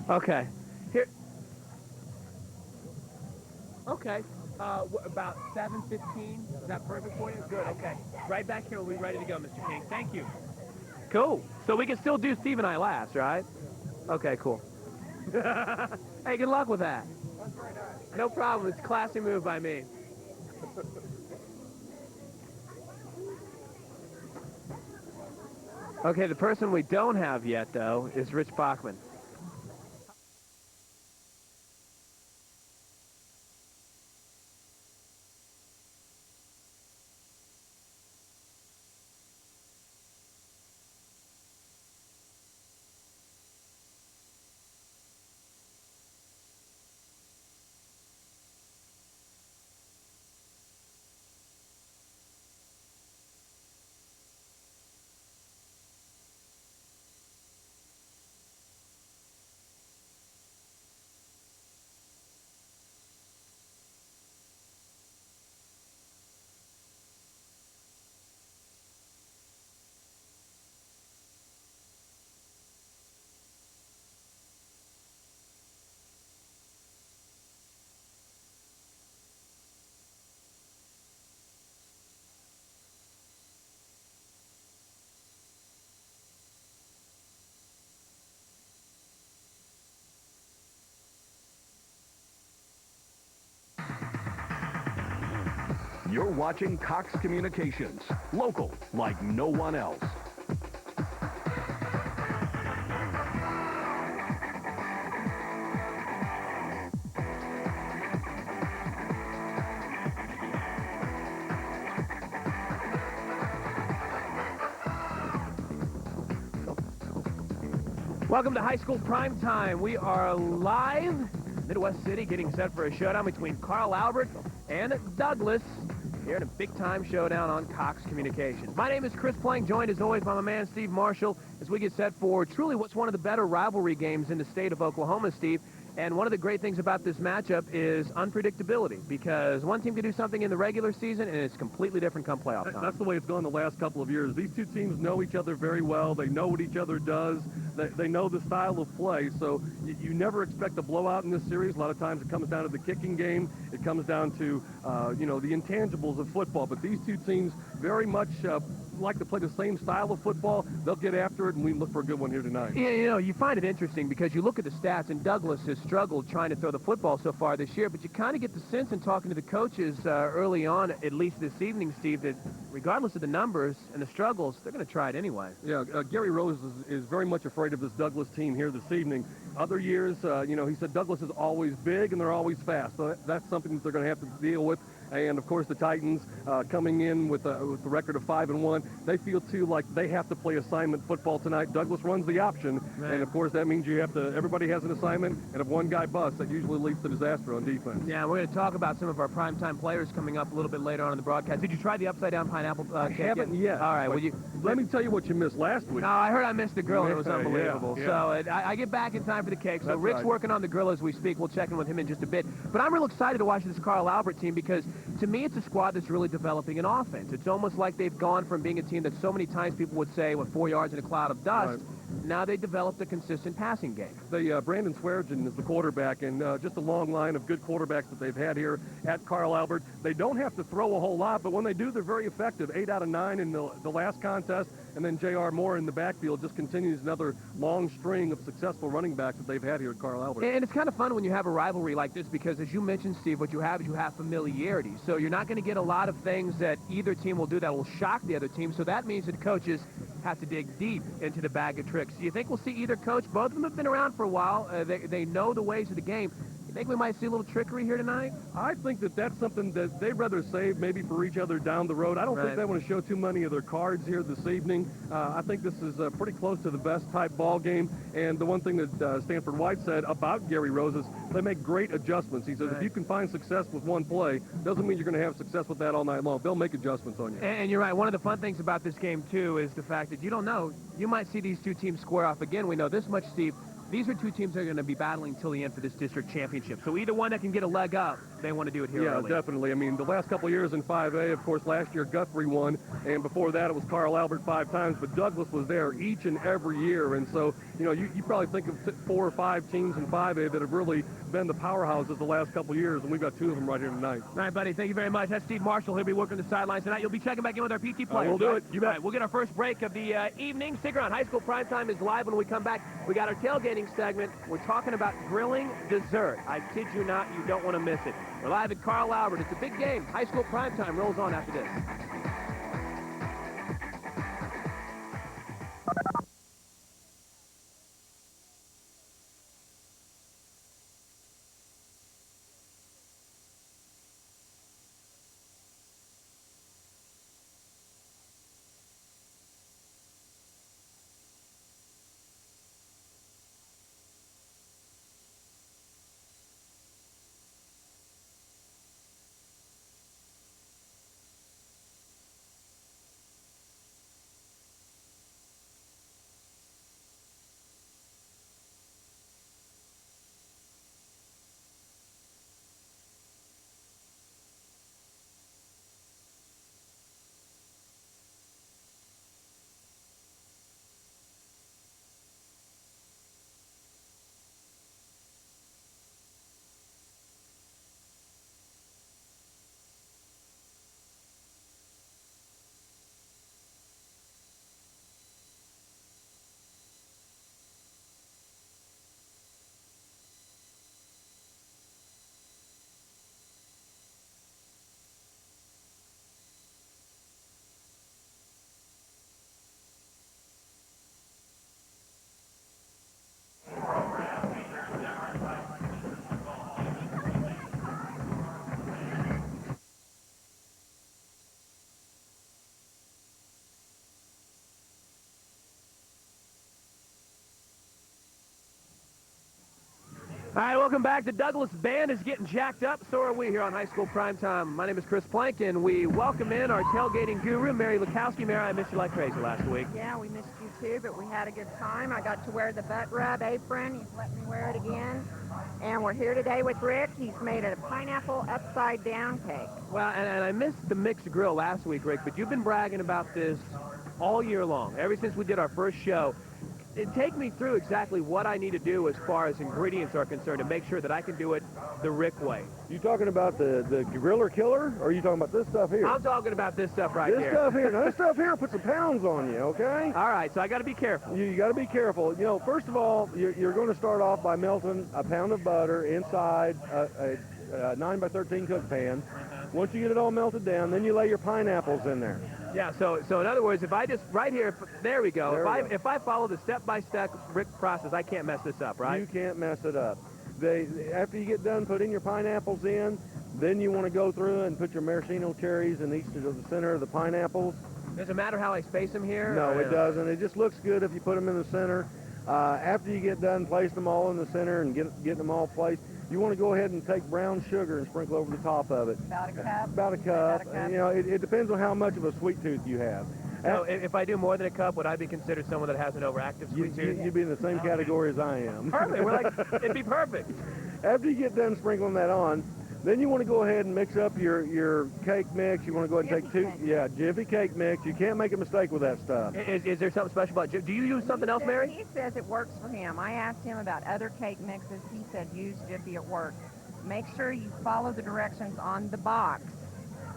Okay. Here. Okay. About 7:15. Is that perfect for you? Good. Okay. Right back here. We'll be ready to go, Mr. King. Thank you. Cool. So we can still do Steve and I last, right? Okay, cool. Hey, good luck with that. No problem. It's a classy move by me. Okay, the person we don't have yet, though, is Rich Bachman. You're watching Cox Communications, local like no one else. Welcome to High School Prime Time. We are live, Midwest City, getting set for a showdown between Carl Albert and Douglas here in a big-time showdown on Cox Communications. My name is Chris Plank, joined as always by my man Steve Marshall as we get set for truly what's one of the better rivalry games in the state of Oklahoma, Steve. And one of the great things about this matchup is unpredictability, because one team can do something in the regular season and it's completely different come playoff time. That's the way it's gone the last couple of years. These two teams know each other very well. They know what each other does. They know the style of play. So you never expect a blowout in this series. A lot of times it comes down to the kicking game. It comes down to, the intangibles of football. But these two teams very much like to play the same style of football. They'll get after it, and we look for a good one here tonight. Yeah, you find it interesting because you look at the stats, and Douglas has struggled trying to throw the football so far this year, but you kind of get the sense in talking to the coaches early on, at least this evening, Steve, that regardless of the numbers and the struggles, they're going to try it anyway. Yeah, Gary Rose is very much afraid of this Douglas team here this evening. Other years, he said Douglas is always big and they're always fast. So that's something that they're going to have to deal with. And, of course, the Titans coming in with the record of 5-1. They feel, too, like they have to play assignment football tonight. Douglas runs the option. Right. And, of course, that means everybody has an assignment. And if one guy busts, that usually leads to disaster on defense. Yeah, we're going to talk about some of our primetime players coming up a little bit later on in the broadcast. Did you try the upside-down pineapple cake? I haven't yet. All right. Let me tell you what you missed last week. No, I heard I missed the grill, and it was unbelievable. Yeah. So I get back in time for the cake. So That's Rick's right. working on the grill as we speak. We'll check in with him in just a bit. But I'm real excited to watch this Carl Albert team because, to me, it's a squad that's really developing an offense. It's almost like they've gone from being a team that so many times people would say, 4 yards in a cloud of dust, Right. Now they developed a consistent passing game. Brandon Swearengin is the quarterback, and just a long line of good quarterbacks that they've had here at Carl Albert. They don't have to throw a whole lot, but when they do, they're very effective. 8 out of 9 in the last contest, and then J.R. Moore in the backfield just continues another long string of successful running backs that they've had here at Carl Albert. And it's kind of fun when you have a rivalry like this because, as you mentioned, Steve, what you have is you have familiarity. So you're not going to get a lot of things that either team will do that will shock the other team. So that means that coaches have to dig deep into the bag of tricks. Do you think we'll see either coach? Both of them have been around for a while. They know the ways of the game. You think we might see a little trickery here tonight? I think that's something that they'd rather save maybe for each other down the road. I don't think they want to show too many of their cards here this evening. I think this is pretty close to the best type ball game. And the one thing that Stanford White said about Gary Rose is they make great adjustments. He says if you can find success with one play, doesn't mean you're going to have success with that all night long. They'll make adjustments on you. And you're right. One of the fun things about this game, too, is the fact that you don't know. You might see these two teams square off again. We know this much, Steve. These are two teams that are going to be battling till the end for this district championship. So either one that can get a leg up they want to do it here Yeah, early. definitely. I mean, the last couple of years in 5A, of course, last year Guthrie won, and before that it was Carl Albert 5 times, but Douglas was there each and every year. And so, you know, you probably think of 4 or 5 teams in 5A that have really been the powerhouses the last couple of years, and we've got 2 of them right here tonight. All right, buddy, thank you very much. That's Steve Marshall. He'll be working the sidelines tonight. You'll be checking back in with our PT players. We'll do right? it. You bet. All right, we'll get our first break of the evening. Stick around. High School Primetime is live. When we come back, we got our tailgating segment. We're talking about grilling dessert. I kid you not, you don't want to miss it. We're live at Carl Albert. It's a big game. High School Primetime rolls on after this. All right, welcome back. The Douglas Band is getting jacked up. So are we here on High School Primetime. My name is Chris Plank, and we welcome in our tailgating guru, Mary Lukowski. Mary, I missed you like crazy last week. Yeah, we missed you too, but we had a good time. I got to wear the butt rub apron. He's let me wear it again. And we're here today with Rick. He's made a pineapple upside down cake. Well, and I missed the mixed grill last week, Rick, but you've been bragging about this all year long, ever since we did our first show. Take me through exactly what I need to do as far as ingredients are concerned to make sure that I can do it the Rick way. You talking about the griller killer, or are you talking about this stuff here? I'm talking about this stuff right This here. stuff here. Now, this stuff here puts some pounds on you, okay? All right, so I got to be careful. You got to be careful. You know, first of all, you're going to start off by melting a pound of butter inside a 9 by 13 cook pan. Once you get it all melted down, then you lay your pineapples in there. Yeah, so in other words, if I just, right here, there we go. There we go. If I follow the step-by-step Rick process, I can't mess this up, right? You can't mess it up. After you get done putting your pineapples in, then you want to go through and put your maraschino cherries in each of the center of the pineapples. Does it matter how I space them here? No, or it doesn't. It just looks good if you put them in the center. After you get done placing them all in the center and getting them all placed, you want to go ahead and take brown sugar and sprinkle over the top of it. About a cup. About a cup. And, you know, it depends on how much of a sweet tooth you have. So if I do more than a cup, would I be considered someone that has an overactive sweet tooth? You'd be in the same category as I am. Perfect. We're like, it'd be perfect. After you get done sprinkling that on, then you want to go ahead and mix up your cake mix. You want to go ahead and take Jiffy cake mix. You can't make a mistake with that stuff. Is there something special about do you use something else, Mary? He says it works for him. I asked him about other cake mixes. He said use Jiffy, it works. Make sure you follow the directions on the box.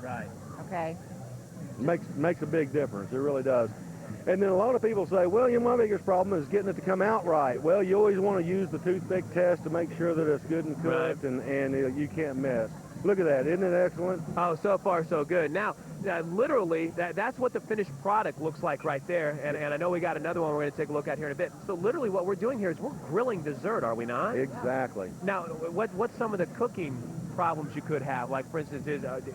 Right. Okay? Makes a big difference. It really does. And then a lot of people say, well, you know, my biggest problem is getting it to come out right. Well, you always want to use the toothpick test to make sure that it's good and cooked, Right. and you can't miss. Look at that. Isn't it excellent? Oh, so far so good. Now, literally, that's what the finished product looks like right there. And I know we got another one we're going to take a look at here in a bit. So literally what we're doing here is we're grilling dessert, are we not? Exactly. Now, what's some of the cooking problems you could have? Like, for instance,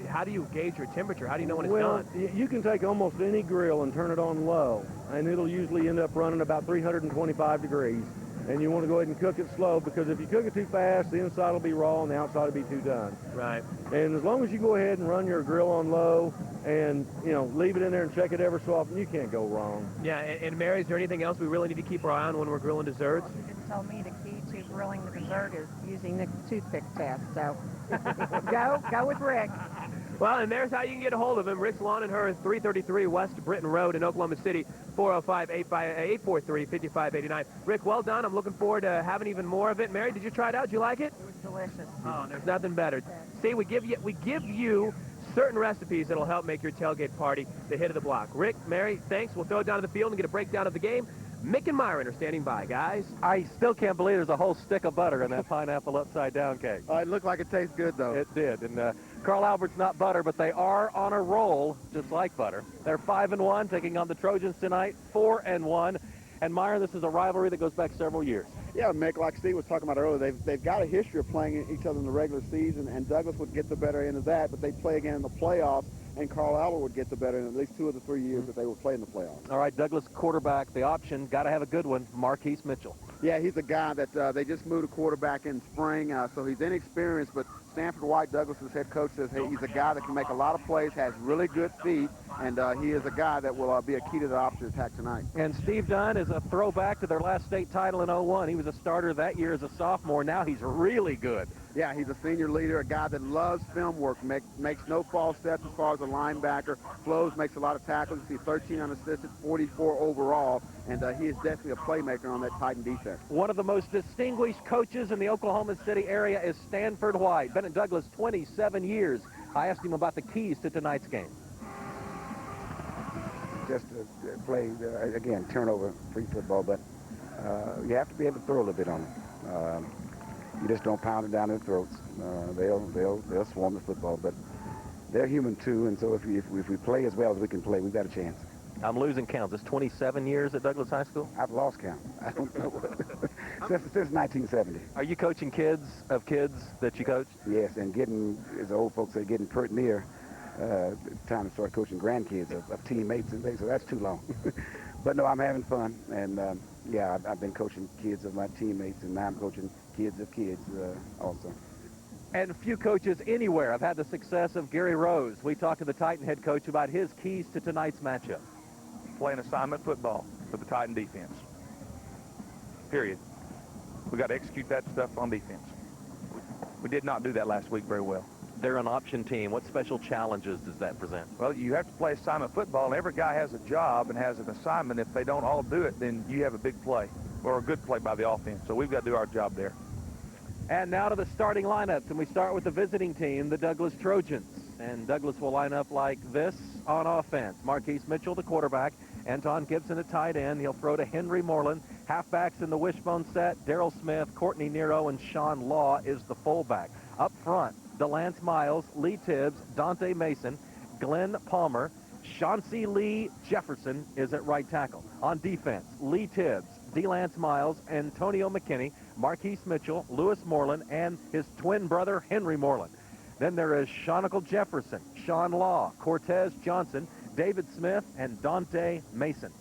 how do you gauge your temperature? How do you know when it's Well, done? you can take almost any grill and turn it on low, and it'll usually end up running about 325 degrees. And you want to go ahead and cook it slow, because if you cook it too fast, the inside will be raw and the outside will be too done. Right. And as long as you go ahead and run your grill on low and, you know, leave it in there and check it ever so often, you can't go wrong. Yeah, and Mary, is there anything else we really need to keep our eye on when we're grilling desserts? He just told me the key to thrilling the dessert is using the toothpick test. So go with Rick. Well, and there's how you can get a hold of him. Rick's Lawn and Her, 333 West Britton Road in Oklahoma City, 405-843-5589. Rick, well done. I'm looking forward to having even more of it. Mary, did you try it out? Did you like it? It was delicious. Oh, there's nothing better. See, we give you certain recipes that'll help make your tailgate party the hit of the block. Rick, Mary, thanks. We'll throw it down to the field and get a breakdown of the game. Mick and Myron are standing by, guys. I still can't believe there's a whole stick of butter in that pineapple upside-down cake. It looked like it tastes good, though. It did. And Carl Albert's not butter, but they are on a roll, just like butter. They're 5-1, taking on the Trojans tonight, 4-1. And Myron, this is a rivalry that goes back several years. Yeah, Mick, like Steve was talking about earlier, they've got a history of playing each other in the regular season, and Douglas would get the better end of that, but they'd play again in the playoffs, and Carl Albert would get the better end at least 2 of the 3 years that they would play in the playoffs. All right, Douglas quarterback, the option, got to have a good one, Marquise Mitchell. Yeah, he's a guy that they just moved a quarterback in spring, so he's inexperienced, but Stanford White, Douglas's head coach, says, hey, he's a guy that can make a lot of plays, has really good feet, and he is a guy that will be a key to the option attack tonight. And Steve Dunn is a throwback to their last state title in 01. He was a starter that year as a sophomore. Now he's really good. Yeah, he's a senior leader, a guy that loves film work, makes no false steps as far as a linebacker, flows, makes a lot of tackles. You see 13 unassisted, 44 overall, and he is definitely a playmaker on that Titan defense. One of the most distinguished coaches in the Oklahoma City area is Stanford White. Been at Douglas 27 years. I asked him about the keys to tonight's game. Just to play, again, turnover-free football, but you have to be able to throw a little bit on them. You just don't pound it down their throats. They'll swarm the football, but they're human too, and so if we play as well as we can play, we've got a chance. I'm losing count. It's 27 years at Douglas High School? I've lost count. I don't know. since 1970. Are you coaching kids that you coach? Yes, and getting, as the old folks say, getting pert near time to start coaching grandkids of teammates and things, so that's too long. But no, I'm having fun, and yeah, I've been coaching kids of my teammates, and now I'm coaching kids of kids also. And few coaches anywhere have had the success of Gary Rose. We talked to the Titan head coach about his keys to tonight's matchup. Playing assignment football for the Titan defense. Period. We got to execute that stuff on defense. We did not do that last week very well. They're an option team. What special challenges does that present? Well, you have to play assignment football, and every guy has a job and has an assignment. If they don't all do it, then you have a big play or a good play by the offense. So we've got to do our job there. And now to the starting lineups, and we start with the visiting team, the Douglas Trojans. And Douglas will line up like this on offense. Marquise Mitchell, the quarterback. Anton Gibson, at tight end. He'll throw to Henry Moreland. Halfbacks in the wishbone set, Darrell Smith, Courtney Nero, and Sean Law is the fullback. Up front, DeLance Miles, Lee Tibbs, Dante Mason, Glenn Palmer, Chauncey Lee Jefferson is at right tackle. On defense, Lee Tibbs, DeLance Miles, Antonio McKinney, Marquise Mitchell, Lewis Moreland, and his twin brother, Henry Moreland. Then there is Shonicle Jefferson, Sean Law, Cortez Johnson, David Smith, and Dante Mason.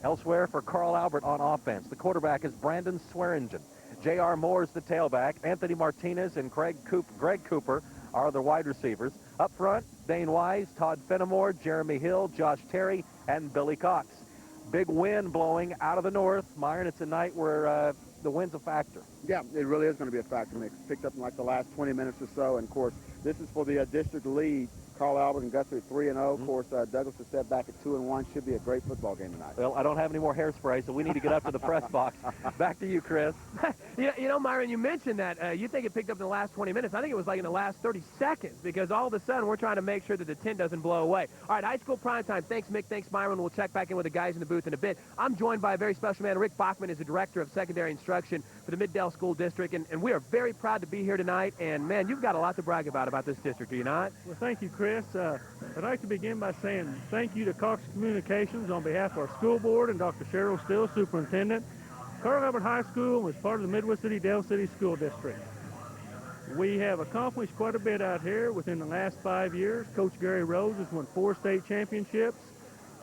Elsewhere for Carl Albert on offense, the quarterback is Brandon Swearingen. J.R. Moore's the tailback. Anthony Martinez and Greg Cooper are the wide receivers. Up front, Dane Wise, Todd Fenimore, Jeremy Hill, Josh Terry, and Billy Cox. Big wind blowing out of the north. Myron, it's a night where the wind's a factor. Yeah, it really is going to be a factor. It's picked up in like the last 20 minutes or so, and of course, this is for the district lead. Carl Albert and Guthrie 3-0. Of course, Douglas has stepped back at 2-1. Should be a great football game tonight. Well, I don't have any more hairspray, so we need to get up to the press box. Back to you, Chris. You know, Myron, you mentioned that you think it picked up in the last 20 minutes. I think it was like in the last 30 seconds because all of a sudden we're trying to make sure that the tent doesn't blow away. All right, high school primetime. Thanks, Mick. Thanks, Myron. We'll check back in with the guys in the booth in a bit. I'm joined by a very special man. Rick Bachman is the director of secondary instruction for the Middale School District, and we are very proud to be here tonight. And, man, you've got a lot to brag about this district, do you not? Well, thank you, Chris. I'd like to begin by saying thank you to Cox Communications on behalf of our school board and Dr. Cheryl Still, superintendent. Carl Albert High School was part of the Midwest City Dale City School District. We have accomplished quite a bit out here within the last 5 years. Coach Gary Rose has won 4 state championships.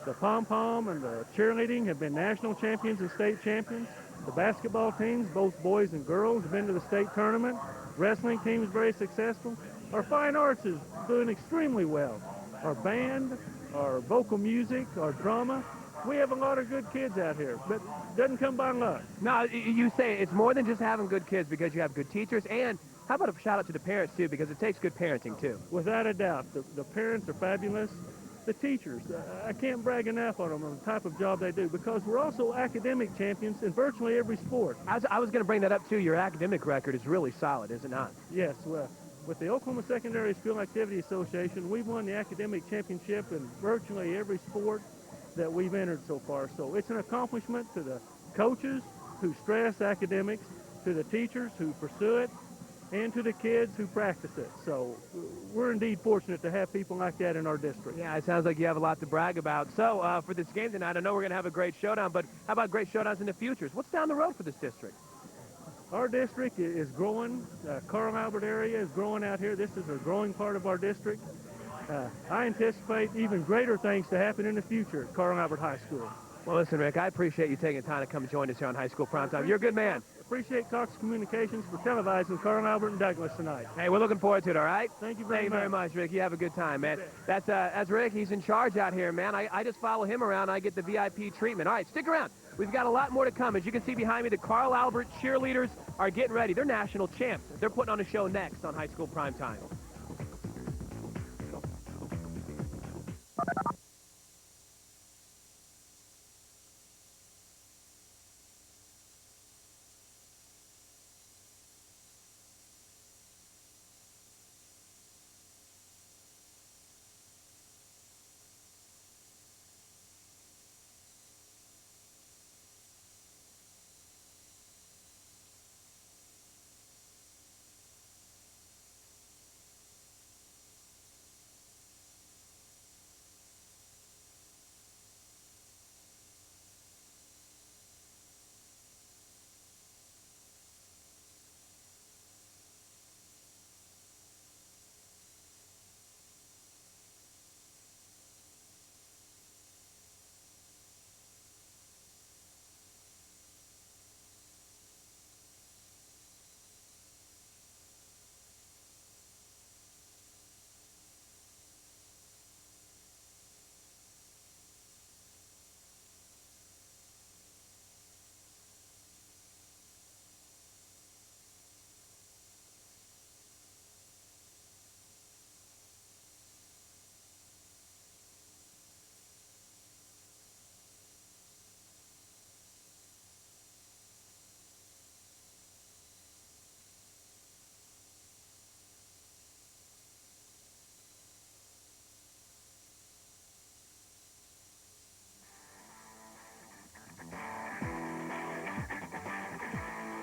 The pom-pom and the cheerleading have been national champions and state champions. The basketball teams, both boys and girls, have been to the state tournament. Wrestling team is very successful. Our fine arts is doing extremely well. Our band, our vocal music, our drama, We have a lot of good kids out here, but it doesn't come by luck. No, you say it's more than just having good kids because you have good teachers. And how about a shout out to the parents, too, because it takes good parenting, too. Without a doubt, the parents are fabulous. The teachers, I can't brag enough on them on the type of job they do, because we're also academic champions in virtually every sport. I was going to bring that up, too. Your academic record is really solid, is it not? Yes, well, with the Oklahoma Secondary School Activity Association, we've won the academic championship in virtually every sport that we've entered so far. So it's an accomplishment to the coaches who stress academics, to the teachers who pursue it, and to the kids who practice it. So we're indeed fortunate to have people like that in our district. Yeah, it sounds like you have a lot to brag about. So for this game tonight, I know we're going to have a great showdown, but how about great showdowns in the futures? What's down the road for this district? Our district is growing. Carl Albert area is growing out here. This is a growing part of our district. I anticipate even greater things to happen in the future at Carl Albert High School. Well, listen, Rick, I appreciate you taking the time to come join us here on High School Primetime. You're a good man. Appreciate Cox Communications for televising Carl Albert and Douglas tonight. Hey, we're looking forward to it, all right? Thank you very much, Rick. You have a good time, man. That's Rick. He's in charge out here, man. I just follow him around. I get the VIP treatment. All right, stick around. We've got a lot more to come. As you can see behind me, the Carl Albert cheerleaders are getting ready. They're national champs. They're putting on a show next on High School Primetime.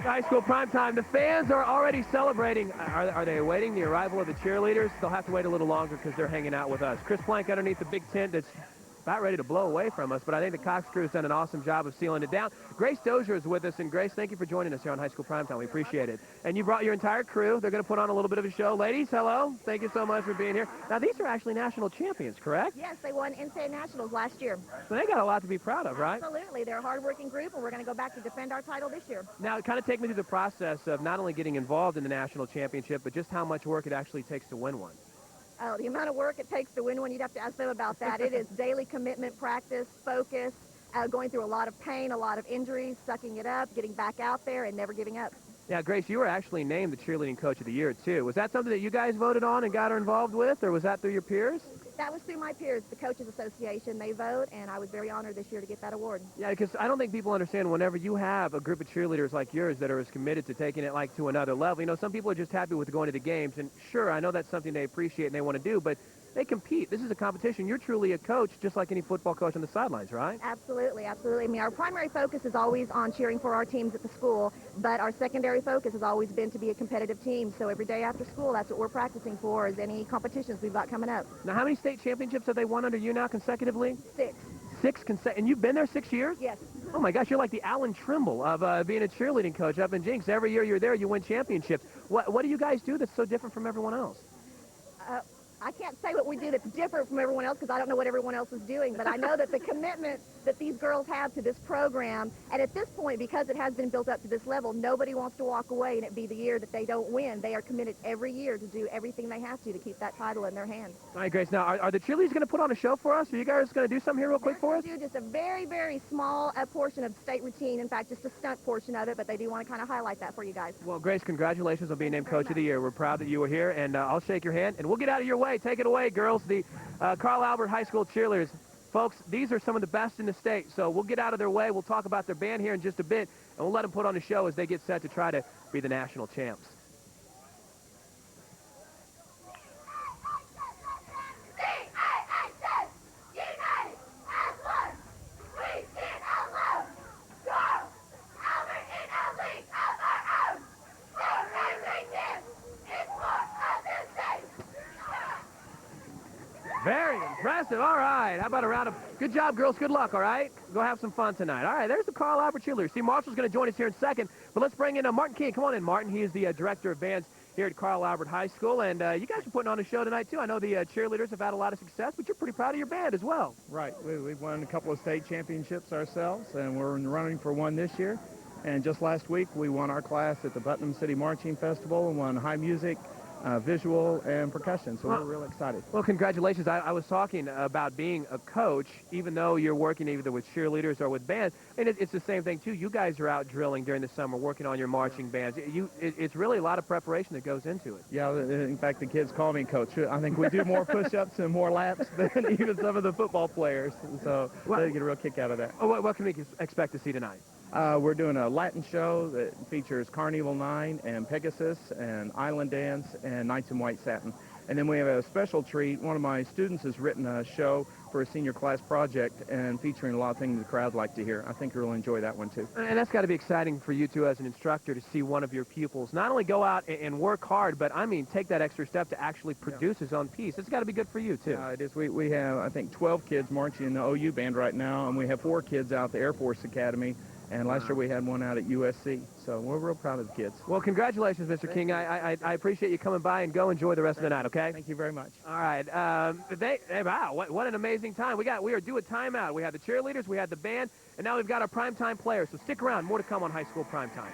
High School Primetime. The fans are already celebrating. Are they awaiting the arrival of the cheerleaders? They'll have to wait a little longer because they're hanging out with us. Chris Plank underneath the big tent that's about ready to blow away from us, but I think the Cox crew has done an awesome job of sealing it down. Grace Dozier is with us, and Grace, thank you for joining us here on High School Primetime. We appreciate it. And you brought your entire crew. They're going to put on a little bit of a show. Ladies, hello. Thank you so much for being here. Now, these are actually national champions, correct? Yes, they won NCAA Nationals last year. So they got a lot to be proud of, right? Absolutely. They're a hard-working group, and we're going to go back to defend our title this year. Now, kind of take me through the process of not only getting involved in the national championship, but just how much work it actually takes to win one. Oh, the amount of work it takes to win one, you'd have to ask them about that. It is daily commitment, practice, focus, going through a lot of pain, a lot of injuries, sucking it up, getting back out there, and never giving up. Yeah, Grace, you were actually named the cheerleading coach of the year, too. Was that something that you guys voted on and got her involved with, or was that through your peers? That was through my peers, the Coaches Association. They vote, and I was very honored this year to get that award. Yeah, because I don't think people understand whenever you have a group of cheerleaders like yours that are as committed to taking it like to another level. You know, some people are just happy with going to the games, and sure, I know that's something they appreciate and they want to do, but they compete. This is a competition. You're truly a coach, just like any football coach on the sidelines, right? Absolutely, absolutely. I mean, our primary focus is always on cheering for our teams at the school, but our secondary focus has always been to be a competitive team. So every day after school, that's what we're practicing for, is any competitions we've got coming up. Now, how many state championships have they won under you now consecutively? 6. And you've been there 6 years? Yes. Oh, my gosh, you're like the Alan Trimble of being a cheerleading coach up in Jinx. Every year you're there, you win championships. What do you guys do that's so different from everyone else? I can't say what we do that's different from everyone else because I don't know what everyone else is doing, but I know that the commitment that these girls have to this program, and at this point, because it has been built up to this level, nobody wants to walk away and it be the year that they don't win. They are committed every year to do everything they have to keep that title in their hands. All right, Grace. Now, are the cheerleaders going to put on a show for us? Are you guys going to do something here real quick for us? Do just a very, very small portion of state routine. In fact, just a stunt portion of it, but they do want to kind of highlight that for you guys. Well, Grace, congratulations on being named Coach of the Year. We're proud that you were here, and I'll shake your hand, and we'll get out of your way. Take it away, girls. The Carl Albert High School cheerleaders. Folks, these are some of the best in the state, so we'll get out of their way. We'll talk about their band here in just a bit, and we'll let them put on a show as they get set to try to be the national champs. Very impressive. All right. How about a round of good job, girls. Good luck, all right? Go have some fun tonight. All right, there's the Carl Albert cheerleaders. Steve Marshall's going to join us here in a second, but let's bring in Martin King. Come on in, Martin. He is the director of bands here at Carl Albert High School, and you guys are putting on a show tonight, too. I know the cheerleaders have had a lot of success, but you're pretty proud of your band as well. Right. We've won a couple of state championships ourselves, and we're running for one this year. And just last week, we won our class at the Putnam City Marching Festival and won high music, visual, and percussion, so we're really excited. Well, congratulations. I was talking about being a coach, even though you're working either with cheerleaders or with bands. I mean, it's the same thing, too. You guys are out drilling during the summer, working on your marching bands. It's really a lot of preparation that goes into it. Yeah, in fact, the kids call me coach. I think we do more push-ups and more laps than even some of the football players, so they get a real kick out of that. What can we expect to see tonight? We're doing a Latin show that features Carnival 9 and Pegasus and Island Dance and Knights in White Satin. And then we have a special treat. One of my students has written a show for a senior class project and featuring a lot of things the crowd like to hear. I think you'll enjoy that one, too. And that's got to be exciting for you, too, as an instructor, to see one of your pupils not only go out and work hard, but, I mean, take that extra step to actually produce his own piece. It's got to be good for you, too. It is. We have, I think, 12 kids marching in the OU band right now, and we have 4 kids out at the Air Force Academy. And last year we had one out at USC, so we're real proud of the kids. Well, congratulations, Mr. King. I appreciate you coming by, and go enjoy the rest of the night, okay? Thank you very much. All right. Wow, what an amazing time. We are due a timeout. We had the cheerleaders, we had the band, and now we've got our primetime players. So stick around. More to come on High School Primetime.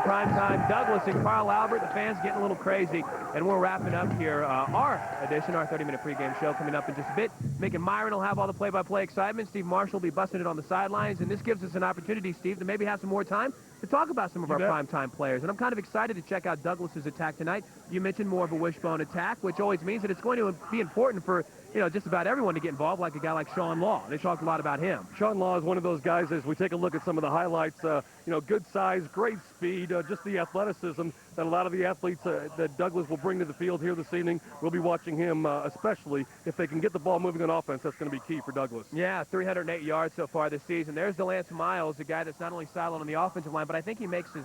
Primetime, Douglas and Carl Albert. The fans getting a little crazy, and we're wrapping up here our 30-minute pregame show coming up in just a bit. Mick and Myron will have all the play-by-play excitement. Steve Marshall will be busting it on the sidelines, and this gives us an opportunity, Steve, to maybe have some more time to talk about some of our primetime players. And I'm kind of excited to check out Douglas's attack tonight. You mentioned more of a wishbone attack, which always means that it's going to be important for just about everyone to get involved, like a guy like Sean Law. They talked a lot about him. Sean Law is one of those guys, as we take a look at some of the highlights, good size, great speed, just the athleticism that a lot of the athletes that Douglas will bring to the field here this evening, we'll be watching him, especially if they can get the ball moving on offense. That's going to be key for Douglas. Yeah, 308 yards so far this season. There's DeLance Miles, a guy that's not only silent on the offensive line, but I think he makes his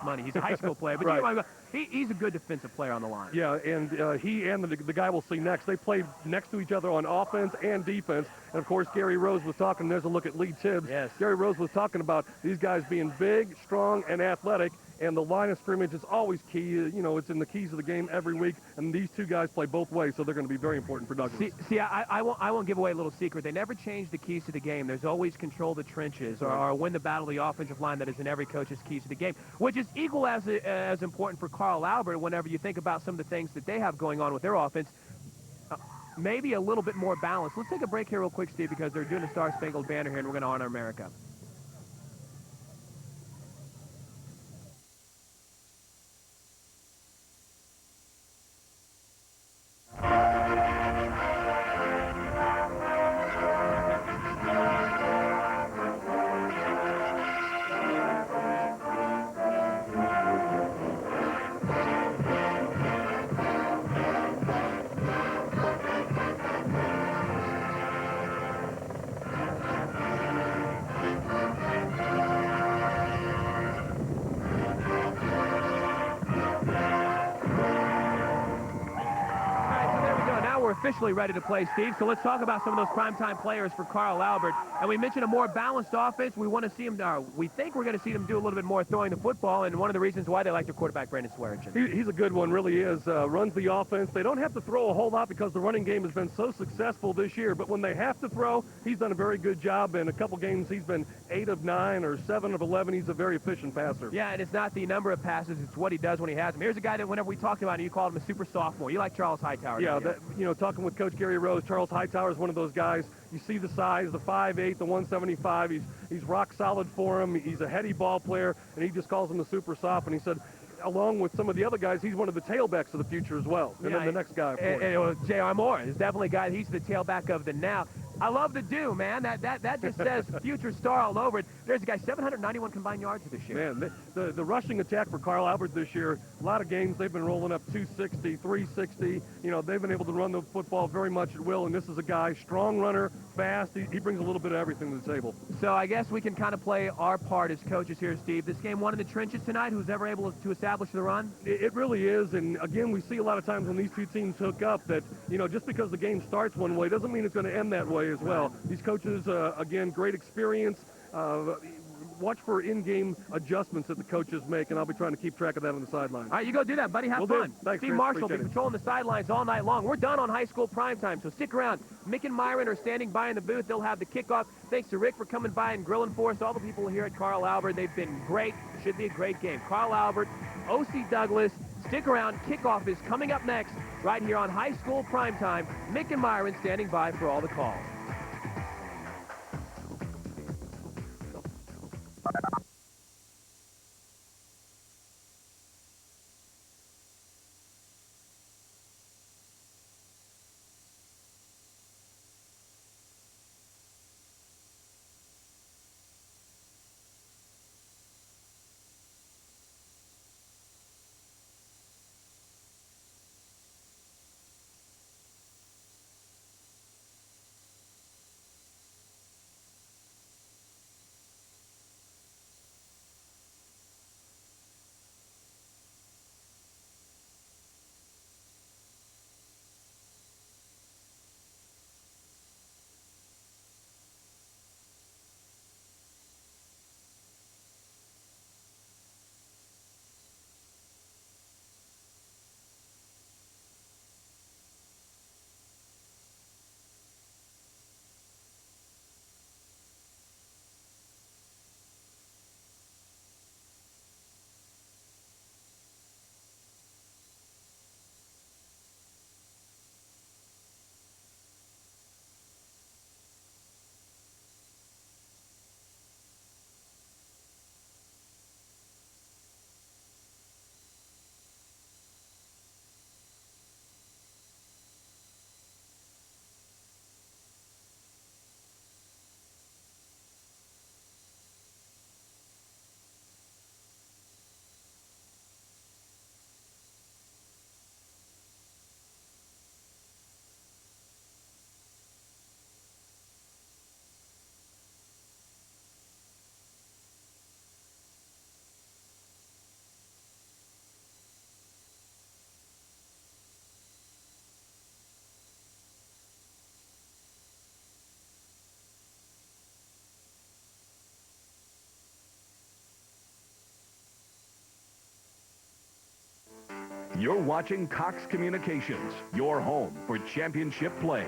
money. He's a high school player, but Right. he's a good defensive player on the line. Yeah, and he and the guy we'll see next, they played next to each other on offense and defense. And, of course, Gary Rose was talking, there's a look at Lee Tibbs. Yes. Gary Rose was talking about these guys being big, strong, and athletic, and the line of scrimmage is always key. You know, it's in the keys of the game every week, and these two guys play both ways, so they're going to be very important for Douglas. See, I won't give away a little secret. They never change the keys to the game. There's always control the trenches or win the battle of the offensive line. That is in every coach's keys to the game, which is equal as important for Carl Albert whenever you think about some of the things that they have going on with their offense. Maybe a little bit more balanced. Let's take a break here real quick, Steve, because they're doing the Star Spangled Banner here, and we're going to honor America. We're officially ready to play, Steve. So let's talk about some of those primetime players for Carl Albert. And we mentioned a more balanced offense. We want to see him. We think we're going to see them do a little bit more throwing the football. And one of the reasons why they like their quarterback, Brandon Swearinger. He's a good one, really is. Runs the offense. They don't have to throw a whole lot because the running game has been so successful this year. But when they have to throw, he's done a very good job. In a couple games, he's been 8 of 9 or 7 of 11. He's a very efficient passer. Yeah, and it's not the number of passes. It's what he does when he has them. Here's a guy that whenever we talked about him, you called him a super sophomore. You like Charles Hightower. Yeah, talking with Coach Gary Rose, Charles Hightower is one of those guys. You see the size, the 5'8", the 175. He's rock solid for him. He's a heady ball player, and he just calls him a super soph. And he said, along with some of the other guys, he's one of the tailbacks of the future as well. And then the next guy, of course. J.R. Moore is definitely a guy. He's the tailback of the now. I love the do, man. That just says future star all over it. There's a guy, 791 combined yards this year. Man, the rushing attack for Carl Albert this year, a lot of games they've been rolling up 260, 360. You know, they've been able to run the football very much at will, and this is a guy, strong runner, fast. He brings a little bit of everything to the table. So I guess we can kind of play our part as coaches here, Steve. This game won in the trenches tonight. Who's ever able to establish the run? It really is, and again, we see a lot of times when these two teams hook up that, you know, just because the game starts one way doesn't mean it's going to end that way as well. These coaches, again, great experience. Watch for in-game adjustments that the coaches make, and I'll be trying to keep track of that on the sideline. All right, you go do that, buddy. Have fun. Thanks, Steve Chris. Marshall will be Appreciate it. patrolling the sidelines all night long. We're done on high school primetime, so stick around. Mick and Myron are standing by in the booth. They'll have the kickoff. Thanks to Rick for coming by and grilling for us. All the people here at Carl Albert, they've been great. Should be a great game. Carl Albert, O.C. Douglas. Stick around. Kickoff is coming up next right here on high school primetime. Mick and Myron standing by for all the calls. You're watching Cox Communications, your home for championship play.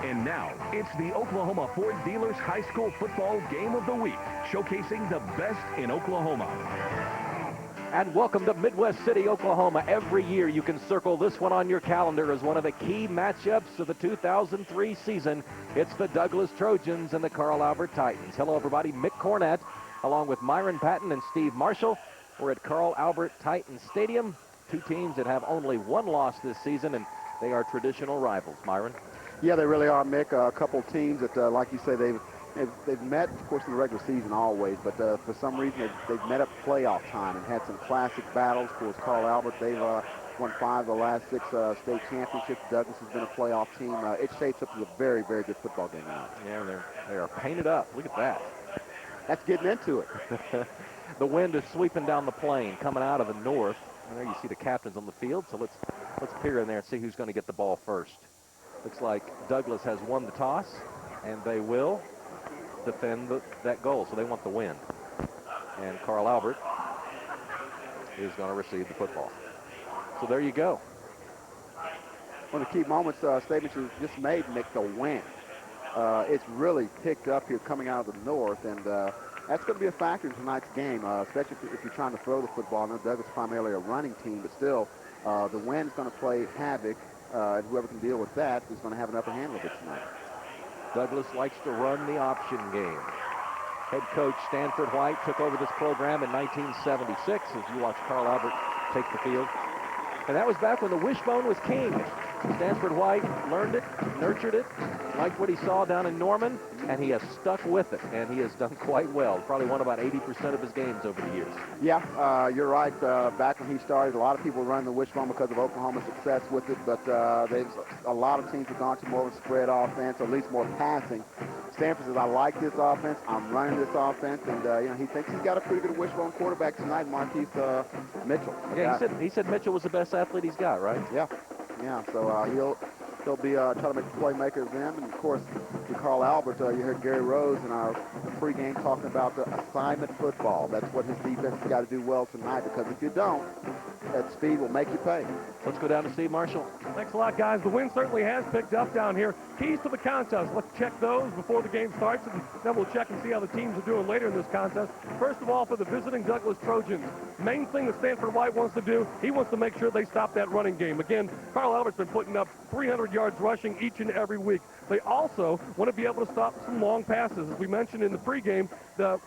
And now, it's the Oklahoma Ford Dealers High School Football Game of the Week, showcasing the best in Oklahoma. And welcome to Midwest City, Oklahoma. Every year you can circle this one on your calendar as one of the key matchups of the 2003 season. It's the Douglas Trojans and the Carl Albert Titans. Hello, everybody. Mick Cornett, along with Myron Patton and Steve Marshall. We're at Carl Albert Titans Stadium. Two teams that have only one loss this season, and they are traditional rivals. Myron? Yeah, they really are, Mick. A couple teams that, like you say, they've met, of course, in the regular season always, but for some reason they've met up playoff time and had some classic battles. Of course, Carl Albert, they've won 5 of the last 6 state championships. Douglas has been a playoff team. It shapes up to a very, very good football game now. Yeah, they are painted up. Look at that. That's getting into it. The wind is sweeping down the plain, coming out of the north. And there you see the captains on the field, so let's peer in there and see who's going to get the ball first. Looks like Douglas has won the toss, and they will defend that goal, so they want the win. And Carl Albert is going to receive the football. So there you go. One of the key moments, statements you just made, Mick, the wind. It's really picked up here coming out of the north, and that's going to be a factor in tonight's game, especially if you're trying to throw the football. I know Douglas is primarily a running team, but still, the wind is going to play havoc, and whoever can deal with that is going to have an upper hand with it tonight. Douglas likes to run the option game. Head coach Stanford White took over this program in 1976 as you watch Carl Albert take the field. And that was back when the wishbone was king. Stanford White learned it, nurtured it, liked what he saw down in Norman, and he has stuck with it, and he has done quite well. Probably won about 80% of his games over the years. Yeah, you're right. Back when he started, a lot of people run the wishbone because of Oklahoma's success with it, but a lot of teams have gone to more of a spread offense, or at least more passing. Stanford says, I like this offense, I'm running this offense, and he thinks he's got a pretty good wishbone quarterback tonight, Marquise Mitchell. Yeah, he said Mitchell was the best athlete he's got, right? Yeah, so he'll be trying to make the playmaker of them. And, of course, with Carl Albert, you heard Gary Rose in our pregame talking about the assignment football. That's what his defense has got to do well tonight, because if you don't, that speed will make you pay. Let's go down to Steve Marshall. Thanks a lot, guys. The wind certainly has picked up down here. Keys to the contest. Let's check those before the game starts, and then we'll check and see how the teams are doing later in this contest. First of all, for the visiting Douglas Trojans, main thing that Stanford White wants to do, he wants to make sure they stop that running game. Again, Carl Albert's been putting up 300 yards rushing each and every week. They also want to be able to stop some long passes. As we mentioned in the pregame,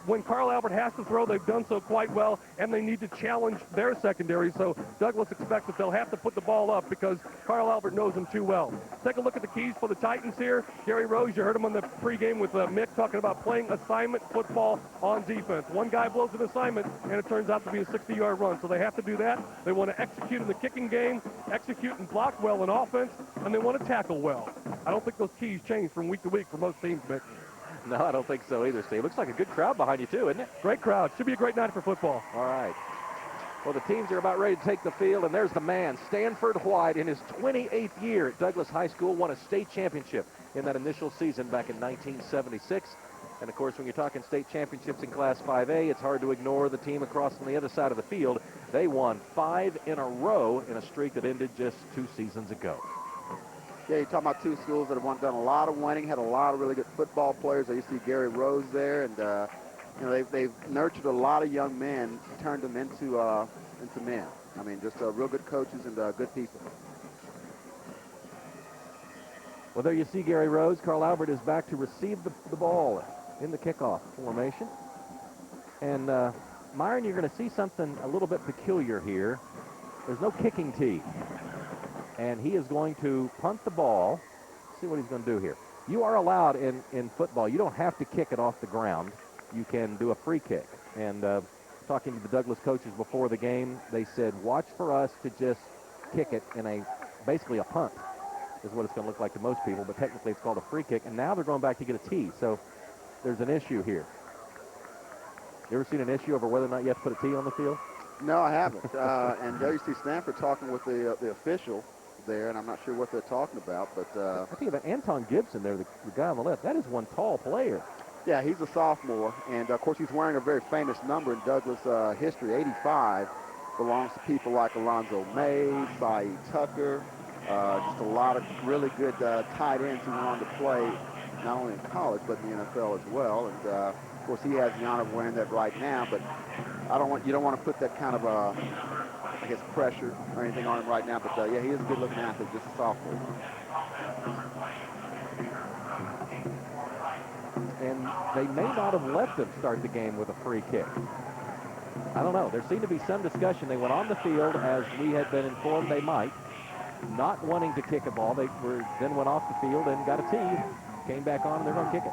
when Carl Albert has to throw, they've done so quite well, and they need to challenge their secondary. So Douglas expects that they'll have to put the ball up because Carl Albert knows them too well. Take a look at the keys for the Titans here. Gary Rose, you heard him on the pregame with Mick talking about playing assignment football on defense. One guy blows an assignment, and it turns out to be a 60-yard run. So they have to do that. They want to execute in the kicking game, execute and block well in offense, and they want to tackle well. I don't think those keys change from week to week for most teams, Mick. No, I don't think so either, Steve. Looks like a good crowd behind you, too, isn't it? Great crowd. Should be a great night for football. All right. Well, the teams are about ready to take the field, and there's the man, Stanford White, in his 28th year at Douglas High School, won a state championship in that initial season back in 1976. And, of course, when you're talking state championships in Class 5A, it's hard to ignore the team across on the other side of the field. They won 5 in a row in a streak that ended just 2 seasons ago. Yeah, you're talking about two schools that have done a lot of winning, had a lot of really good football players. You see Gary Rose there, and they've nurtured a lot of young men, turned them into men. I mean, just real good coaches and good people. Well, there you see Gary Rose. Carl Albert is back to receive the ball in the kickoff formation. And, Myron, you're going to see something a little bit peculiar here. There's no kicking tee. And he is going to punt the ball. See what he's going to do here. You are allowed in football. You don't have to kick it off the ground. You can do a free kick. And talking to the Douglas coaches before the game, they said, watch for us to just kick it in basically a punt is what it's going to look like to most people. But technically it's called a free kick. And now they're going back to get a tee. So there's an issue here. You ever seen an issue over whether or not you have to put a tee on the field? No, I haven't. And there you see Stanford talking with the official there, and I'm not sure what they're talking about. But I think about Anton Gibson there, the guy on the left. That is one tall player. yeah, he's a sophomore, and of course he's wearing a very famous number in Douglas history. 85 belongs to people like Alonzo Mays, Saeed Tucker, just a lot of really good tight ends who went on to play not only in college but in the NFL as well. And of course he has the honor of wearing that right now. But you don't want to put that kind of I guess pressure or anything on him right now. But yeah, he is a good-looking athlete, just a sophomore. And they may not have let them start the game with a free kick. I don't know. There seemed to be some discussion. They went on the field, as we had been informed they might, not wanting to kick a ball. They then went off the field and got a tee, came back on, and they're going to kick it.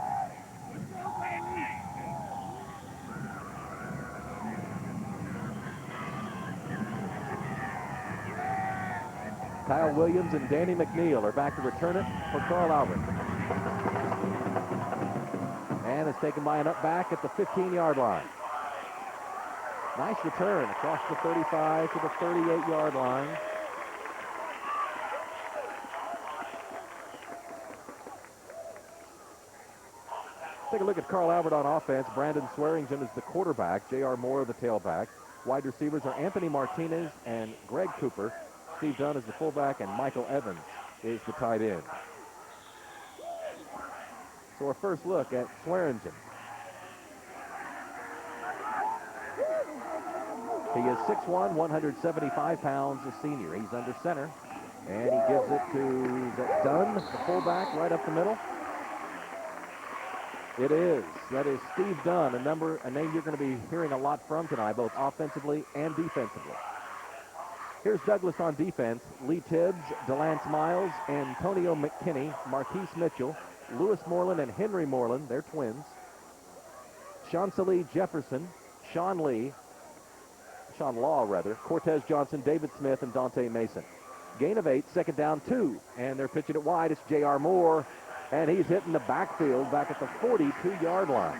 Kyle Williams and Danny McNeil are back to return it for Carl Albert. And it's taken by an up back at the 15-yard line. Nice return across the 35 to the 38-yard line. Take a look at Carl Albert on offense. Brandon Swearingen is the quarterback. J.R. Moore the tailback. Wide receivers are Anthony Martinez and Greg Cooper. Steve Dunn is the fullback, and Michael Evans is the tight end. So our first look at Swearingen. He is 6'1", 175 pounds, a senior. He's under center, and he gives it to Dunn, the fullback, right up the middle. It is. That is Steve Dunn, a name you're going to be hearing a lot from tonight, both offensively and defensively. Here's Douglas on defense. Lee Tibbs, DeLance Miles, Antonio McKinney, Marquise Mitchell, Lewis Moreland and Henry Moreland, they're twins. Chancelie Jefferson, Sean Law, Cortez Johnson, David Smith, and Dante Mason. Gain of 8, second down 2, and they're pitching it wide. It's J.R. Moore, and he's hitting the backfield back at the 42-yard line.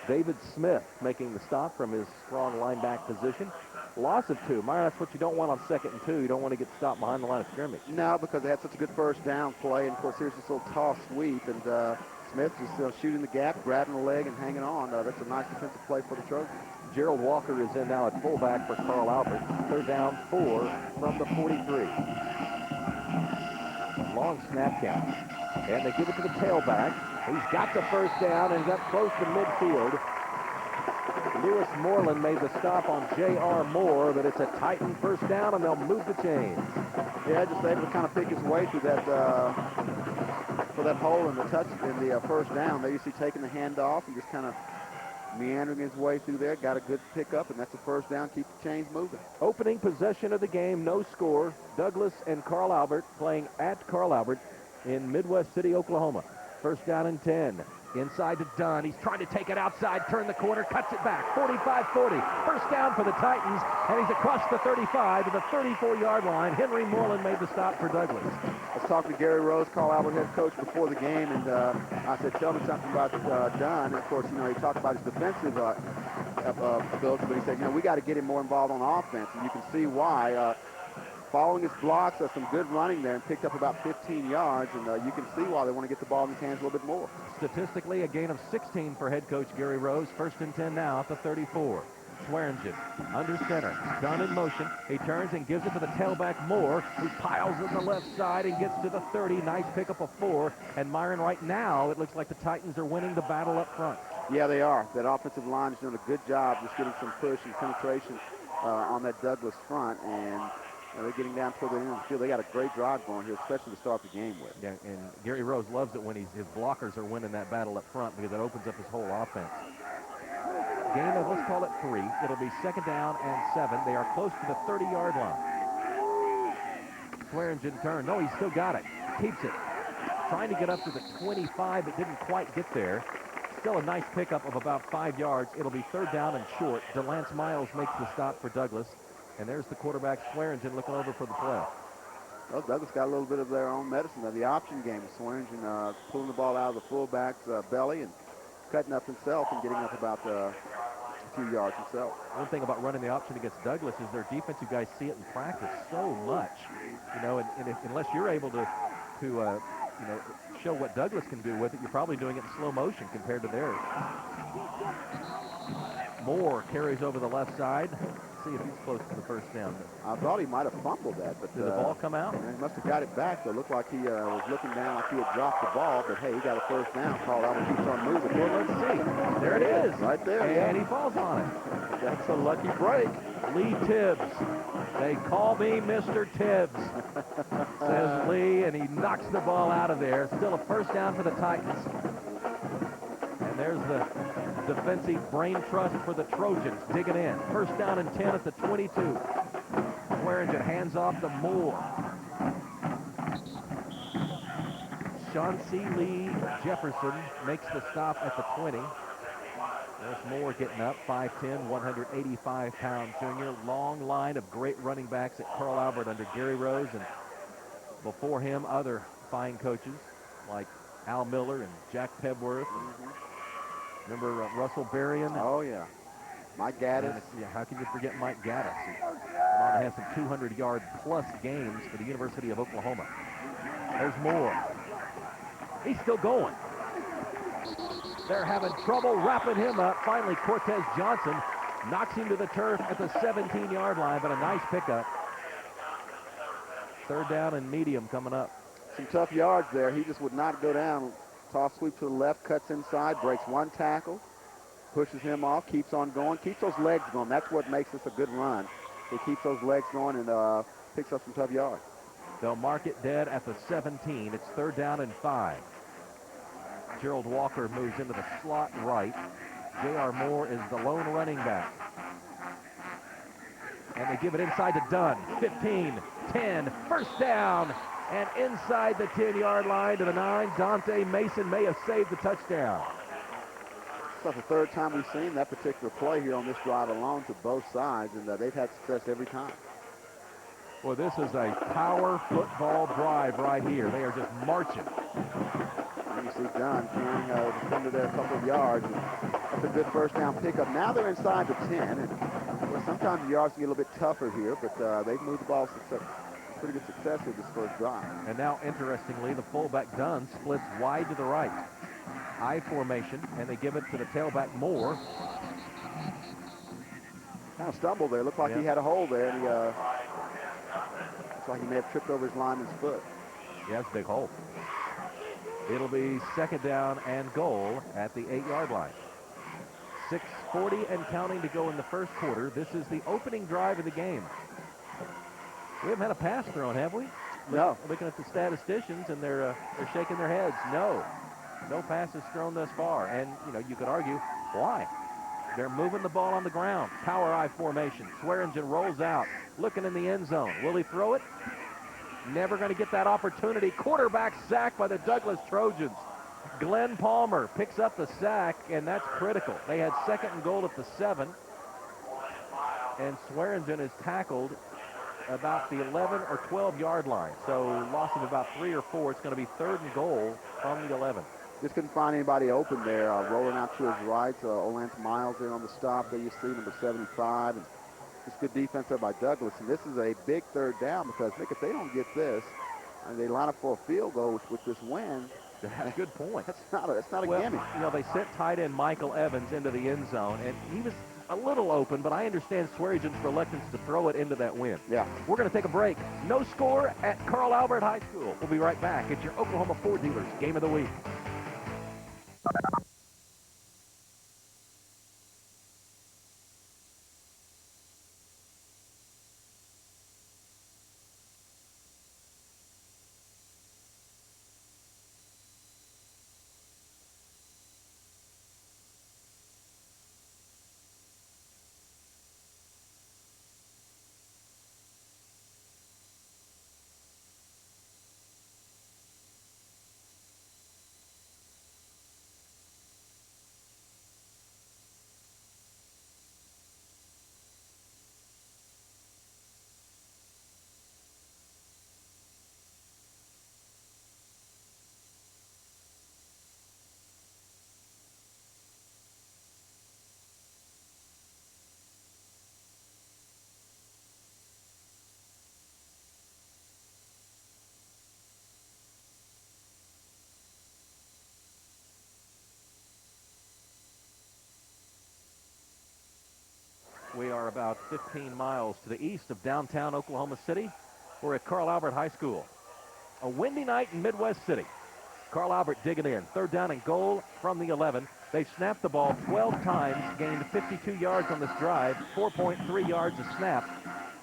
David Smith making the stop from his strong lineback position. Loss of 2. Myron, that's what you don't want on 2nd and 2. You don't want to get stopped behind the line of scrimmage. No, because they had such a good first down play, and of course here's this little toss sweep, and Smith just shooting the gap, grabbing the leg, and hanging on. That's a nice defensive play for the Trojans. Gerald Walker is in now at fullback for Carl Albert. Third down 4 from the 43. Long snap count. And they give it to the tailback. He's got the first down and got close to midfield. Lewis Moreland made the stop on J.R. Moore, but it's a Titan first down, and they'll move the chains. Yeah, just able to kind of pick his way through that for that hole in the first down. There you see taking the handoff and just kind of meandering his way through there. Got a good pickup, and that's a first down. Keep the chains moving. Opening possession of the game, no score. Douglas and Carl Albert playing at Carl Albert in Midwest City, Oklahoma. First down and 10. Inside to Dunn. He's trying to take it outside, turn the corner, cuts it back. 45-40. First down for the Titans, and he's across the 35 to the 34-yard line. Henry Moreland made the stop for Douglas. I was talking to Gary Rose, Carl Albert head coach, before the game, and I said, tell me something about Dunn. And of course, he talked about his defensive ability, but he said, we got to get him more involved on offense, and you can see why. Following his blocks, some good running there, and picked up about 15 yards, and you can see why they want to get the ball in his hands a little bit more. Statistically, a gain of 16 for head coach Gary Rose. First and 10 now at the 34. Swearingen under center. Dunn in motion. He turns and gives it to the tailback Moore, who piles on the left side and gets to the 30. Nice pickup of 4. And Myron, right now, it looks like the Titans are winning the battle up front. Yeah, they are. That offensive line is doing a good job just getting some push and penetration on that Douglas front, and they're getting down toward the end of the field. They got a great drive going here, especially to start the game with. Yeah, and Gary Rose loves it when his blockers are winning that battle up front, because it opens up his whole offense. Gain of, let's call it 3. It'll be second down and 7. They are close to the 30-yard line. Swearingen turn. No, he's still got it. Keeps it. Trying to get up to the 25, but didn't quite get there. Still a nice pickup of about 5 yards. It'll be third down and short. DeLance Miles makes the stop for Douglas. And there's the quarterback, Swearingen, looking over for the play. Well, Douglas got a little bit of their own medicine. The option game, Swearingen pulling the ball out of the fullback's belly and cutting up himself and getting up about a few yards himself. One thing about running the option against Douglas is their defensive guys see it in practice so much, and unless you're able to show what Douglas can do with it, you're probably doing it in slow motion compared to theirs. Moore carries over the left side. See if he's close to the first down. I thought he might have fumbled that, but did the ball come out? He must have got it back. It looked like he was looking down like he had dropped the ball, but hey, he got a first down. Carl Albert keeps on moving. Well, let's see. There it is. Right there. And he falls on it. That's a lucky break. Lee Tibbs. They call me Mr. Tibbs, says Lee, and he knocks the ball out of there. Still a first down for the Titans. And there's the defensive brain trust for the Trojans digging in. First down and 10 at the 22. Swearingen hands off to Moore. Chauncey Lee Jefferson makes the stop at the 20. There's Moore getting up, 5'10", 185-pound junior. Long line of great running backs at Carl Albert under Gary Rose, and before him, other fine coaches like Al Miller and Jack Pebworth. Remember Russell Berrien? Oh, yeah. Mike Gaddis. Yeah, how can you forget Mike Gaddis? He went on to have some 200-yard-plus games for the University of Oklahoma. There's Moore. He's still going. They're having trouble wrapping him up. Finally, Cortez Johnson knocks him to the turf at the 17-yard line, but a nice pickup. Third down and medium coming up. Some tough yards there. He just would not go down. Toss sweep to the left, cuts inside, breaks one tackle, pushes him off, keeps on going, keeps those legs going. That's what makes this a good run. He keeps those legs going and picks up some tough yards. They'll mark it dead at the 17. It's third down and 5. Gerald Walker moves into the slot right. J.R. Moore is the lone running back. And they give it inside to Dunn. 15, 10, first down. And inside the 10-yard line to the 9, Dante Mason may have saved the touchdown. It's the third time we've seen that particular play here on this drive alone to both sides, and they've had success every time. Well, this is a power football drive right here. They are just marching. And you see Dunn carrying the defender there a couple of yards. That's a good first down pickup. Now they're inside the 10, and well, sometimes the yards get a little bit tougher here, but they've moved the ball pretty good success with this first drive. And now, interestingly, the fullback Dunn splits wide to the right. I formation, and they give it to the tailback Moore. Kind of stumbled there. Looked like he had a hole there, and he looks like he may have tripped over his lineman's foot. Yeah, it's a big hole. It'll be second down and goal at the 8-yard line. 6:40 and counting to go in the first quarter. This is the opening drive of the game. We haven't had a pass thrown, have we? No. Looking at the statisticians, and they're shaking their heads. No passes thrown thus far. And, you could argue, why? They're moving the ball on the ground. Power I formation. Swearingen rolls out, looking in the end zone. Will he throw it? Never going to get that opportunity. Quarterback sacked by the Douglas Trojans. Glenn Palmer picks up the sack, and that's critical. They had second and goal at the 7. And Swearingen is tackled about the 11 or 12-yard line. So loss of about 3 or 4. It's going to be third and goal from the 11. Just couldn't find anybody open there. Rolling out to his right. Olance Miles there on the stop. There you see number 75. And just good defense there by Douglas. And this is a big third down because, Nick, if they don't get this, and they line up for a field goal with this win. That's a good point. That's not a gimme. They sent tight end Michael Evans into the end zone, and he was a little open, but I understand Swearingen's reluctance to throw it into that wind. Yeah. We're going to take a break. No score at Carl Albert High School. We'll be right back. It's your Oklahoma Ford Dealers Game of the Week. about 15 miles to the east of downtown Oklahoma City. We're at Carl Albert High School. A windy night in Midwest City. Carl Albert digging in. 3rd down and goal from the 11. They've snapped the ball 12 times, gained 52 yards on this drive, 4.3 yards a snap.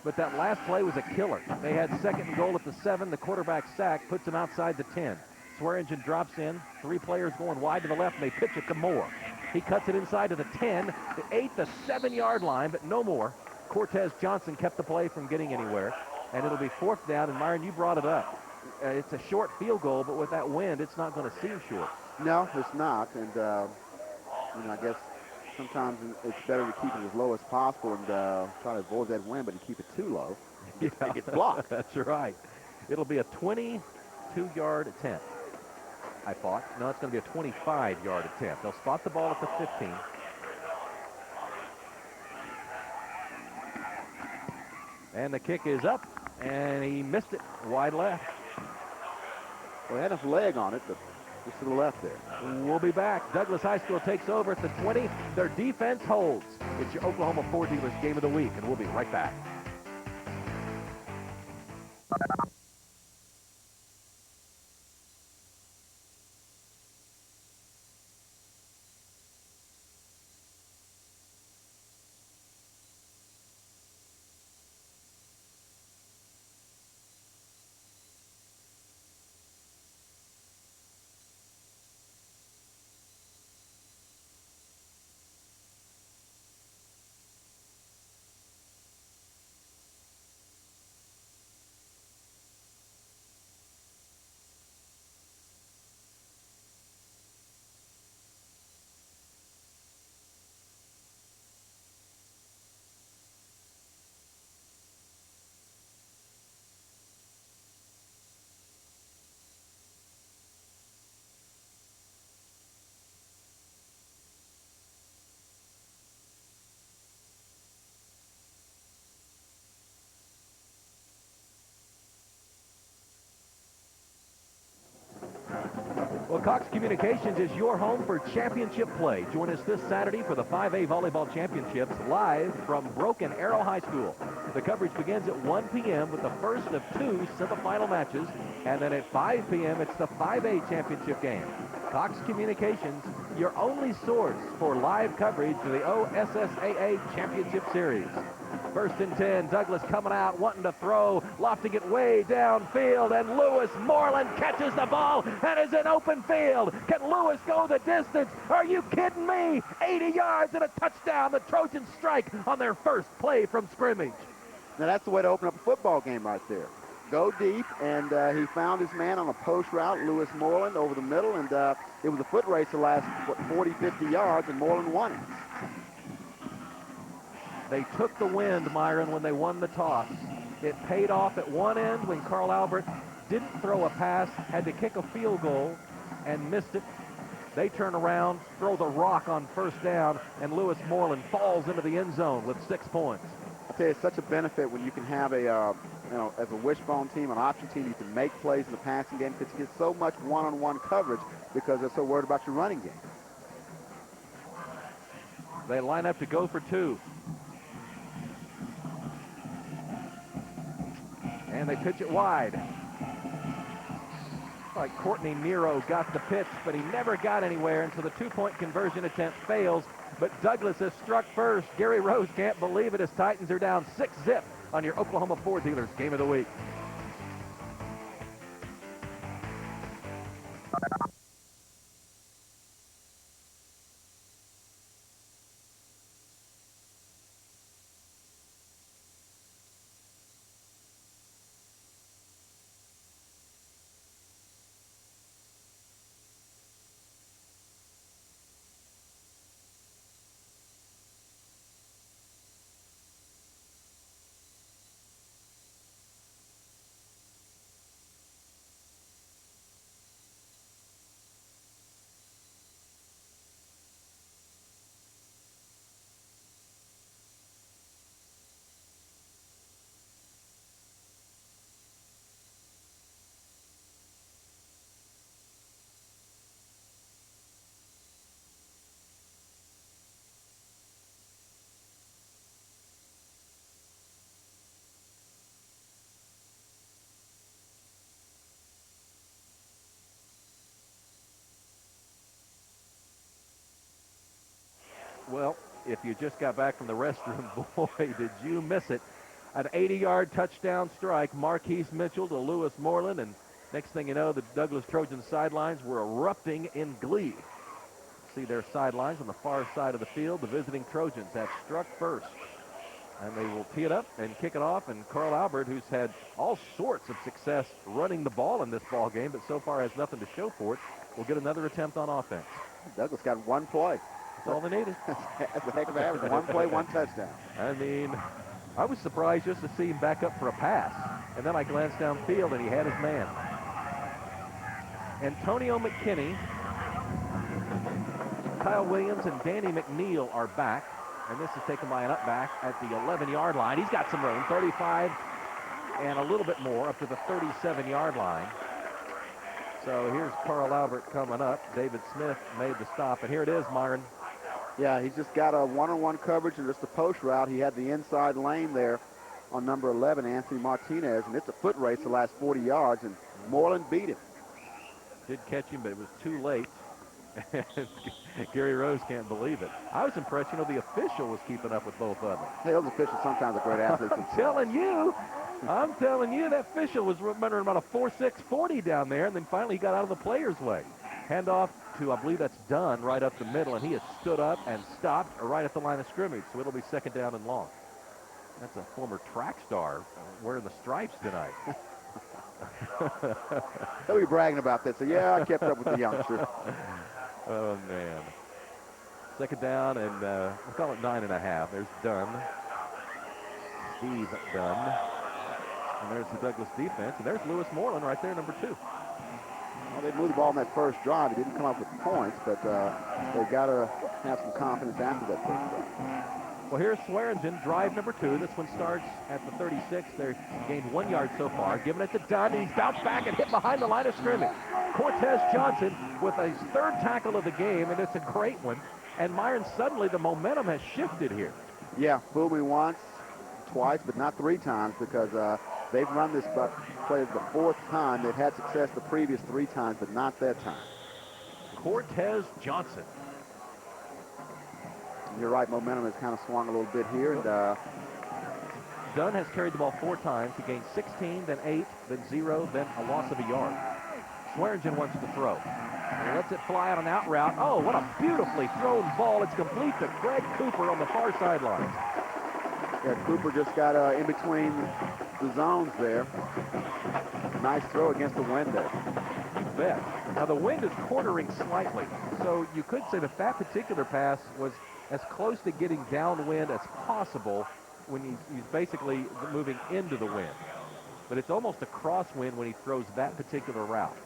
But that last play was a killer. They had 2nd and goal at the 7. The quarterback sack puts them outside the 10. Swearingen drops in. 3 players going wide to the left, and they pitch it to Moore. He cuts it inside to the 10, the 8, the 7-yard line, but no more. Cortez Johnson kept the play from getting anywhere, and it'll be 4th down. And Myron, you brought it up. It's a short field goal, but with that wind, it's not going to seem short. No, it's not. And, I guess sometimes it's better to keep it as low as possible and try to avoid that wind, but to keep it too low, it gets blocked. That's right. It'll be a 22-yard attempt, I thought. No, it's going to be a 25-yard attempt. They'll spot the ball at the 15. And the kick is up, and he missed it wide left. Well, he had his leg on it, but just to the left there. We'll be back. Douglas High School takes over at the 20. Their defense holds. It's your Oklahoma Ford Dealers Game of the Week, and we'll be right back. Well, Cox Communications is your home for championship play. Join us this Saturday for the 5A Volleyball Championships live from Broken Arrow High School. The coverage begins at 1 p.m. with the first of 2 semifinal matches, and then at 5 p.m. it's the 5A championship game. Cox Communications, your only source for live coverage for the OSSAA Championship Series. 1st and 10, Douglas coming out, wanting to throw, lofting it way downfield, and Lewis Moreland catches the ball and is in open field. Can Lewis go the distance? Are you kidding me? 80 yards and a touchdown. The Trojans strike on their first play from scrimmage. Now that's the way to open up a football game right there. Go deep, and he found his man on a post route, Lewis Moreland, over the middle, and it was a foot race the last 40, 50 yards, and Moreland won it. They took the wind, Myron, when they won the toss. It paid off at one end when Carl Albert didn't throw a pass, had to kick a field goal, and missed it. They turn around, throw the rock on 1st down, and Lewis Moreland falls into the end zone with 6 points. I tell you, it's such a benefit when you can have a, as a wishbone team, an option team, you can make plays in the passing game because you get so much one-on-one coverage because they're so worried about your running game. They line up to go for 2. And they pitch it wide. Like Courtney Nero got the pitch, but he never got anywhere, and so the 2-point conversion attempt fails. But Douglas has struck first. Gary Rose can't believe it as Titans are down 6-zip on your Oklahoma Ford Dealers Game of the Week. if you just got back from the restroom, boy, did you miss it. An 80-yard touchdown strike, Marquise Mitchell to Lewis Moreland, and next thing you know, the Douglas Trojans sidelines were erupting in glee. See their sidelines on the far side of the field. The visiting Trojans have struck first. And they will tee it up and kick it off. And Carl Albert, who's had all sorts of success running the ball in this ball game, but so far has nothing to show for it, will get another attempt on offense. Douglas got one play. That's all they needed. That's a heck of an average. One play, one touchdown. I mean, I was surprised just to see him back up for a pass. And then I glanced downfield, and he had his man. Antonio McKinney, Kyle Williams, and Danny McNeil are back. And this is taken by an up back at the 11-yard line. He's got some room, 35 and a little bit more, up to the 37-yard line. So here's Carl Albert coming up. David Smith made the stop, and here it is, Myron. Yeah, he's just got a one-on-one coverage and just a post route. He had the inside lane there on number 11, Anthony Martinez, and it's a foot race the last 40 yards, and Moreland beat him. Did catch him, but it was too late. Gary Rose can't believe it. I was impressed, the official was keeping up with both of them. Hey, those officials sometimes are great athletes. I'm telling you, that official was running about a 4.6 40 down there, and then finally he got out of the player's way. Handoff to, I believe that's Dunn, right up the middle, and he has stood up and stopped right at the line of scrimmage, so it'll be second down and long. That's a former track star wearing the stripes tonight. He'll be bragging about that. So, yeah, I kept up with the youngster. Oh, man. Second down, and we'll call it 9.5. There's Dunn. Steve Dunn. And there's the Douglas defense. And there's Lewis Moreland right there, number 2. Well, they moved the ball in that first drive. He didn't come up with points, but they've got to have some confidence after that first drive. Well, here's Swearingen, drive number 2. This one starts at the 36. They've gained 1 yard so far. Giving it to Dunn. He's bounced back and hit behind the line of scrimmage. Cortez Johnson with his 3rd tackle of the game, and it's a great one. And Myron, suddenly the momentum has shifted here. Yeah, fooled me once, twice, but not 3 times, because they've run this play the 4th time. They've had success the previous 3 times, but not that time. Cortez Johnson. You're right, momentum has kind of swung a little bit here. And Dunn has carried the ball 4 times. He gained 16, then 8, then 0, then a loss of a yard. Swearingen wants to throw. He lets it fly on an out route. Oh, what a beautifully thrown ball. It's complete to Greg Cooper on the far sideline. Yeah, Cooper just got in between the zones there. Nice throw against the wind there. You bet. Now, the wind is quartering slightly, so you could say that that particular pass was as close to getting downwind as possible when he's basically moving into the wind. But it's almost a crosswind when he throws that particular route.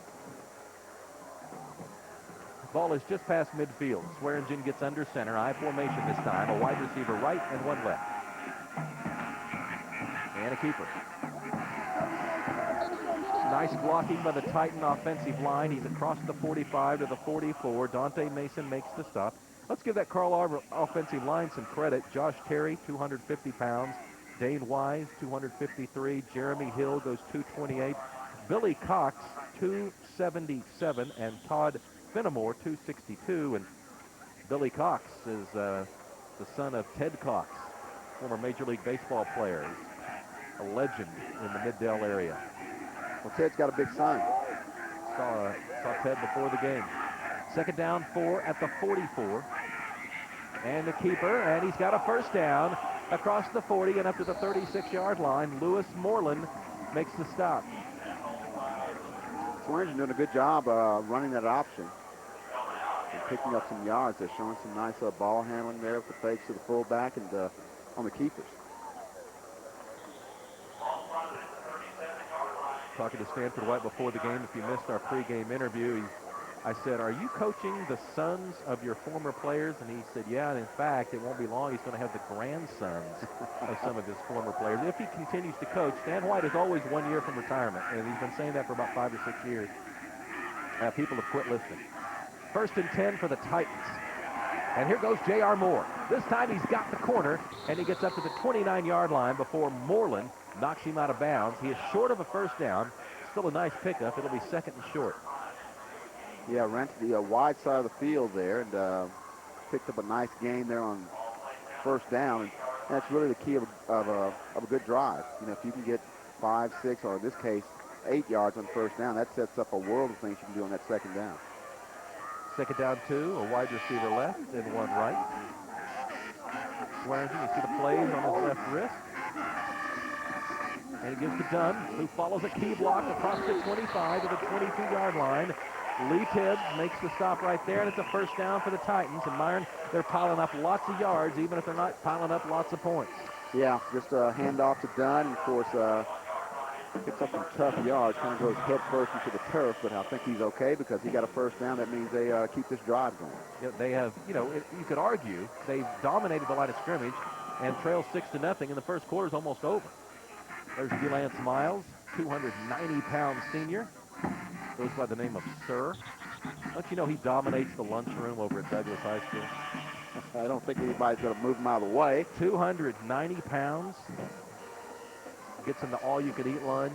Ball is just past midfield. Swearingen gets under center. I formation this time. A wide receiver right and one left. And a keeper. Nice blocking by the Titan offensive line. He's across the 45 to the 44. Dante Mason makes the stop. Let's give that Carl Albert offensive line some credit. Josh Terry, 250 pounds. Dane Wise, 253. Jeremy Hill goes 228. Billy Cox, 277. And Todd Fenimore, 262. And Billy Cox is the son of Ted Cox, former Major League Baseball player. A legend in the Middale area. Well, Ted's got a big son. Saw Ted before the game. Second down, 4 at the 44. And the keeper, and he's got a first down across the 40 and up to the 36-yard line. Lewis Moreland makes the stop. Swearingen doing a good job running that option and picking up some yards. They're showing some nice ball handling there with the fakes to the fullback and on the keepers. Talking to Stanford White before the game, if you missed our pregame interview, I said, are you coaching the sons of your former players? And he said, yeah, and in fact, it won't be long. He's going to have the grandsons of some of his former players. If he continues to coach, Stan White is always 1 year from retirement, and he's been saying that for about 5 or 6 years. People have quit listening. 1st and 10 for the Titans. And here goes J.R. Moore. This time he's got the corner, and he gets up to the 29-yard line before Moreland knocks him out of bounds. He is short of a first down. Still a nice pickup. It'll be 2nd and short. Yeah, ran to the wide side of the field there and picked up a nice gain there on first down, and that's really the key of a good drive. You know, if you can get 5, 6, or in this case, 8 yards on first down, that sets up a world of things you can do on that second down. Second down 2, a wide receiver left and one right. Swearingen, you see the plays on his left wrist. And it gives to Dunn, who follows a key block across the 25 to the 22-yard line. Lee Tibbs makes the stop right there, and it's a first down for the Titans. And Myron, they're piling up lots of yards, even if they're not piling up lots of points. Yeah, just a handoff to Dunn, and of course, picks up some tough yards, kind of goes head first into the turf, but I think he's okay because he got a first down. That means they keep this drive going. Yeah, they have, you could argue, they've dominated the line of scrimmage and trail 6-0, and the first quarter is almost over. There's DeLance Miles, 290-pound senior. Goes by the name of Sir. Don't you know he dominates the lunchroom over at Douglas High School? I don't think anybody's going to move him out of the way. 290 pounds. Gets in the all-you-could-eat line.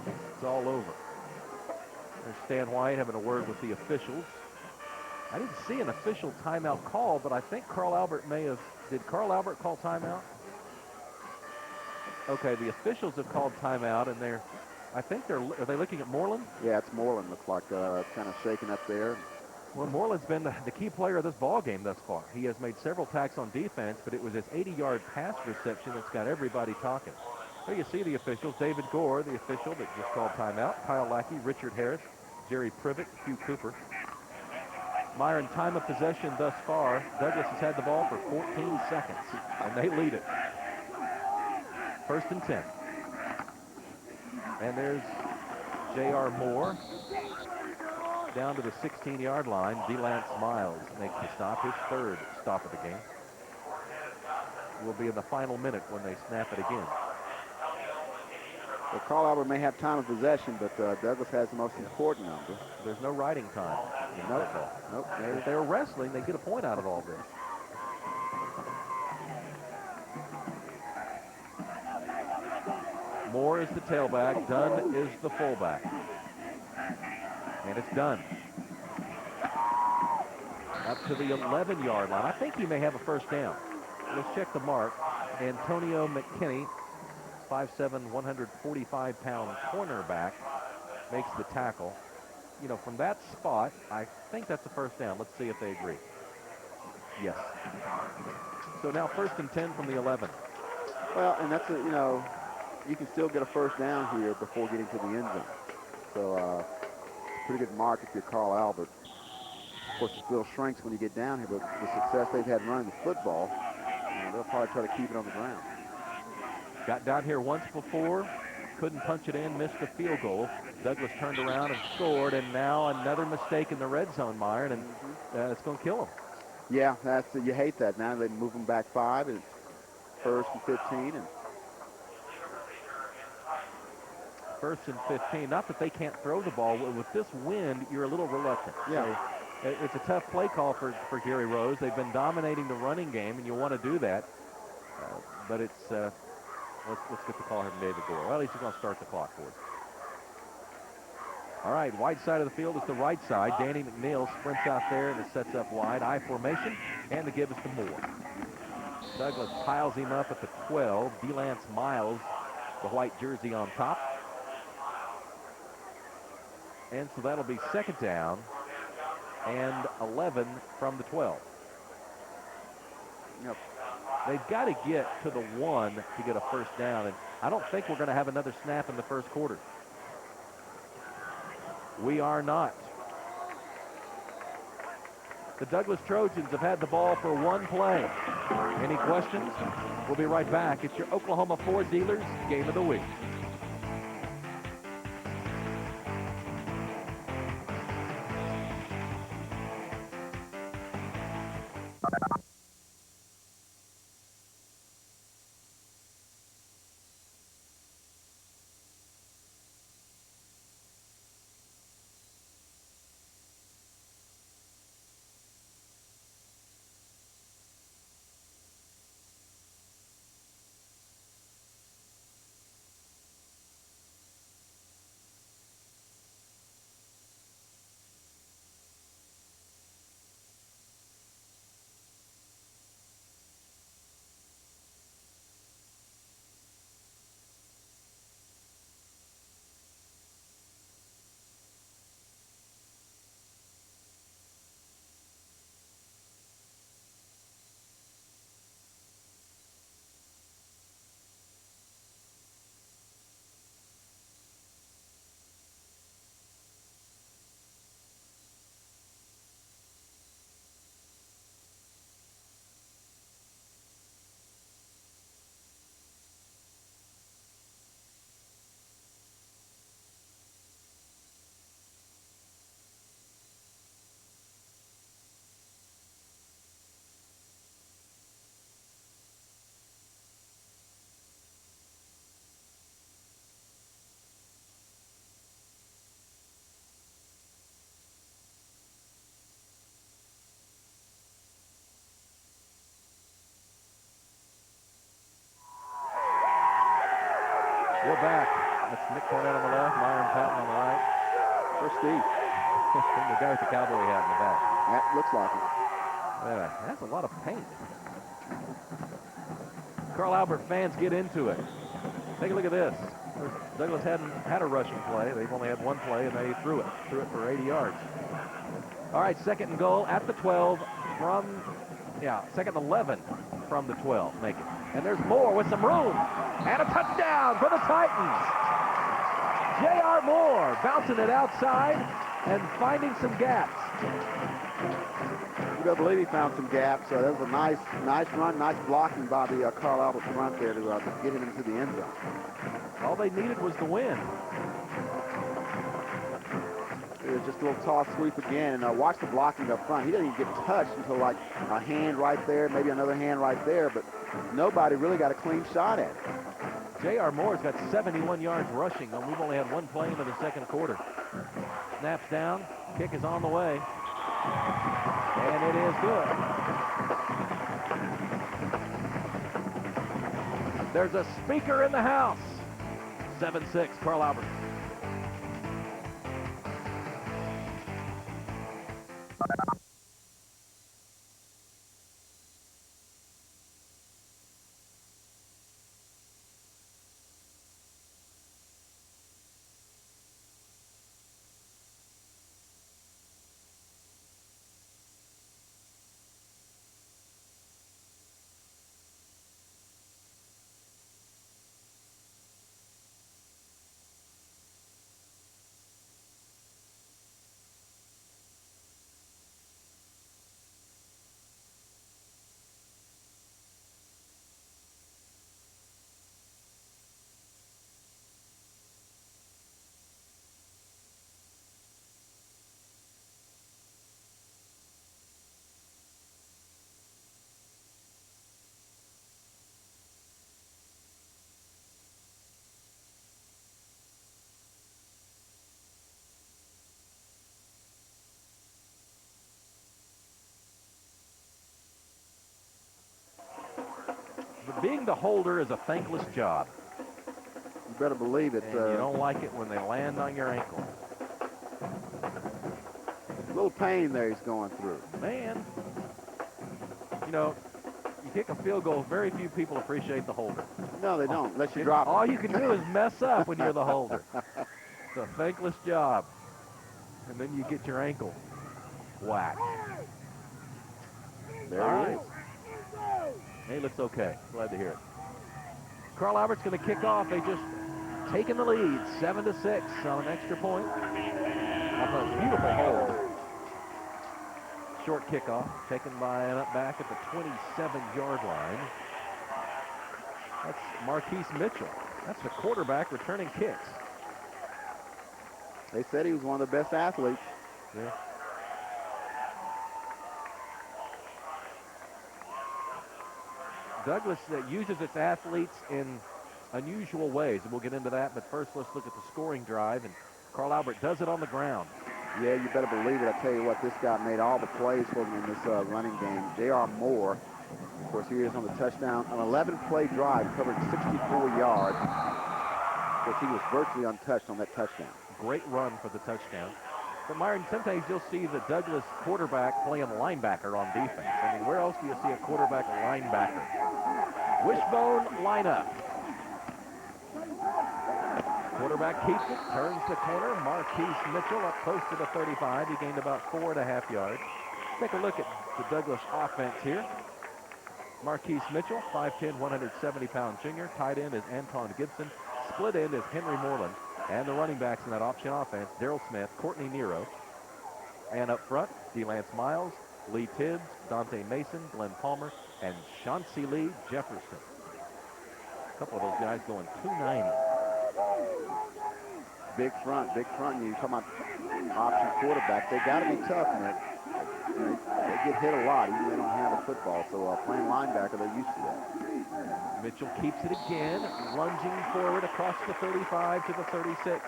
It's all over. There's Stan White having a word with the officials. I didn't see an official timeout call, but I think Carl Albert may have. Did Carl Albert call timeout? Okay, the officials have called timeout, and are they looking at Moreland? Yeah, it's Moreland. Looks like kind of shaking up there. Well, Moreland's been the key player of this ball game thus far. He has made several tacks on defense, but it was his 80-yard pass reception that's got everybody talking. There you see the officials. David Gore, the official that just called timeout. Kyle Lackey, Richard Harris, Jerry Privet, Hugh Cooper. Myron, time of possession thus far, Douglas has had the ball for 14 seconds, and they lead it. 1st and 10. And there's J.R. Moore down to the 16-yard line. DeLance Miles makes the stop, his 3rd stop of the game. Will be in the final minute when they snap it again. Well, Carl Albert may have time of possession, but Douglas has the most important number. There's no riding time in football. Nope. If they're wrestling, they get a point out of all this. Moore is the tailback. Dunn is the fullback. And it's Dunn. Up to the 11-yard line. I think he may have a first down. Let's check the mark. Antonio McKinney, 5'7", 145-pound cornerback, makes the tackle. From that spot, I think that's a first down. Let's see if they agree. Yes. So now 1st and 10 from the 11. Well, and that's you can still get a first down here before getting to the end zone. So pretty good mark if you're Carl Albert. Of course, the field shrinks when you get down here, but the success they've had running the football, they'll probably try to keep it on the ground. Got down here once before, couldn't punch it in, missed the field goal. Douglas turned around and scored, and now another mistake in the red zone, Myron, and it's going to kill him. Yeah, you hate that. Now they move them back 5, and it's 1st and 15, and 1st and 15. Not that they can't throw the ball. With this wind, you're a little reluctant. Yeah. So it's a tough play call for Gary Rose. They've been dominating the running game, and you want to do that. But it's, let's get the call here from David Gore. Well, he's going to start the clock for us. All right, wide side of the field is the right side. Danny McNeil sprints out there, and it sets up wide. I formation, and the give is to Moore. Douglas piles him up at the 12. DeLance Miles, the white jersey on top. And so that'll be 2nd down and 11 from the 12. Yep. They've got to get to the 1 to get a first down, and I don't think we're going to have another snap in the first quarter. We are not. The Douglas Trojans have had the ball for one play. Any questions? We'll be right back. It's your Oklahoma Ford Dealers Game of the Week. back. That's Nick Cornett on the left, Myron Patton on the right. For Steve. The guy with the cowboy hat in the back. That looks like it. Yeah, that's a lot of paint. Carl Albert fans get into it. Take a look at this. Douglas hadn't had a rushing play. They've only had one play, and they threw it for 80 yards. All right, second and goal at the 12 from, second and 11 from the 12. Make it. And there's Moore with some room. And a touchdown for the Titans. J.R. Moore bouncing it outside and finding some gaps. You better believe he found some gaps. That was a nice run, nice blocking by the Carl Albert front there to get him into the end zone. All they needed was the win. It was just a little toss sweep again, and watch the blocking up front. He doesn't even get touched until like a hand right there, maybe another hand right there, but nobody really got a clean shot at it. J.R. Moore's got 71 yards rushing, and we've only had one play into the second quarter. Snaps down, kick is on the way, and it is good. There's a speaker in the house. 7-6, Carl Albert. Being the holder is a thankless job. You better believe it. And you don't like it when they land on your ankle. A little pain there he's going through. Man, you know, you kick a field goal, very few people appreciate the holder. No, they don't, unless you drop it. All you can do is mess up when you're the holder. It's a thankless job. And then you get your ankle whacked. There he is. He looks okay. Glad to hear it. Carl Albert's going to kick off. They just taken the lead, 7-6 on an extra point. Off a beautiful hold. Short kickoff taken by an up back at the 27-yard line. That's Marquise Mitchell. That's the quarterback returning kicks. They said he was one of the best athletes. Yeah. Douglas uses its athletes in unusual ways, and we'll get into that. But first, let's look at the scoring drive, and Carl Albert does it on the ground. Yeah, you better believe it. I tell you what, this guy made all the plays for them in this running game. J.R. Moore, of course, here he is on the touchdown. An 11-play drive, covered 64 yards. Of course, he was virtually untouched on that touchdown. Great run for the touchdown. But, Myron, sometimes you'll see the Douglas quarterback playing linebacker on defense. I mean, where else do you see a quarterback linebacker? Wishbone lineup. Quarterback keeps it, turns the corner. Marquise Mitchell up close to the 35. He gained about 4.5 yards. Take a look at the Douglas offense here. Marquise Mitchell, 5'10", 170-pound junior. Tight end is Anton Gibson. Split end is Henry Moreland. And the running backs in that option offense, Darrell Smith, Courtney Nero. And up front, DeLance Miles, Lee Tibbs, Dante Mason, Glenn Palmer, and Chauncey Lee Jefferson. A couple of those guys going 290. Big front. You talk about option quarterback. They got to be tough, Nick. They get hit a lot, even though they don't handle football. So playing linebacker, they're used to that. Mitchell keeps it again, lunging forward across the 35 to the 36. Let's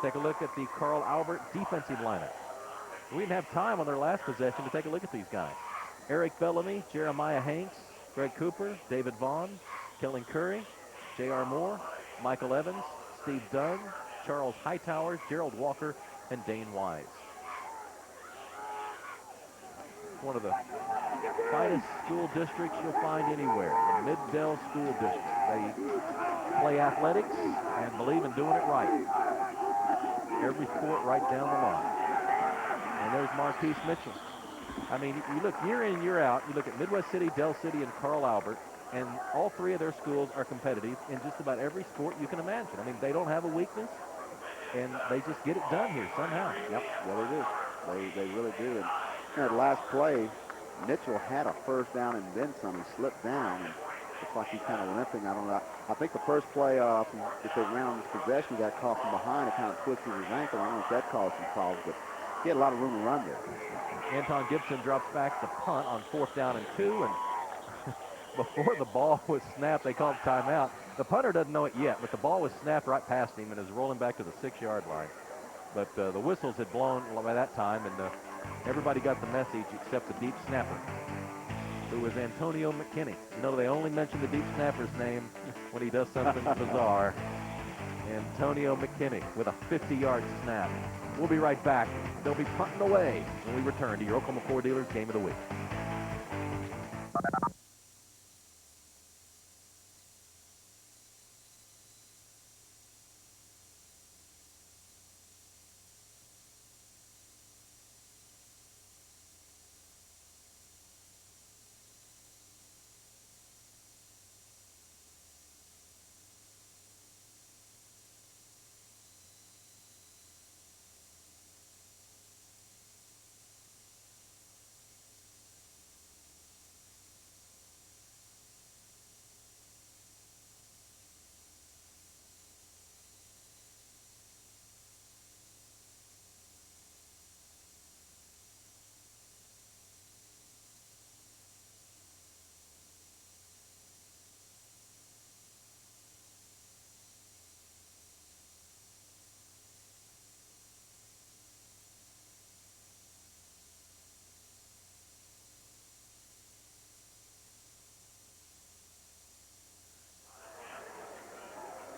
take a look at the Carl Albert defensive lineup. We didn't have time on their last possession to take a look at these guys. Eric Bellamy, Jeremiah Hanks, Greg Cooper, David Vaughn, Kellen Curry, J.R. Moore, Michael Evans, Steve Dunn, Charles Hightower, Gerald Walker, and Dane Wise. One of the finest school districts you'll find anywhere, the Mid-Dell School District. They play athletics and believe in doing it right. Every sport right down the line. And there's Marquise Mitchell. I mean, you look year in, year out, you look at Midwest City, Dell City, and Carl Albert, and all three of their schools are competitive in just about every sport you can imagine. I mean, they don't have a weakness, and they just get it done here somehow. Yep, yeah, they do. They really do. And that last play, Mitchell had a first down and then some. He slipped down, and looks like he's kind of limping. I don't know. I think the first play, if they ran on his possession, he got caught from behind. It kind of twisted his ankle. I don't know if that caused some problems, but he had a lot of room to run there. Anton Gibson drops back the punt on 4th down and 2, and before the ball was snapped, they called timeout. The punter doesn't know it yet, but the ball was snapped right past him and is rolling back to the 6-yard line. But the whistles had blown by that time, and everybody got the message except the deep snapper, who was Antonio McKinney. You know, they only mention the deep snapper's name when he does something bizarre. Antonio McKinney with a 50-yard snap. We'll be right back. They'll be punting away when we return to your Oklahoma Ford Dealers Game of the Week.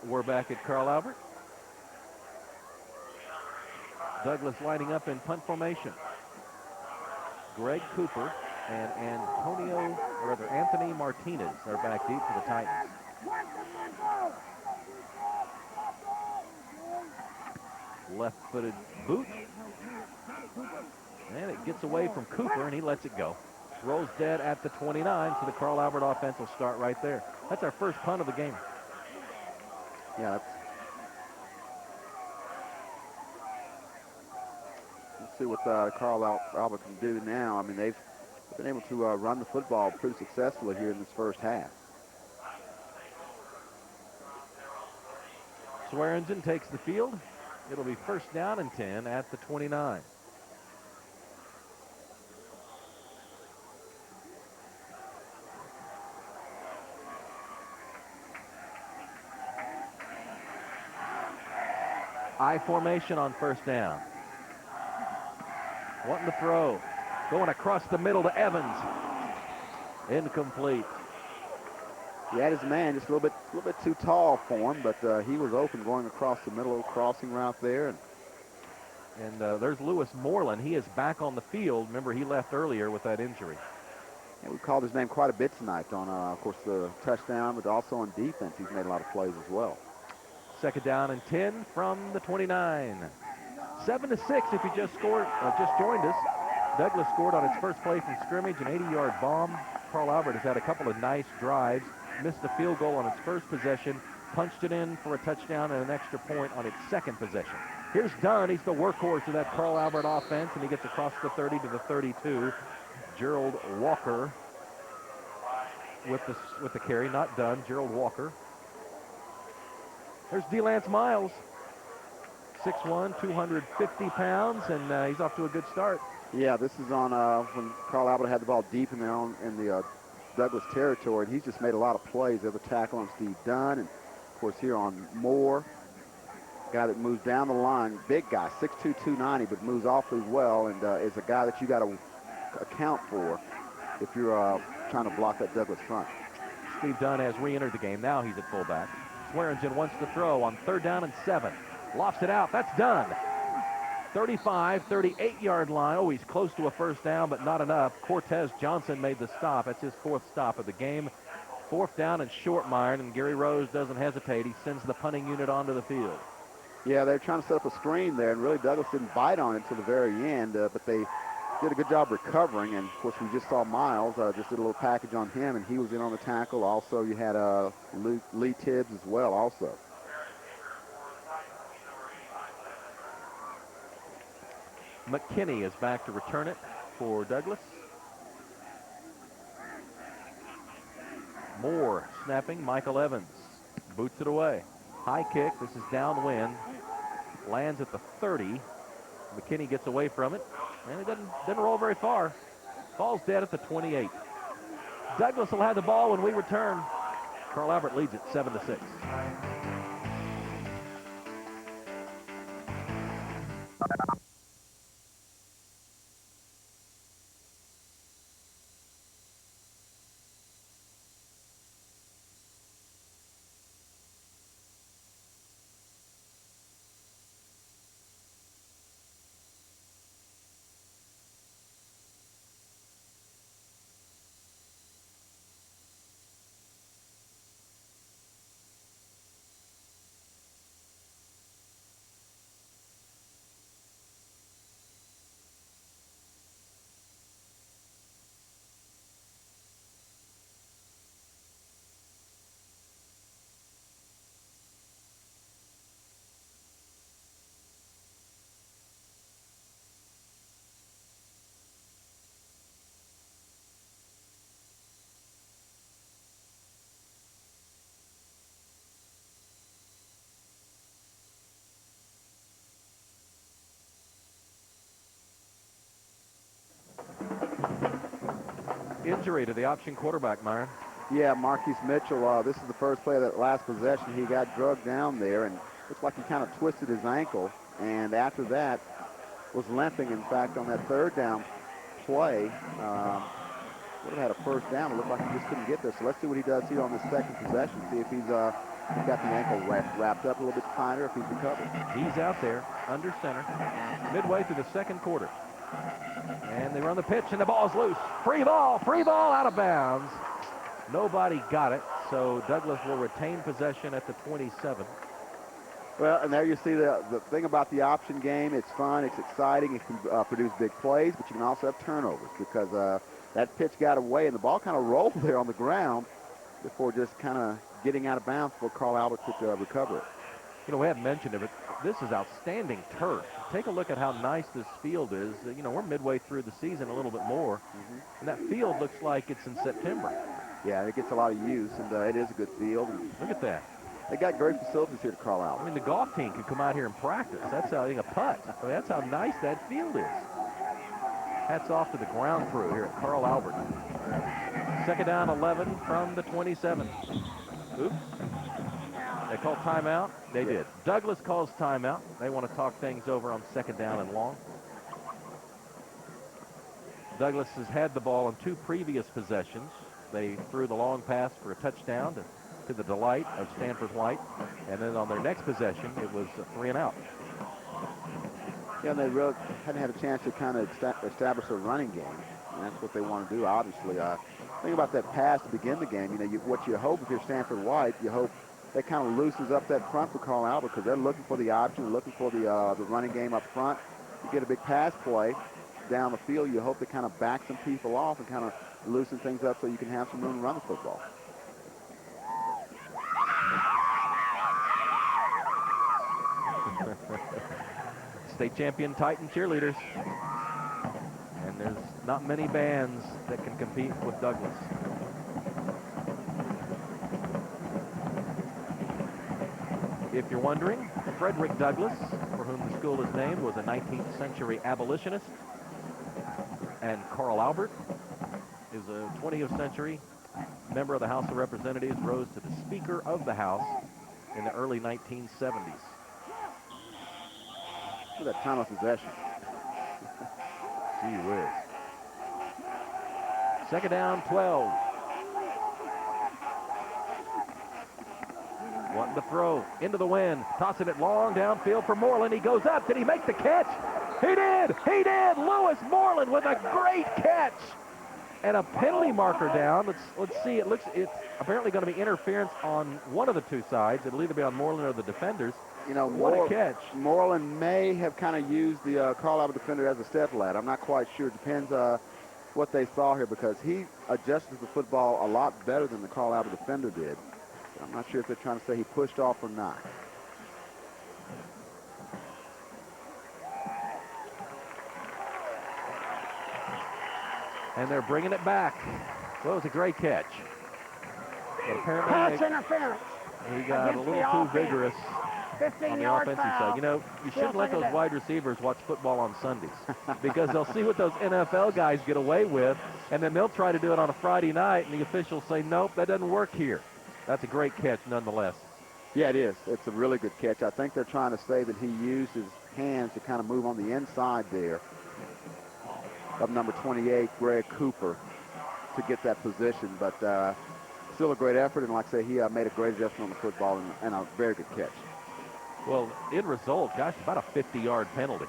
We're back at Carl Albert. Douglas lining up in punt formation. Greg Cooper and Anthony Martinez are back deep for the Titans. Left-footed boot. And it gets away from Cooper, and he lets it go. Rolls dead at the 29, so the Carl Albert offense will start right there. That's our first punt of the game. Yeah, let's see what Carl Albert can do now. I mean, they've been able to run the football pretty successfully here in this first half. Swearingen takes the field. It'll be 1st down and 10 at the 29. I formation on 1st down. Wanting to throw. Going across the middle to Evans. Incomplete. He had his man just a little bit too tall for him, but he was open going across the middle, crossing route there. And there's Lewis Moreland. He is back on the field. Remember, he left earlier with that injury. Yeah, we called his name quite a bit tonight on, of course, the touchdown, but also on defense. He's made a lot of plays as well. 2nd down and 10 from the 29. 7-6 if you just joined us. Douglas scored on its first play from scrimmage, an 80-yard bomb. Carl Albert has had a couple of nice drives. Missed a field goal on its first possession. Punched it in for a touchdown and an extra point on its second possession. Here's Dunn. He's the workhorse of that Carl Albert offense, and he gets across the 30 to the 32. Gerald Walker with the carry. Not Dunn. Gerald Walker. There's DeLance Miles, 6'1", 250 pounds, and he's off to a good start. Yeah, this is on when Carl Albert had the ball deep in the Douglas territory. He's just made a lot of plays. They have a tackle on Steve Dunn, and of course here on Moore, guy that moves down the line, big guy, 6'2", 290, but moves awfully well, and is a guy that you got to account for if you're trying to block that Douglas front. Steve Dunn has re-entered the game. Now he's at fullback. Swearingen wants to throw on 3rd down and 7. Lofts it out. That's done. 35, 38-yard line. Oh, he's close to a first down, but not enough. Cortez Johnson made the stop. That's his 4th stop of the game. 4th down and short, Myron, and Gary Rose doesn't hesitate. He sends the punting unit onto the field. Yeah, they're trying to set up a screen there, and really Douglas didn't bite on it to the very end, but they did a good job recovering. And, of course, we just saw Miles just did a little package on him, and he was in on the tackle. Also, you had Lee Tibbs as well also. McKinney is back to return it for Douglas. Moore snapping. Michael Evans boots it away. High kick. This is downwind. Lands at the 30. McKinney gets away from it, and it doesn't roll very far. Falls dead at the 28. Douglas will have the ball when we return. Carl Albert leads it 7-6. Injury to the option quarterback, Myron. Yeah, Marquise Mitchell, this is the first play of that last possession. He got drugged down there, and looks like he kind of twisted his ankle. And after that, was limping. In fact, on that 3rd down play, would have had a first down. It looked like he just couldn't get there. So let's see what he does here on this 2nd possession. See if he's got the ankle wrapped up a little bit tighter, if he's recovered. He's out there under center midway through the 2nd quarter. And they run the pitch, and the ball's loose. Free ball out of bounds. Nobody got it, so Douglas will retain possession at the 27. Well, and there you see the thing about the option game. It's fun, it's exciting, it can produce big plays, but you can also have turnovers because that pitch got away, and the ball kind of rolled there on the ground before just kind of getting out of bounds before Carl Albert could recover it. You know, we haven't mentioned it, but this is outstanding turf. Take a look at how nice this field is. You know, we're midway through the season, a little bit more, and that field looks like it's in September. Yeah, it gets a lot of use, and it is a good field. Look at that. They got great facilities here to Carl Albert. I mean, the golf team could come out here and practice. That's how, a putt. I mean, that's how nice that field is. Hats off to the ground crew here at Carl Albert. 2nd down, 11 from the 27. Oops. They called timeout. They did. Douglas calls timeout. They want to talk things over on 2nd down and long. Douglas has had the ball in 2 previous possessions. They threw the long pass for a touchdown to the delight of Stanford White. And then on their next possession, it was 3 and out. Yeah, and they really hadn't had a chance to kind of establish a running game. And that's what they want to do, obviously. Think about that pass to begin the game. You know, what you hope if you're Stanford White, you hope that kind of loosens up that front for Carl Albert because they're looking for the option, looking for the running game up front. You get a big pass play down the field, you hope to kind of back some people off and kind of loosen things up so you can have some room to run the football. State champion Titan cheerleaders. And there's not many bands that can compete with Douglas. If you're wondering, Frederick Douglass, for whom the school is named, was a 19th century abolitionist. And Carl Albert is a 20th century member of the House of Representatives, rose to the Speaker of the House in the early 1970s. Look at that time of possession. Gee whiz. 2nd down, 12. wanting to throw into the wind, tossing it long downfield for Moreland. He goes up. Did he make the catch? He did. He did. Lewis Moreland with a great catch. And a penalty marker down. Let's see. It's apparently going to be interference on one of the two sides. It'll either be on Moreland or the defenders. You know, what a catch. Moreland may have kind of used the Carl Albert defender as a step ladder. I'm not quite sure. It depends what they saw here, because he adjusted the football a lot better than the Carl Albert defender did. I'm not sure if they're trying to say he pushed off or not. And they're bringing it back. Well, it was a great catch. But apparently Pass interference. he got a little too vigorous on the 15-yard offensive foul. side. You know, you shouldn't let those wide receivers watch football on Sundays because they'll see what those NFL guys get away with, and then they'll try to do it on a Friday night, and the officials say, nope, that doesn't work here. That's a great catch nonetheless. Yeah, it is. It's a really good catch. I think they're trying to say that he used his hands to kind of move on the inside there of number 28, Greg Cooper, to get that position. But still a great effort, and like I say, he made a great adjustment on the football and a very good catch. Well, in result, gosh, about a 50-yard penalty.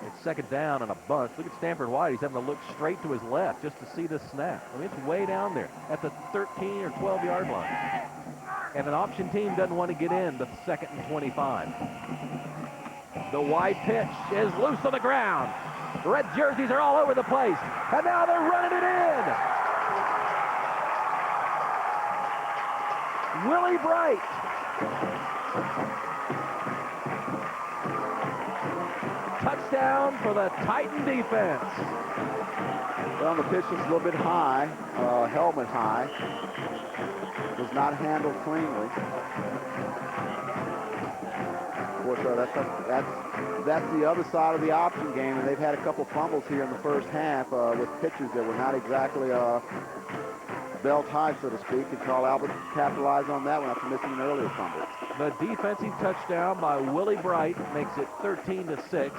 It's second down and a bunch. Look at Stanford White. He's having to look straight to his left just to see this snap. I mean, it's way down there at the 13 or 12-yard line. And an option team doesn't want to get in the 2nd and 25. The wide pitch is loose on the ground. The red jerseys are all over the place. And now they're running it in. Willie Bright. Touchdown for the Titan defense. Well, the pitch was a little bit high, helmet high. Was not handled cleanly. Of course, that's the other side of the option game, and they've had a couple fumbles here in the first half with pitchers that were not exactly belt high, so to speak, and Carl Albert capitalized on that one after missing an earlier fumble. The defensive touchdown by Willie Bright makes it 13-6.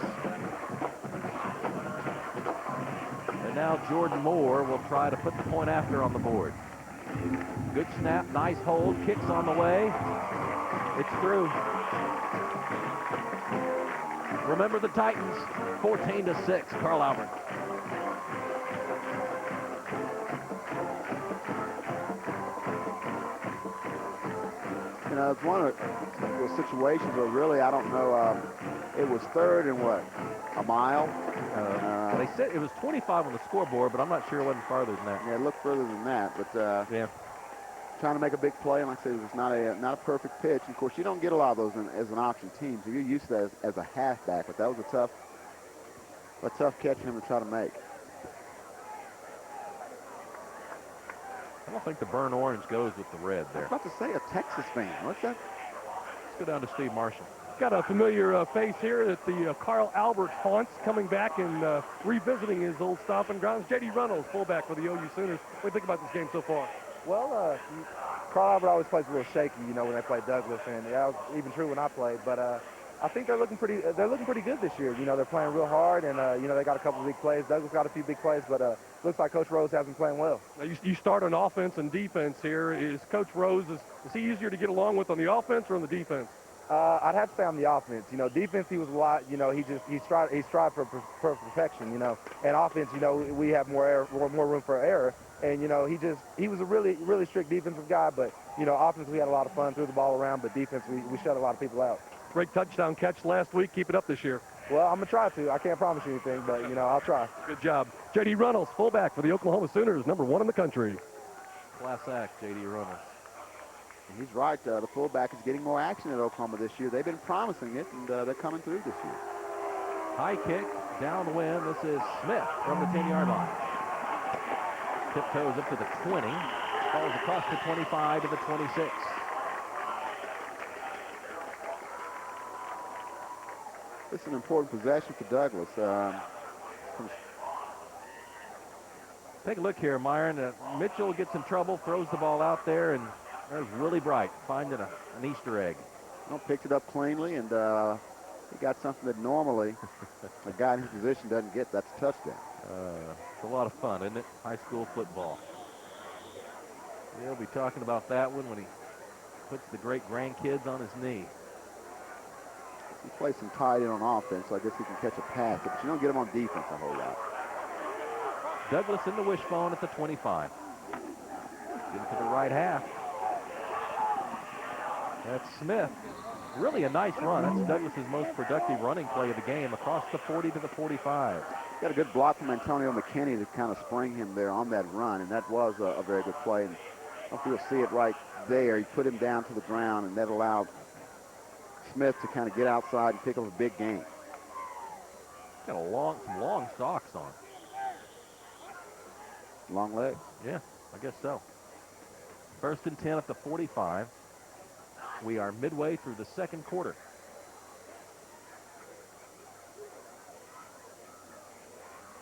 And now Jordan Moore will try to put the point after on the board. Good snap, nice hold, kicks on the way. It's through. Remember the Titans, 14-6, Carl Albert. You know, it's one of those situations where really, I don't know, it was third and what, a mile? They said it was 25 on the scoreboard, but I'm not sure it wasn't farther than that. Yeah, it looked further than that, but yeah. Trying to make a big play, and like I said, it was not a perfect pitch. And of course, you don't get a lot of those as an option team, so you're used to that as a halfback, but that was a tough catch for him to try to make. I don't think the burnt orange goes with the red there. I was about to say a Texas fan. What's that? Let's go down to Steve Marshall. Got a familiar face here at the Carl Albert haunts, coming back and revisiting his old stomping grounds. J.D. Reynolds, fullback for the OU Sooners. What do you think about this game so far? Well, Carl Albert always plays a little shaky, you know, when they play Douglas, and that was even true when I played. But I think they're looking pretty good this year. You know, they're playing real hard, and you know, they got a couple of big plays. Douglas got a few big plays, but looks like Coach Rose has been playing well. Now you start on offense and defense here. Is Coach Rose, is he easier to get along with on the offense or on the defense? I'd have to say on the offense. You know, defense, he was a lot. You know, he strived for perfection. You know, and offense, you know, we have more room for error. And you know, he was a really strict defensive guy. But you know, offense, we had a lot of fun, threw the ball around. But defense, we shut a lot of people out. Great touchdown catch last week. Keep it up this year. Well, I'm gonna try to. I can't promise you anything, but you know, I'll try. Good job, J.D. Reynolds, fullback for the Oklahoma Sooners, #1 in the country. Class act, J.D. Reynolds. And he's right. The fullback is getting more action at Oklahoma this year. They've been promising it, and they're coming through this year. High kick, downwind. This is Smith from the 10-yard line. Tiptoes up to the 20. Falls across the 25 to the 26. This is an important possession for Douglas. Take a look here, Myron. Mitchell gets in trouble, throws the ball out there, and there's Willie Bright finding an Easter egg. Well, picked it up cleanly, and he got something that normally a guy in his position doesn't get. That's a touchdown. It's a lot of fun, isn't it? High school football. He'll be talking about that one when he puts the great grandkids on his knee. He plays some tight end on offense, so I guess he can catch a pass, but you don't get him on defense a whole lot. Douglas in the wishbone at the 25. Into the right half. That's Smith. Really a nice run. That's Douglas's most productive running play of the game, across the 40 to the 45. Got a good block from Antonio McKinney to kind of spring him there on that run, and that was a very good play. And I don't know if you'll see it right there. He put him down to the ground, and that allowed Smith to kind of get outside and pick up a big gain. Got some long socks on. Long legs. Yeah, I guess so. 1st and 10 at the 45. We are midway through the second quarter.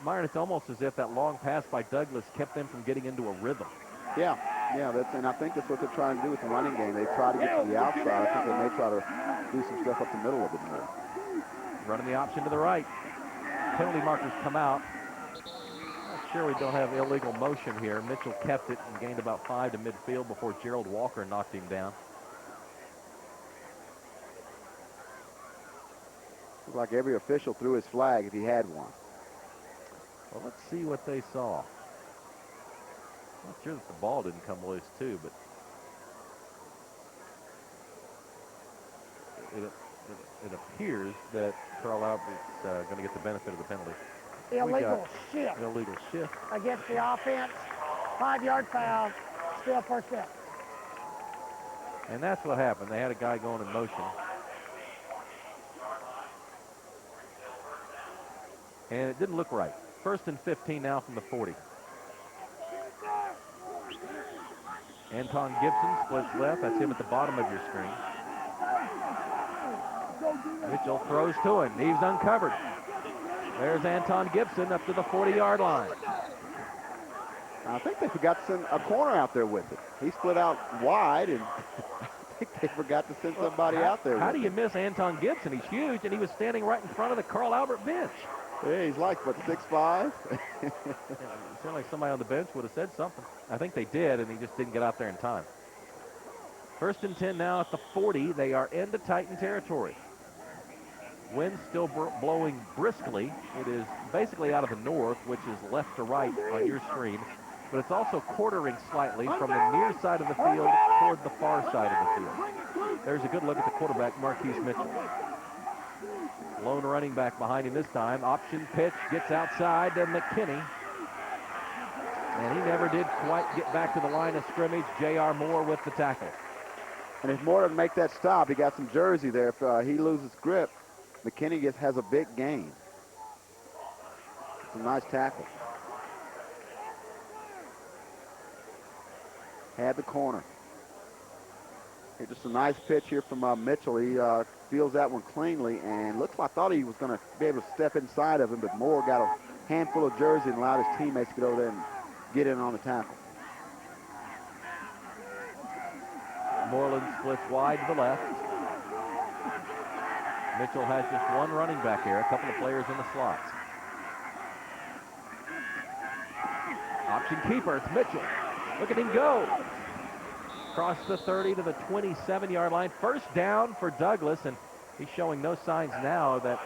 Myron, it's almost as if that long pass by Douglas kept them from getting into a rhythm. Yeah, and I think that's what they're trying to do with the running game. They try to get to the outside. I think they may try to do some stuff up the middle a bit more. Running the option to the right. Penalty markers come out. Not sure we don't have illegal motion here. Mitchell kept it and gained about 5 to midfield before Gerald Walker knocked him down. Looked like every official threw his flag if he had one. Well, let's see what they saw. Not sure that the ball didn't come loose too, but it appears that Carl Albert's going to get the benefit of the penalty. Illegal shift. Illegal shift against the offense. 5-yard foul. Still first down. And that's what happened. They had a guy going in motion. And it didn't look right. 1st and 15 now from the 40. Anton Gibson splits left. That's him at the bottom of your screen. Mitchell throws to him. He's uncovered. There's Anton Gibson up to the 40-yard line. I think they forgot to send a corner out there with it. He split out wide, and I think they forgot to send somebody out there. How do you miss Anton Gibson? He's huge, and he was standing right in front of the Carl Albert bench. Yeah, he's like, what, 6'5"? It sounded like somebody on the bench would have said something. I think they did, and he just didn't get out there in time. 1st and 10 now at the 40. They are into Titan territory. Wind still blowing briskly. It is basically out of the north, which is left to right on your screen. But it's also quartering slightly from the near side of the field toward the far side of the field. There's a good look at the quarterback, Marquise Mitchell. Lone running back behind him this time. Option pitch gets outside to McKinney. And he never did quite get back to the line of scrimmage. J.R. Moore with the tackle. And if Moore doesn't make that stop, he got some jersey there. If he loses grip, McKinney has a big gain. It's a nice tackle. Had the corner. Here, just a nice pitch here from Mitchell. He feels that one cleanly, and looks like I thought he was going to be able to step inside of him, but Moore got a handful of jersey and allowed his teammates to get over there and get in on the tackle. Moreland splits wide to the left. Mitchell has just one running back here, a couple of players in the slots. Option keeper, it's Mitchell. Look at him go. Across the 30 to the 27-yard line. 1st down for Douglas, and he's showing no signs now of that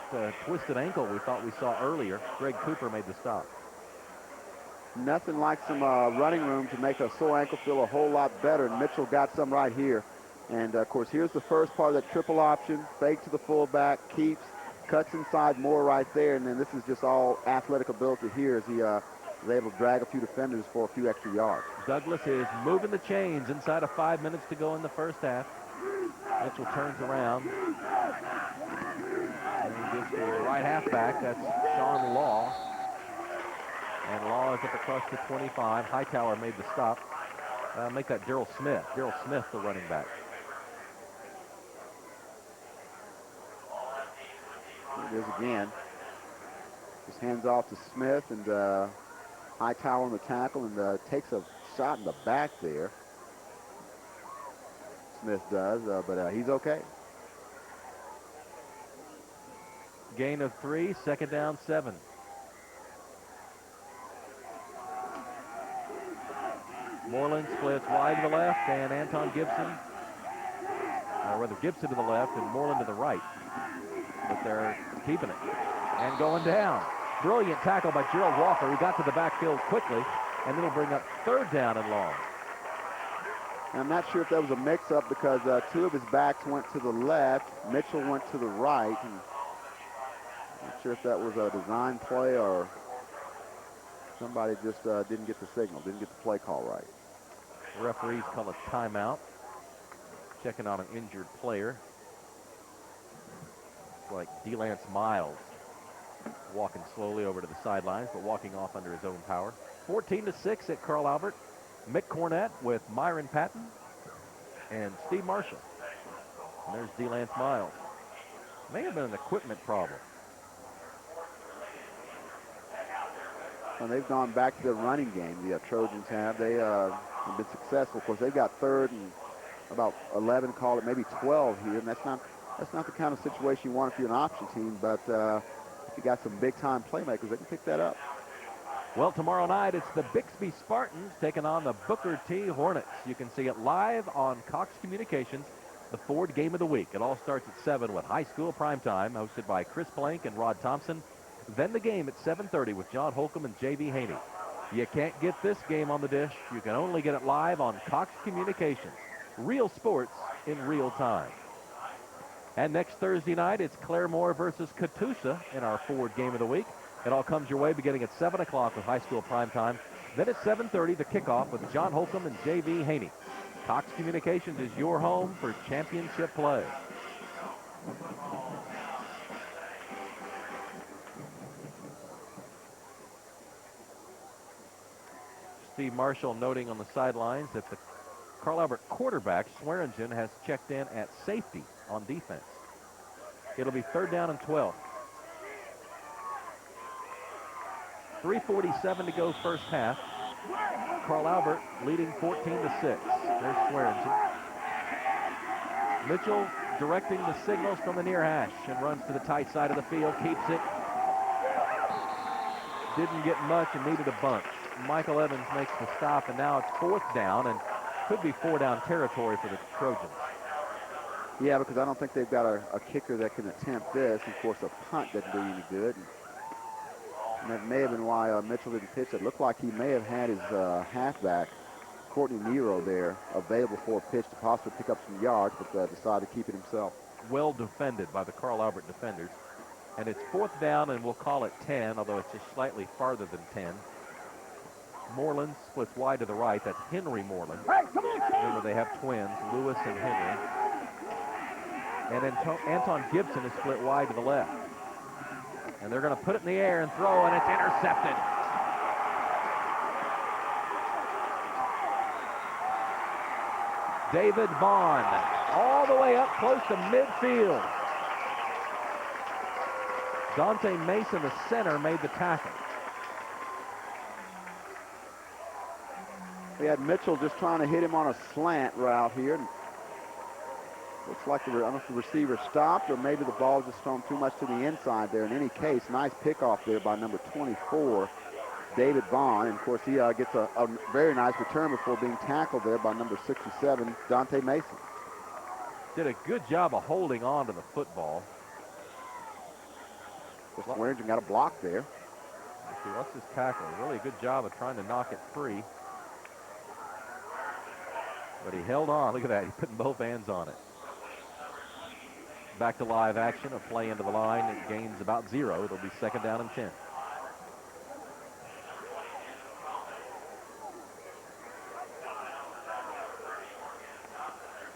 twisted ankle we thought we saw earlier. Greg Cooper made the stop. Nothing like some running room to make a sore ankle feel a whole lot better, and Mitchell got some right here. And, of course, here's the first part of that triple option. Fake to the fullback, keeps, cuts inside Moore right there, and then this is just all athletic ability here as he is able to drag a few defenders for a few extra yards. Douglas is moving the chains inside of 5 minutes to go in the first half. Mitchell turns around. And he gives to his right halfback. That's Sean Law. And Law is up across the 25. Hightower made the stop. Make that Daryl Smith. Daryl Smith, the running back. There it is again. Just hands off to Smith, and Hightower on the tackle, and takes a shot in the back there. Smith does, but he's okay. Gain of 3, 2nd down, 7. Moreland splits wide to the left, and Anton Gibson, or rather Gibson to the left and Moreland to the right. But they're keeping it and going down. Brilliant tackle by Gerald Walker, who got to the backfield quickly, and it'll bring up 3rd down and long. I'm not sure if that was a mix-up because 2 of his backs went to the left. Mitchell went to the right. And not sure if that was a design play or somebody just didn't get the signal, didn't get the play call right. The referees call a timeout, checking on an injured player. It's like DeLance Miles walking slowly over to the sidelines, but walking off under his own power. 14-6 at Carl Albert. Mick Cornett with Myron Patton and Steve Marshall. And there's DeLance Miles. May have been an equipment problem. And they've gone back to the running game, the Trojans have. They have been successful. Of course, they've got 3rd and about 11, call it maybe 12 here, and that's not the kind of situation you want if you're an option team, but if you got some big-time playmakers, they can pick that up. Well, tomorrow night, it's the Bixby Spartans taking on the Booker T. Hornets. You can see it live on Cox Communications, the Ford Game of the Week. It all starts at 7 with high school primetime, hosted by Chris Plank and Rod Thompson. Then the game at 7:30 with John Holcomb and J.V. Haney. You can't get this game on the dish. You can only get it live on Cox Communications. Real sports in real time. And next Thursday night, it's Claremore versus Catoosa in our Ford Game of the Week. It all comes your way beginning at 7 o'clock with high school primetime. Then at 7:30, the kickoff with John Holcomb and J.V. Haney. Cox Communications is your home for championship play. Steve Marshall noting on the sidelines that the Carl Albert quarterback, Swearingen, has checked in at safety on defense. It'll be 3rd down and 12. 3:47 to go first half. Carl Albert leading 14-6. There's Swearingen. Mitchell directing the signals from the near hash and runs to the tight side of the field, keeps it. Didn't get much and needed a bunch. Michael Evans makes the stop, and now it's 4th down and could be 4-down territory for the Trojans. Yeah, because I don't think they've got a kicker that can attempt this. Of course, a punt doesn't do you any good. And that may have been why Mitchell didn't pitch. It looked like he may have had his halfback, Courtney Nero, there available for a pitch to possibly pick up some yards, but decided to keep it himself. Well defended by the Carl Albert defenders. And it's 4th down, and we'll call it 10, although it's just slightly farther than 10. Moreland splits wide to the right. That's Henry Moreland. Remember, they have twins, Lewis and Henry. And then Anton Gibson is split wide to the left. And they're going to put it in the air and throw, and it's intercepted. David Vaughn, all the way up close to midfield. Dante Mason, the center, made the tackle. We had Mitchell just trying to hit him on a slant route here. And looks like I don't know if the receiver stopped or maybe the ball just thrown too much to the inside there. In any case, nice pickoff there by number 24, David Vaughn. And, of course, he gets a very nice return before being tackled there by number 67, Dante Mason. Did a good job of holding on to the football. Swearingen got a block there. Let's see, what's his tackle? Really a good job of trying to knock it free. But he held on. Look at that. He's putting both hands on it. Back to live action. A play into the line. It gains about 0. It'll be 2nd down and 10.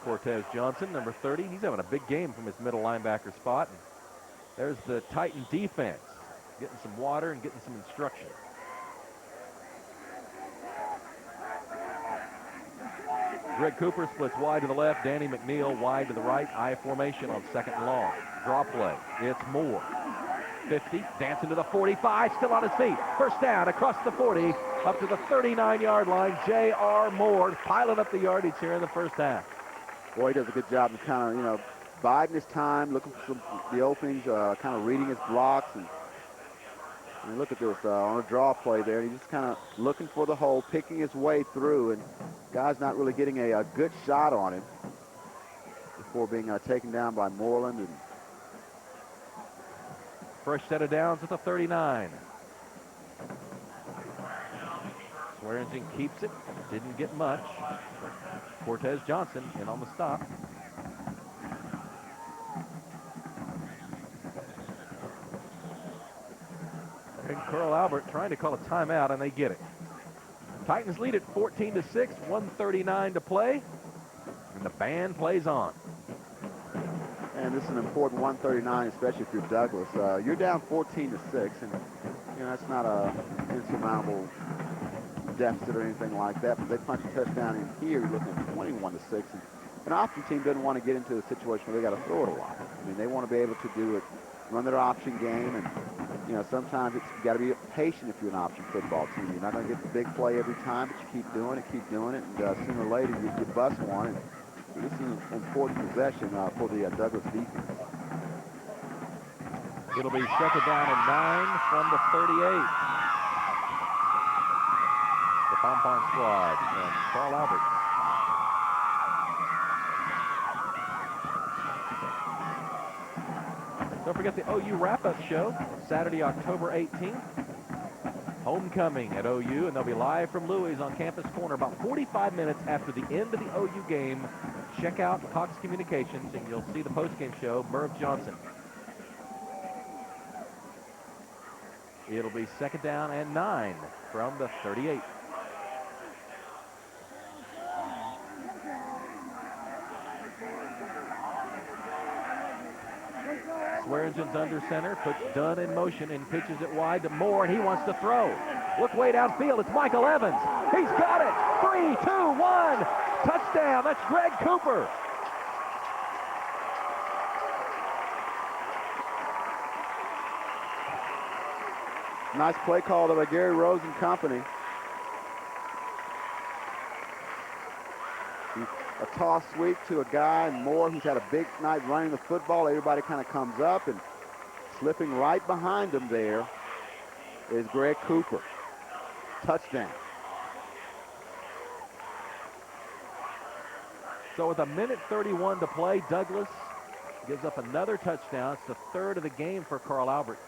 Cortez Johnson, number 30. He's having a big game from his middle linebacker spot. And there's the Titan defense. Getting some water and getting some instruction. Greg Cooper splits wide to the left. Danny McNeil wide to the right. I formation on 2nd and long. Draw play. It's Moore. 50, dancing to the 45, still on his feet. 1st down across the 40, up to the 39-yard line. J.R. Moore piling up the yardage here in the first half. Boy, he does a good job of kind of, biding his time, looking for the openings, kind of reading his blocks. And I mean, look at this on a draw play there. He's just kind of looking for the hole, picking his way through, and guy's not really getting a good shot on him before being taken down by Moreland. And First set of downs at the 39. Swearingen keeps it. Didn't get much. Cortez Johnson in on the stop. And Carl Albert trying to call a timeout, and they get it. Titans lead it 14-6, 1:39 to play, and the band plays on. And this is an important 139, especially if you're Douglas. You're down 14-6, and you know that's not a insurmountable deficit or anything like that. But they punch a touchdown in here. You're looking at 21-6, and an option team doesn't want to get into a situation where they got to throw it a lot. I mean, they want to be able to do it, run their option game, and you know sometimes it's got to be patient if you're an option football team. You're not going to get the big play every time, but you keep doing it, and sooner or later you bust one. And this is an important possession for the Douglas defense. It'll be second down and 9 from the 38. The Pom-Pom squad and Carl Albert. Don't forget the OU wrap-up show, Saturday, October 18th. Homecoming at OU, and they'll be live from Louis on Campus Corner about 45 minutes after the end of the OU game. Check out Cox Communications, and you'll see the post-game show, Merv Johnson. It'll be second down and 9 from the 38. Swearingen's under center, puts Dunn in motion and pitches it wide to Moore, and he wants to throw. Look way downfield, it's Michael Evans. He's got it. 3, 2, 1. Touchdown, that's Greg Cooper. Nice play call by Gary Rose and company. A toss sweep to a guy, and Moore, who's had a big night running the football. Everybody kind of comes up, and slipping right behind him there is Greg Cooper. Touchdown. So with 1:31 to play, Douglas gives up another touchdown. It's the third of the game for Carl Albert.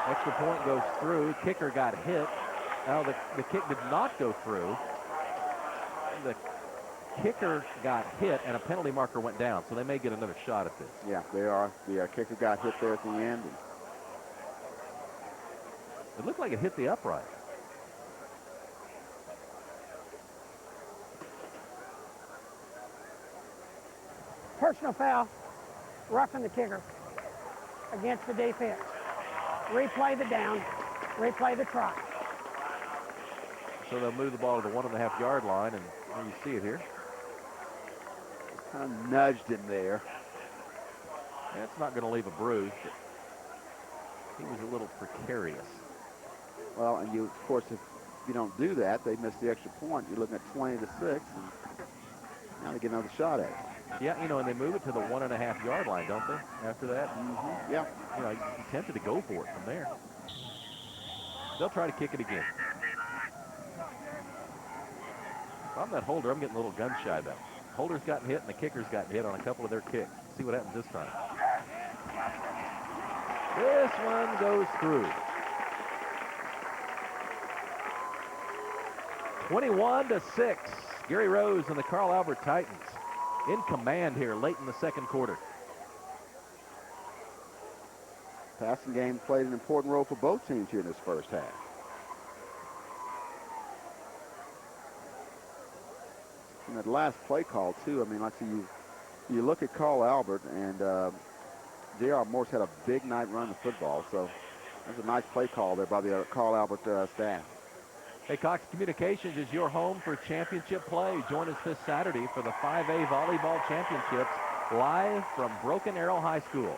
Extra point goes through. Kicker got hit. Now the kick did not go through. The kicker got hit, and a penalty marker went down, so they may get another shot at this. Yeah, they are. The kicker got hit there at the end. It looked like it hit the upright. Personal foul, roughing the kicker against the defense. Replay the down, replay the try. So they'll move the ball to the 1.5 yard line, and you see it here. Kind of nudged him there. That's not going to leave a bruise, but he was a little precarious. Well, and you, of course, if you don't do that, they miss the extra point. You're looking at 20-6, and now they get another shot at it. Yeah, you know, and they move it to the 1.5 yard line, don't they, after that? Mm-hmm. Yeah. You know, he's tempted to go for it from there. They'll try to kick it again. If I'm that Holder, I'm getting a little gun-shy, though. Holder's gotten hit, and the kicker's gotten hit on a couple of their kicks. See what happens this time. This one goes through. 21-6. Gary Rose and the Carl Albert Titans in command here late in the second quarter. Passing game played an important role for both teams here in this first half. And that last play call, too, I mean, like you look at Carl Albert, and J.R. Morse had a big night running the football, so that's a nice play call there by the Carl Albert staff. Hey, Cox Communications is your home for championship play. Join us this Saturday for the 5A Volleyball Championships live from Broken Arrow High School.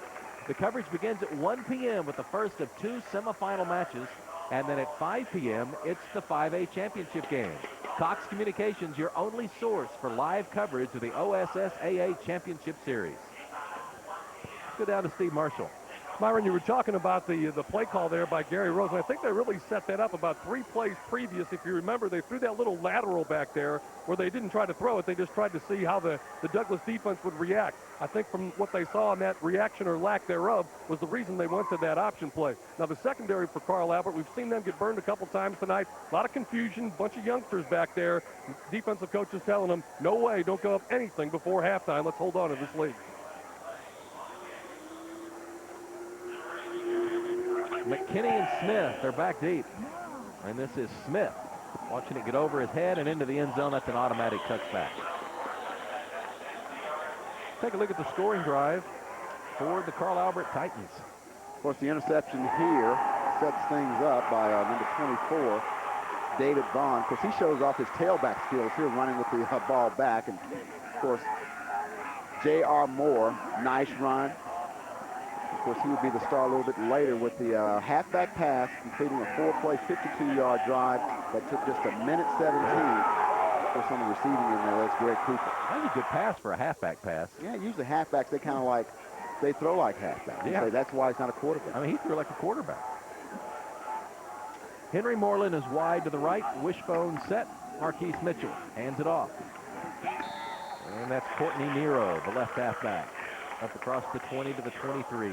The coverage begins at 1 p.m. with the first of 2 semifinal matches, and then at 5 p.m. it's the 5A Championship game. Cox Communications, your only source for live coverage of the OSSAA Championship Series. Let's go down to Steve Marshall. Myron, you were talking about the play call there by Gary Rose, and I think they really set that up about 3 plays previous. If you remember, they threw that little lateral back there where they didn't try to throw it. They just tried to see how the Douglas defense would react. I think from what they saw in that reaction or lack thereof was the reason they went to that option play. Now, the secondary for Carl Albert, we've seen them get burned a couple times tonight. A lot of confusion, bunch of youngsters back there. Defensive coaches telling them, no way, don't go up anything before halftime. Let's hold on to this lead. McKinney and Smith, they're back deep. And this is Smith watching it get over his head and into the end zone. That's an automatic touchback. Take a look at the scoring drive for the Carl Albert Titans. Of course, the interception here sets things up by number 24, David Vaughn. Of course, he shows off his tailback skills here running with the ball back. And, of course, J.R. Moore, nice run. Of course, he would be the star a little bit later with the halfback pass, completing a 4-play, 52-yard drive that took just 1:17. Of course, on the receiving end there, that's Greg Cooper. That's a good pass for a halfback pass. Yeah, usually halfbacks, they kind of like, they throw like halfbacks. Yeah. That's why he's not a quarterback. I mean, he threw like a quarterback. Henry Moreland is wide to the right. Wishbone set. Marquise Mitchell hands it off. And that's Courtney Nero, the left halfback. Up across the 20 to the 23.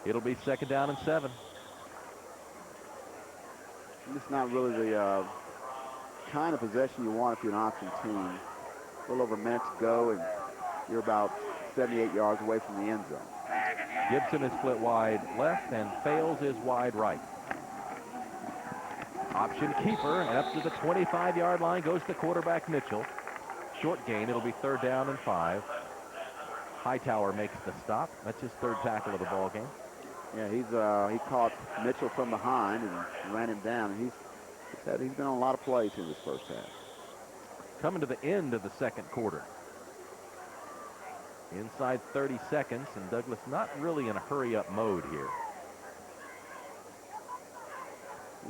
It'll be 2nd down and 7. It's not really the kind of possession you want if you're an option team. A little over a minute to go, and you're about 78 yards away from the end zone. Gibson is split wide left, and Fales is wide right. Option keeper, and up to the 25-yard line goes the quarterback Mitchell. Short gain, it'll be 3rd down and 5. Hightower makes the stop. That's his 3rd tackle of the ball game. Yeah, he caught Mitchell from behind and ran him down. And he's been on a lot of plays in this first half. Coming to the end of the 2nd quarter. Inside 30 seconds, and Douglas not really in a hurry-up mode here.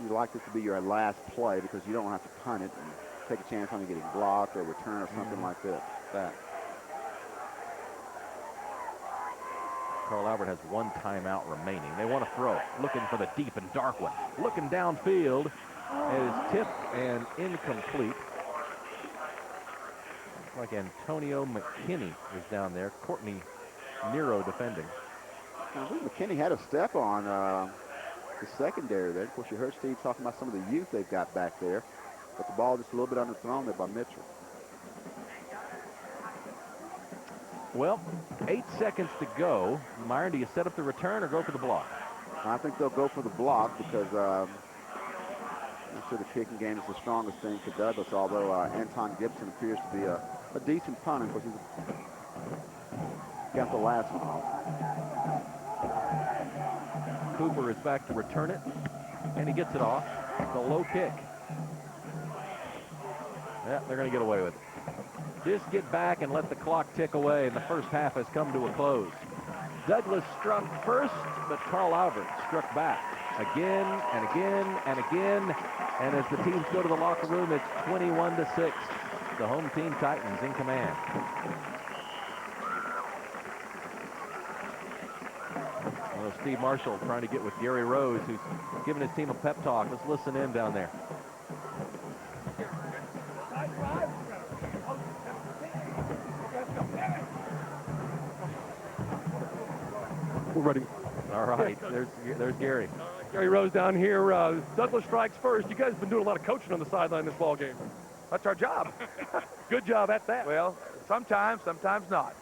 You'd like this to be your last play because you don't have to punt it and take a chance on it getting blocked or return or something like that. Carl Albert has 1 timeout remaining. They want to throw, looking for the deep and dark one. Looking downfield, it is tipped and incomplete. Looks like Antonio McKinney is down there. Courtney Nero defending. I think McKinney had a step on the secondary there. Of course, you heard Steve talking about some of the youth they've got back there, but the ball just a little bit underthrown there by Mitchell. Well, 8 seconds to go. Myron, do you set up the return or go for the block? I think they'll go for the block because I'm not sure the kicking game is the strongest thing for Douglas, although Anton Gibson appears to be a decent punter. Of course, he's got the last one off. Cooper is back to return it, and he gets it off. The low kick. Yeah, they're going to get away with it. Just get back and let the clock tick away, and the first half has come to a close. Douglas struck first, but Carl Albert struck back again and again and again. And as the teams go to the locker room, it's 21-6. The home team Titans in command. Well, Steve Marshall trying to get with Gary Rose, who's giving his team a pep talk. Let's listen in down there. We're ready. All right, there's Gary. Gary Rose down here. Douglas strikes first. You guys have been doing a lot of coaching on the sideline this ball game. That's our job. Good job at that. Well, sometimes not.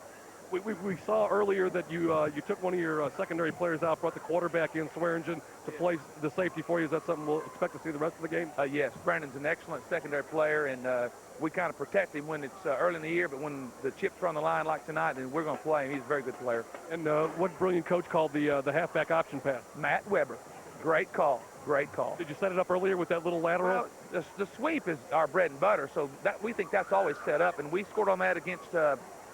We saw earlier that you took one of your secondary players out, brought the quarterback in, Swearingen, to play the safety for you. Is that something we'll expect to see the rest of the game? Yes, Brandon's an excellent secondary player, and we kind of protect him when it's early in the year, but when the chips are on the line like tonight, then we're going to play him. He's a very good player. And what brilliant coach called the halfback option pass? Matt Weber. Great call. Great call. Did you set it up earlier with that little lateral? Well, the sweep is our bread and butter, so we think that's always set up, and we scored on that against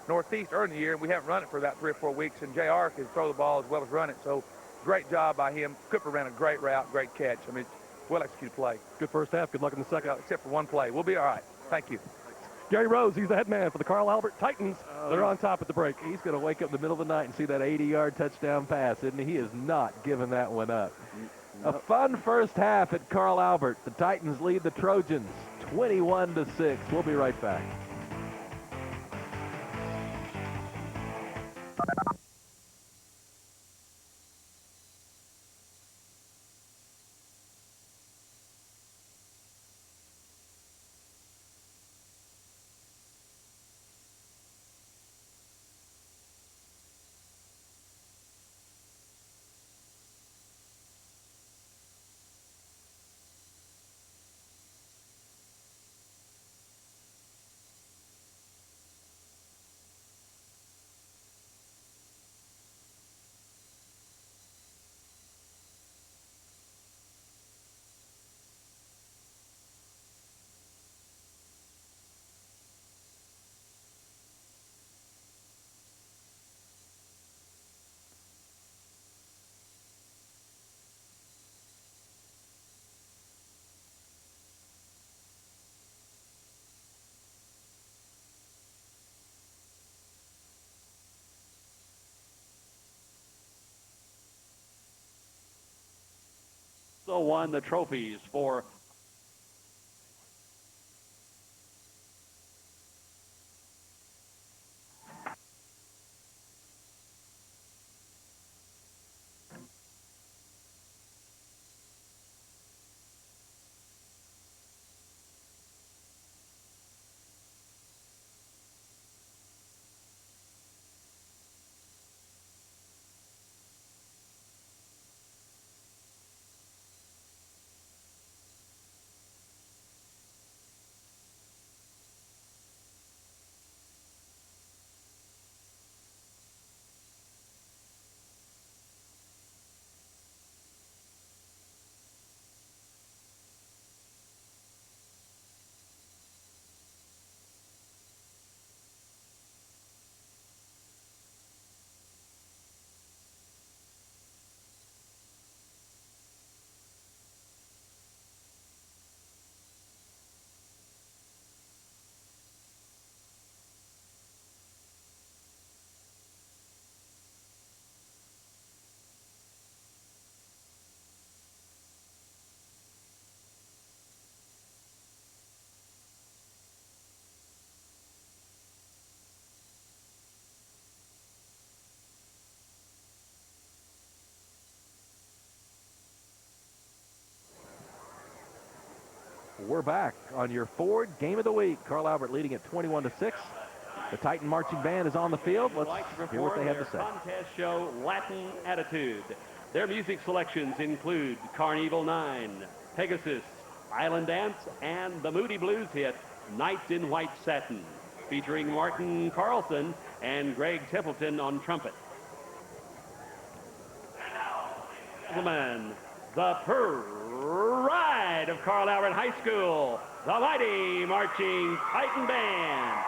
Northeast early in the year, and we haven't run it for about 3 or 4 weeks, and JR can throw the ball as well as run it, so great job by him. Cooper ran a great route, great catch. I mean, well-executed play. Good first half. Good luck in the second. Except for one play. We'll be all right. Thank you. Gary Rose, he's the head man for the Carl Albert Titans. They're on top at the break. He's going to wake up in the middle of the night and see that 80-yard touchdown pass, isn't he? He is not giving that one up. A fun first half at Carl Albert. The Titans lead the Trojans 21-6. We'll be right back. Won the trophies for We're back on your Ford Game of the Week. Carl Albert leading at 21-6. The Titan Marching Band is on the field. Let's hear what they have to say. Contest show Latin Attitude. Their music selections include Carnival 9, Pegasus, Island Dance, and the Moody Blues hit Nights in White Satin, featuring Martin Carlson and Greg Templeton on trumpet. Gentlemen, the pride of Carl Albert High School, the mighty Marching Titan Band.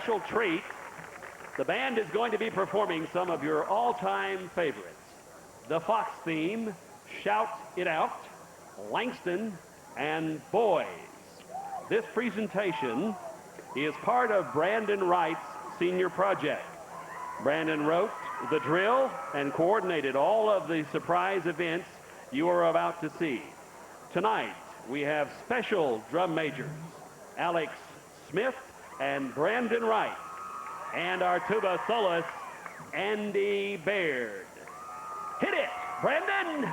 special treat. The band is going to be performing some of your all-time favorites. The Fox theme, Shout It Out, Langston, and Boys. This presentation is part of Brandon Wright's senior project. Brandon wrote the drill and coordinated all of the surprise events you are about to see. Tonight, we have special drum majors, Alex Smith and Brandon Wright, and our tuba soloist, Andy Baird. Hit it, Brandon!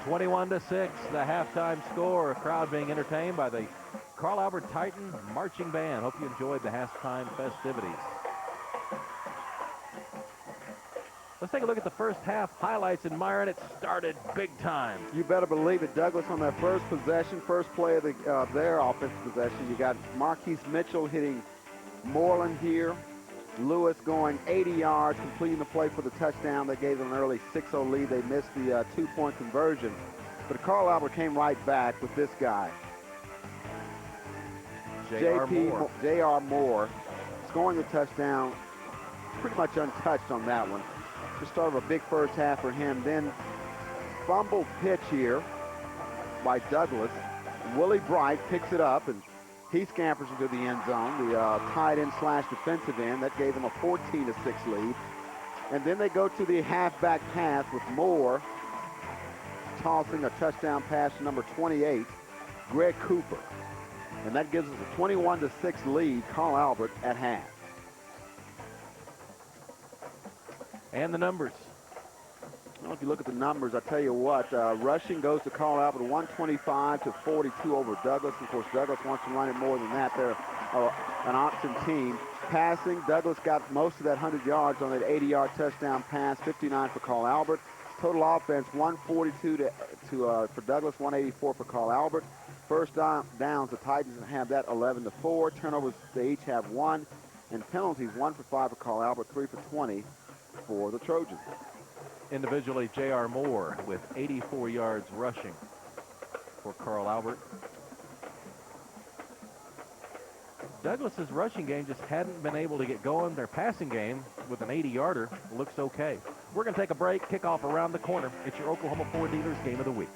21-6, the halftime score. A crowd being entertained by the Carl Albert Titan Marching Band. Hope you enjoyed the halftime festivities. Let's take a look at the first half highlights in Myron. It started big time. You better believe it. Douglas on their first possession, first play of their offensive possession. You got Marquise Mitchell hitting Moreland here. Lewis going 80 yards, completing the play for the touchdown. They gave them an early 6-0 lead. They missed the two-point conversion. But Carl Albert came right back with this guy. J.R. Moore scoring the touchdown, pretty much untouched on that one. Just started a big first half for him. Then fumble pitch here by Douglas. Willie Bright picks it up, and he scampers into the end zone, the tight end / defensive end. That gave them a 14-6 lead. And then they go to the halfback pass with Moore tossing a touchdown pass to number 28, Greg Cooper. And that gives us a 21-6 lead, Carl Albert at half. And the numbers. Well, if you look at the numbers, I tell you what, rushing goes to Carl Albert 125 to 42 over Douglas. Of course, Douglas wants to run it more than that. They're an option team. Passing, Douglas got most of that 100 yards on that 80-yard touchdown pass, 59 for Carl Albert. Total offense, 142 for Douglas, 184 for Carl Albert. First downs, the Titans have that 11-4. Turnovers, they each have 1. And penalties, 1 for 5 for Carl Albert, 3 for 20 for the Trojans. Individually, J.R. Moore with 84 yards rushing for Carl Albert. Douglas's rushing game just hadn't been able to get going. Their passing game with an 80-yarder looks okay. We're going to take a break, kickoff around the corner. It's your Oklahoma Ford Dealers Game of the Week.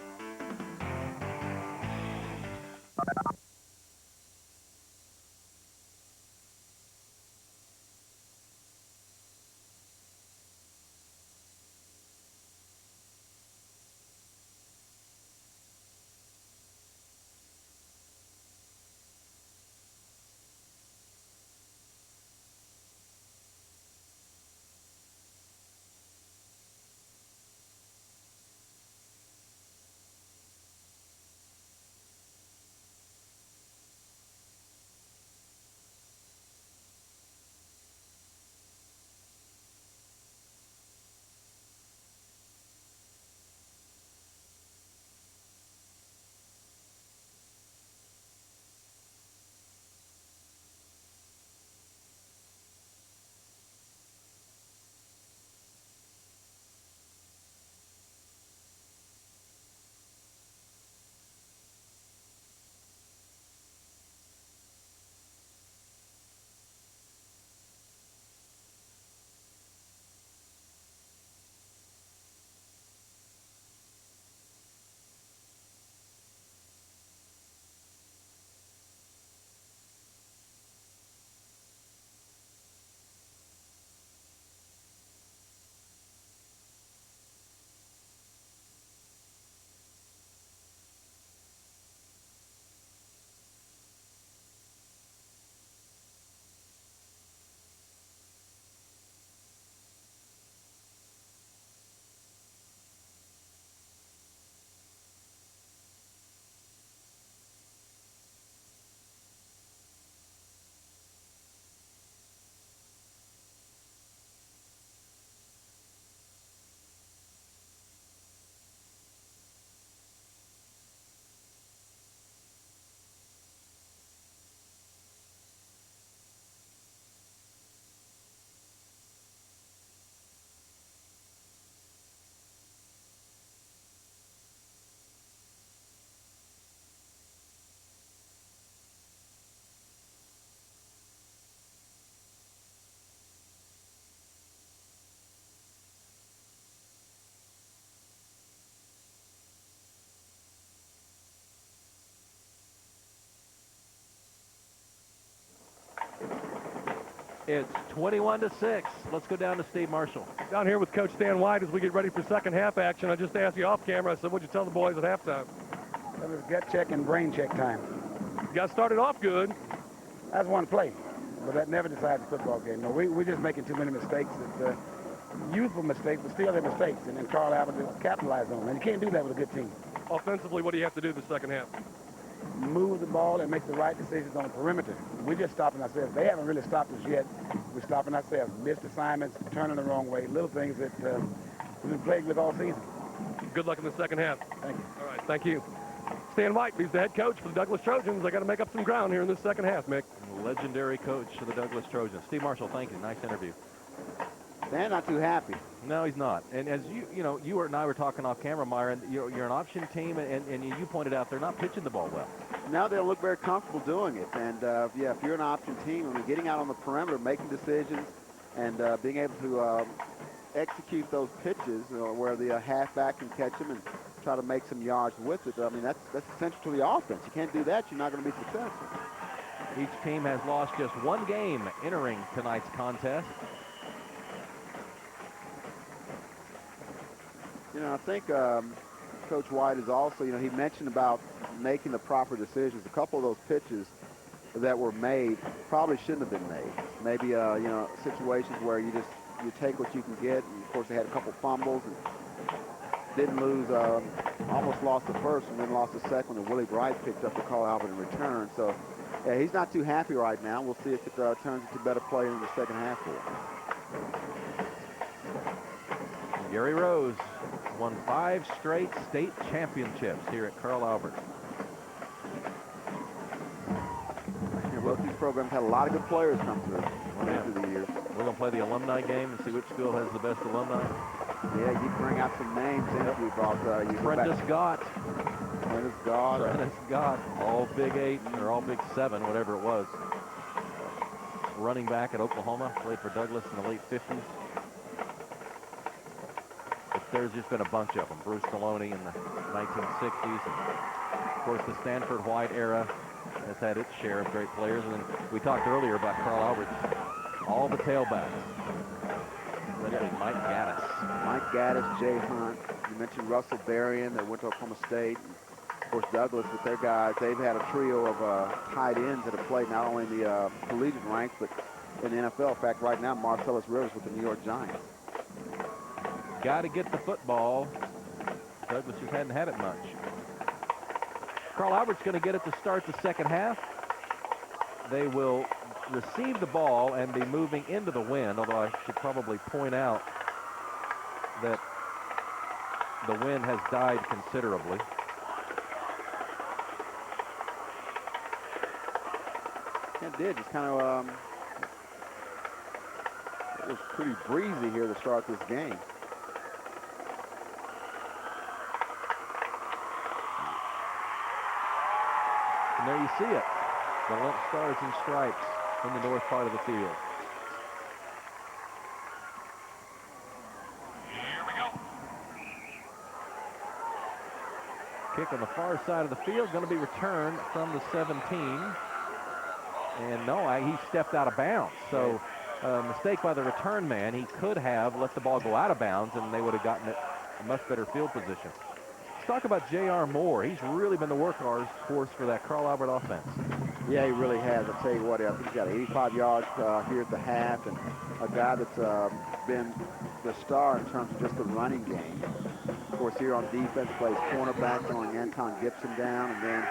It's 21-6. Let's go down to Steve Marshall. Down here with Coach Stan White as we get ready for second half action. I just asked you off camera. I said, what'd you tell the boys at halftime? It was gut check and brain check time. You got started off good. That's one play, but that never decides the football game. No, we're just making too many mistakes that youthful mistakes, but still they're mistakes. And then Carl Albert capitalized on them. And you can't do that with a good team. Offensively, what do you have to do in the second half? Move the ball and make the right decisions on the perimeter. We're just stopping ourselves. They haven't really stopped us yet. We're stopping ourselves. Missed assignments, turning the wrong way, little things that we've been plagued with all season. Good luck in the second half. Thank you. All right, thank you. Stan White, he's the head coach for the Douglas Trojans. They got to make up some ground here in this second half, Mick. Legendary coach of the Douglas Trojans. Steve Marshall, thank you. Nice interview. Stan not too happy. No, he's not. And as you and I were talking off camera, Myron, you're an option team, and you pointed out they're not pitching the ball well. Now they don't look very comfortable doing it. And, yeah, if you're an option team, I mean, getting out on the perimeter, making decisions, and being able to execute those pitches where the halfback can catch them and try to make some yards with it, I mean, that's essential to the offense. You can't do that, you're not going to be successful. Each team has lost just one game entering tonight's contest. You know, I think Coach White is also, you know, he mentioned about making the proper decisions. A couple of those pitches that were made probably shouldn't have been made. Maybe, you know, situations where you take what you can get. And, of course, they had a couple fumbles and didn't lose, almost lost the first and then lost the second. And Willie Bright picked up the Carl Albert in return. So, yeah, he's not too happy right now. We'll see if it turns into better play in the second half for him. Gary Rose won 5 straight state championships here at Carl Albert. Both these programs had a lot of good players come through through the years. We're going to play the alumni game and see which school has the best alumni. Yeah, you bring out some names in if we brought you. Prentice Gott. Prentice Gott. All Big 8 or all Big 7, whatever it was. Running back at Oklahoma, played for Douglas in the late 50s. But there's just been a bunch of them. Bruce Maloney in the 1960s. And of course, the Stanford White era has had its share of great players. And then we talked earlier about Carl Albert's, all the tailbacks. Mike Gaddis, Jay Hunt. You mentioned Russell Berrien that went to Oklahoma State. And of course, Douglas with their guys. They've had a trio of tight ends that have played not only in the collegiate ranks, but in the NFL. In fact, right now, Marcellus Rivers with the New York Giants. Got to get the football. Douglas just hadn't had it much. Carl Albert's going to get it to start the second half. They will receive the ball and be moving into the wind, although I should probably point out that the wind has died considerably. It did. Just kind of, it was pretty breezy here to start this game. And there you see it. The Lynx Stars and Stripes in the north part of the field. Here we go. Kick on the far side of the field, going to be returned from the 17. And no, he stepped out of bounds. So mistake by the return man. He could have let the ball go out of bounds, and they would have gotten it a much better field position. Let's talk about J.R. Moore. He's really been the workhorse for that Carl Albert offense. Yeah, he really has. I'll tell you what, I think he's got 85 yards here at the half, and a guy that's been the star in terms of just the running game. Of course, here on defense, plays cornerback, throwing Anton Gibson down, and then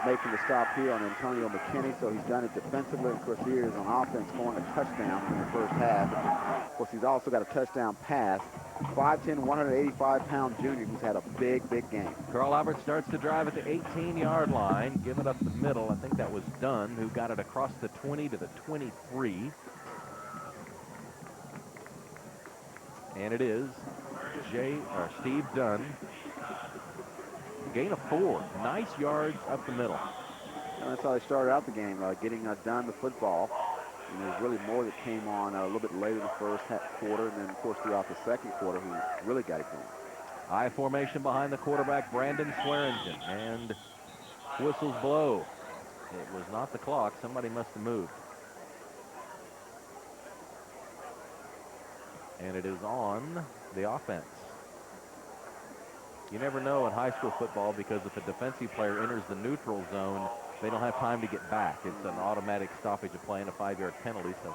making the stop here on Antonio McKinney. So he's done it defensively. Of course, here is on offense, scoring a touchdown in the first half. Of course, he's also got a touchdown pass. 5'10", 185-pound junior who's had a big, big game. Carl Albert starts to drive at the 18-yard line, give it up the middle. I think that was Dunn who got it across the 20 to the 23. And it is Steve Dunn. Gain of 4. Nice yards up the middle. And that's how they started out the game, getting Dunn the football. And there's really more that came on a little bit later in the first quarter, and then, of course, throughout the second quarter, who really got it going. I formation behind the quarterback, Brandon Swearingen, and whistles blow. It was not the clock. Somebody must have moved. And it is on the offense. You never know in high school football, because if a defensive player enters the neutral zone, they don't have time to get back. It's an automatic stoppage of play and a 5-yard penalty. So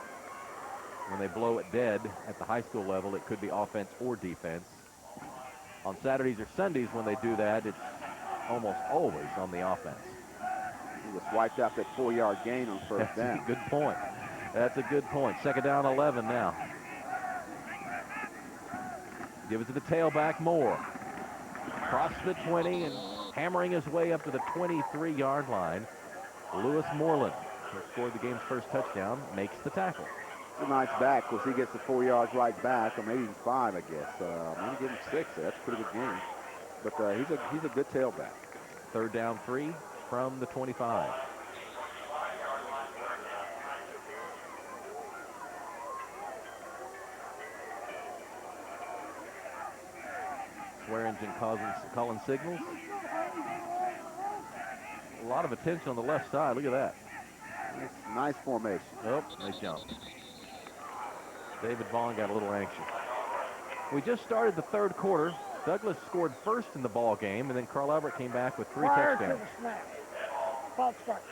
when they blow it dead at the high school level, it could be offense or defense. On Saturdays or Sundays when they do that, it's almost always on the offense. He just wiped out that 4-yard gain on first down. That's a good point. That's a good point. Second down, 11 now. Give it to the tailback, Moore. Across the 20 and hammering his way up to the 23-yard line. Lewis Moreland, who scored the game's first touchdown, makes the tackle. It's a nice back because he gets the 4 yards right back, or maybe even 5, I guess. Maybe give him 6. That's a pretty good game. But he's a good tailback. Third down 3 from the 25. Swearingen calling signals. A lot of attention on the left side. Look at that. Nice formation. Oh, they jumped. David Vaughn got a little anxious. We just started the third quarter. Douglas scored first in the ball game, and then Carl Albert came back with 3 Prior touchdowns. to the snap. False start.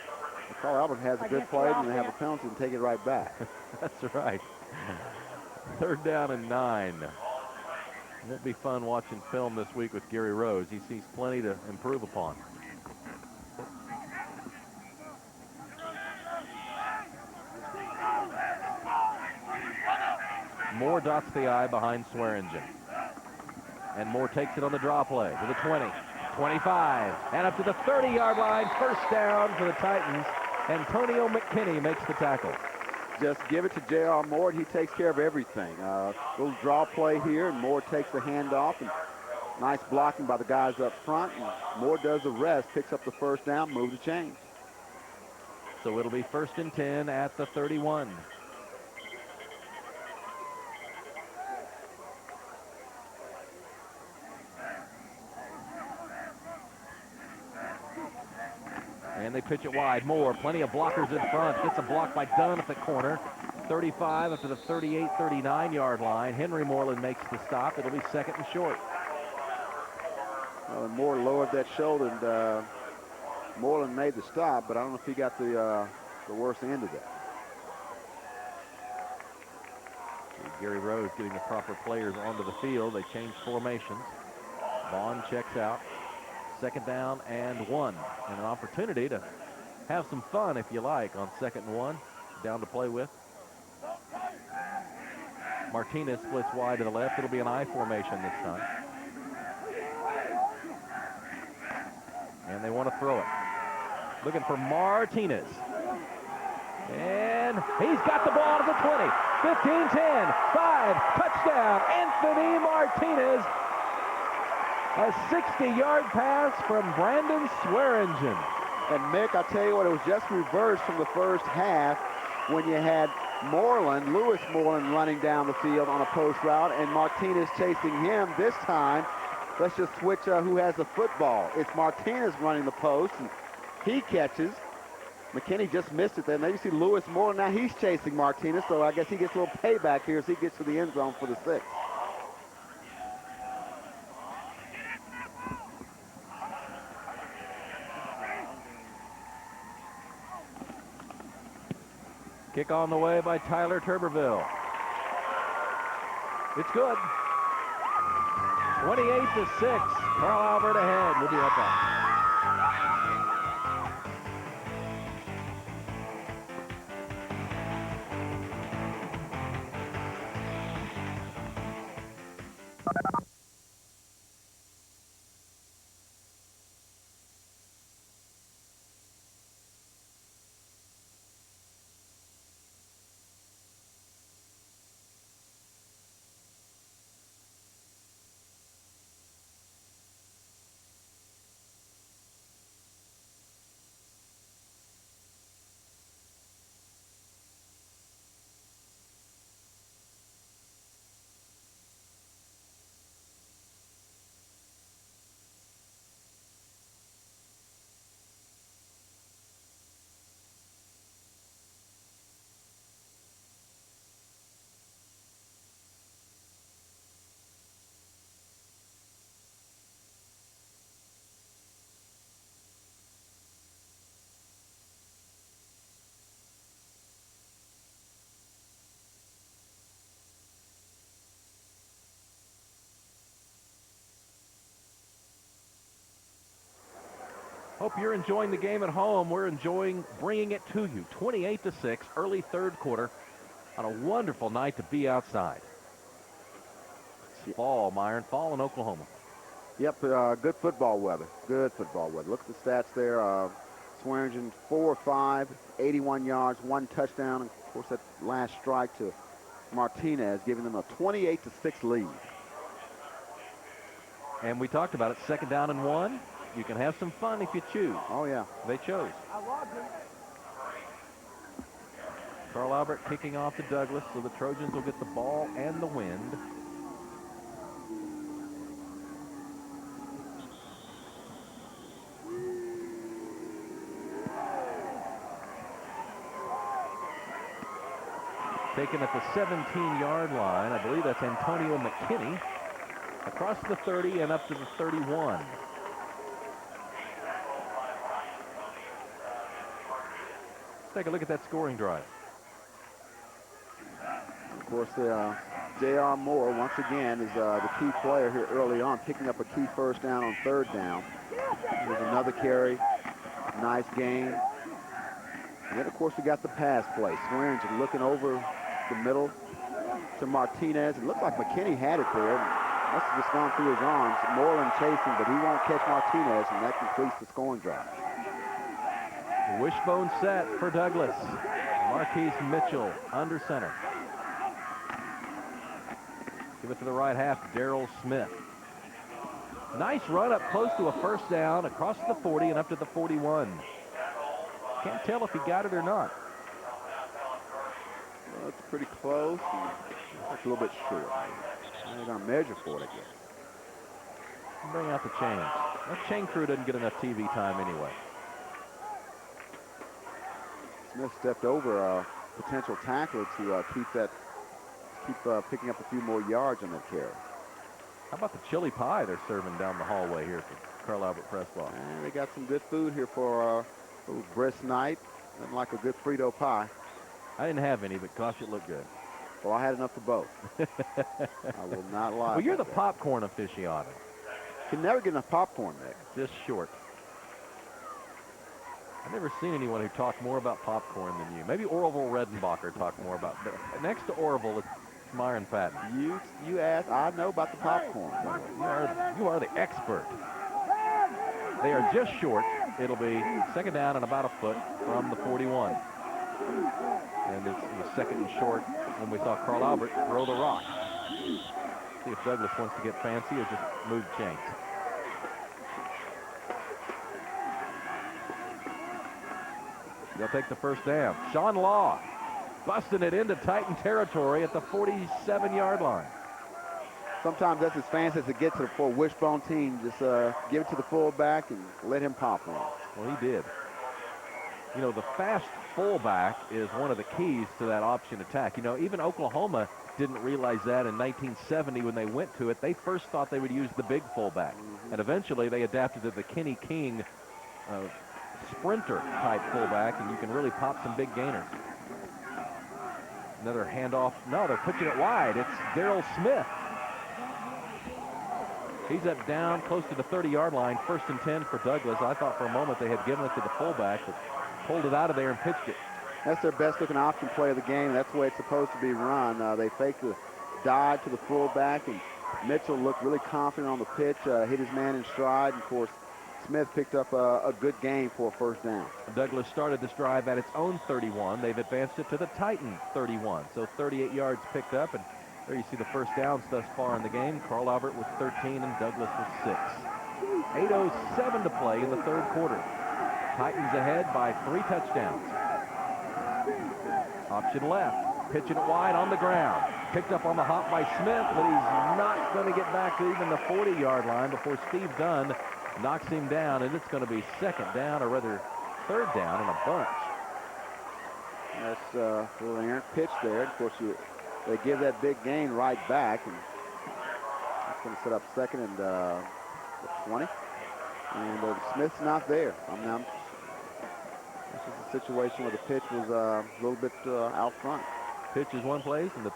Carl Albert has a good play, and they have a penalty and take it right back. That's right. Third down and 9. Won't be fun watching film this week with Gary Rose. He sees plenty to improve upon. Moore dots the I behind Swearingen. And Moore takes it on the draw play to the 20, 25, and up to the 30-yard line. First down for the Titans. Antonio McKinney makes the tackle. Just give it to J.R. Moore, and he takes care of everything. Little draw play here, and Moore takes the handoff, and nice blocking by the guys up front. And Moore does the rest, picks up the first down, moves the chains. So it'll be 1st and 10 at the 31. And they pitch it wide. Moore, plenty of blockers in front. Gets a block by Dunn at the corner. 35 up to the 38, 39-yard line. Henry Moreland makes the stop. It'll be 2nd and short. Well, Moore lowered that shoulder, and Moreland made the stop, but I don't know if he got the worst end of that. Gary Rose getting the proper players onto the field. They changed formations. Vaughn checks out. 2nd down and 1. And an opportunity to have some fun, if you like, on 2nd and 1. Down to play with. Martinez splits wide to the left. It'll be an I formation this time. And they want to throw it. Looking for Martinez. And he's got the ball to the 20. 15-10, 5, touchdown, Anthony Martinez. A 60-yard pass from Brandon Swearingen. And Mick, I tell you what, it was just reversed from the first half when you had Moreland, Lewis Moreland, running down the field on a post route, and Martinez chasing him. This time, let's just switch who has the football. It's Martinez running the post, and he catches. McKinney just missed it there. Now you see Lewis Moreland. Now he's chasing Martinez, so I guess he gets a little payback here as he gets to the end zone for the 6. Kick on the way by Tyler Tuberville. It's good. 28-6. Carl Albert ahead. We'll be right back. Hope you're enjoying the game at home. We're enjoying bringing it to you. 28-6, early third quarter on a wonderful night to be outside. Fall, Myron, fall in Oklahoma. Yep, good football weather. Good football weather. Look at the stats there. Swearingen 4 or 5, 81 yards, 1 touchdown. And of course, that last strike to Martinez, giving them a 28-6 lead. And we talked about it, 2nd down and 1. You can have some fun if you choose. Oh, yeah. They chose. Carl Albert kicking off to Douglas, so the Trojans will get the ball and the wind. Taken at the 17-yard line. I believe that's Antonio McKinney. Across the 30 and up to the 31. Let's take a look at that scoring drive. Of course, J.R. Moore, once again, is the key player here early on, picking up a key first down on 3rd down. Here's another carry. Nice gain. And then, of course, we got the pass play. Swearingen looking over the middle to Martinez. It looked like McKinney had it there. Must have just gone through his arms. Moreland chasing, but he won't catch Martinez, and that completes the scoring drive. Wishbone set for Douglas. Marquise Mitchell under center. Give it to the right half, Darrell Smith. Nice run up close to a first down, across the 40 and up to the 41. Can't tell if he got it or not. Well, it's pretty close. It's a little bit short. They're going to measure for it, I guess. Bring out the chains. That chain crew doesn't get enough TV time anyway. Smith stepped over a potential tackler to keep picking up a few more yards on that carry. How about the chili pie they're serving down the hallway here for Carl Albert Press Box? And they got some good food here for a little brisk night. Nothing like a good Frito pie. I didn't have any, but gosh, it looked good. Well, I had enough for both. I will not lie. Well, you're the popcorn aficionado. Can never get enough popcorn, Nick. Just short. I've never seen anyone who talked more about popcorn than you. Maybe Orville Redenbacher talked more about it. Next to Orville, it's Myron Patton. You asked, I know about the popcorn. You are the expert. They are just short. It'll be 2nd down and about a foot from the 41. And it's the 2nd and short when we saw Carl Albert throw the rock. See if Douglas wants to get fancy or just move chains. They'll take the first down. Sean Law busting it into Titan territory at the 47-yard line. Sometimes that's as fancy as it gets for a wishbone team. Just give it to the fullback and let him pop one. Well, he did. You know, the fast fullback is one of the keys to that option attack. You know, even Oklahoma didn't realize that in 1970 when they went to it. They first thought they would use the big fullback. And eventually they adapted to the Kenny King sprinter type fullback, and you can really pop some big gainers. Another handoff. No, they're pitching it wide. It's Darrell Smith. He's up down close to the 30-yard line. 1st and 10 for Douglas. I thought for a moment they had given it to the fullback, but pulled it out of there and pitched it. That's their best-looking option play of the game. That's the way it's supposed to be run. They faked the dive to the fullback, and Mitchell looked really confident on the pitch, hit his man in stride. And of course, Smith picked up a good game for a first down. Douglas started this drive at its own 31. They've advanced it to the Titan 31. So 38 yards picked up, and there you see the first downs thus far in the game. Carl Albert with 13 and Douglas with 6. 8:07 to play in the 3rd quarter. Titans ahead by 3 touchdowns. Option left, pitching it wide on the ground. Picked up on the hop by Smith, but he's not going to get back to even the 40-yard line before Steve Dunn knocks him down, and it's going to be 2nd down, or rather 3rd down in a bunch. That's a little errant pitch there. Of course, they give that big gain right back, and that's going to set up 2nd and 20. And Smith's not there. This is a situation where the pitch was a little bit out front. Pitch is one place, and the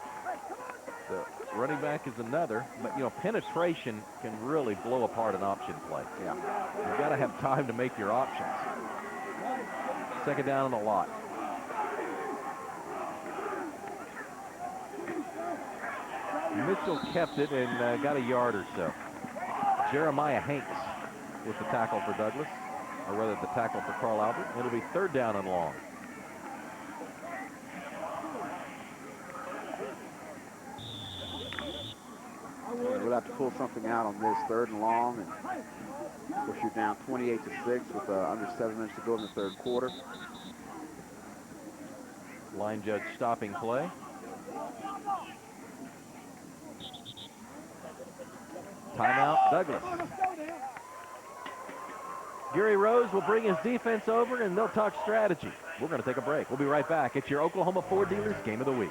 Running back is another, but, you know, penetration can really blow apart an option play. Yeah. You've got to have time to make your options. Second down and a lot. Mitchell kept it and got a yard or so. Jeremiah Hanks with the tackle for Douglas, or rather the tackle for Carl Albert. It'll be third down and long. We'll have to pull something out on this third and long, and of course you're down 28-6 with under 7 minutes to go in the third quarter. Line judge stopping play. Timeout, Douglas. Gary Rose will bring his defense over, and they'll talk strategy. We're going to take a break. We'll be right back. It's your Oklahoma Ford Dealers Game of the Week.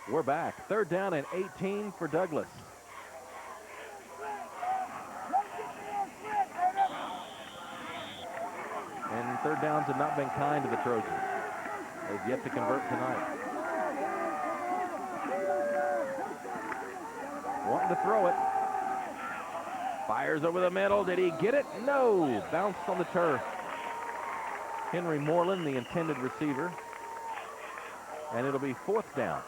We're back. Third down and 18 for Douglas. And third downs have not been kind to the Trojans. They've yet to convert tonight. Wanting to throw it. Fires over the middle. Did he get it? No. Bounced on the turf. Henry Moreland, the intended receiver. And it'll be fourth down.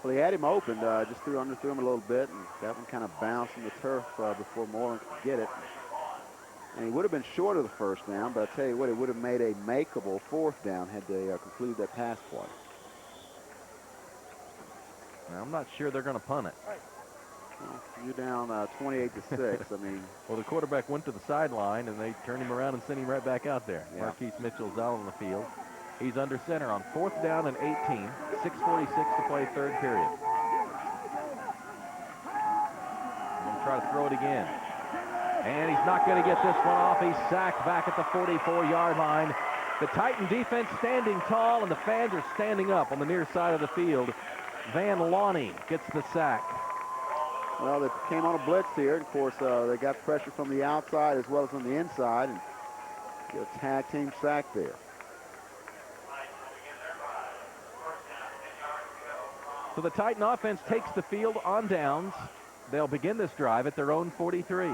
Well, he had him open, just underthrew him a little bit, and that one kind of bounced on the turf before Moreland could get it. And he would have been short of the first down, but I tell you what, it would have made a makeable fourth down had they completed that pass play. Now, I'm not sure they're going to punt it. Well, you're down 28-6. I mean, well, the quarterback went to the sideline, and they turned him around and sent him right back out there. Yeah. Marquise Mitchell's out on the field. He's under center on fourth down and 18. 6:46 to play, third period. Going to try to throw it again. And he's not going to get this one off. He's sacked back at the 44-yard line. The Titan defense standing tall, and the fans are standing up on the near side of the field. Van Lawney gets the sack. Well, they came on a blitz here. Of course, they got pressure from the outside as well as on the inside, and get a tag team sack there. So the Titan offense takes the field on downs. They'll begin this drive at their own 43.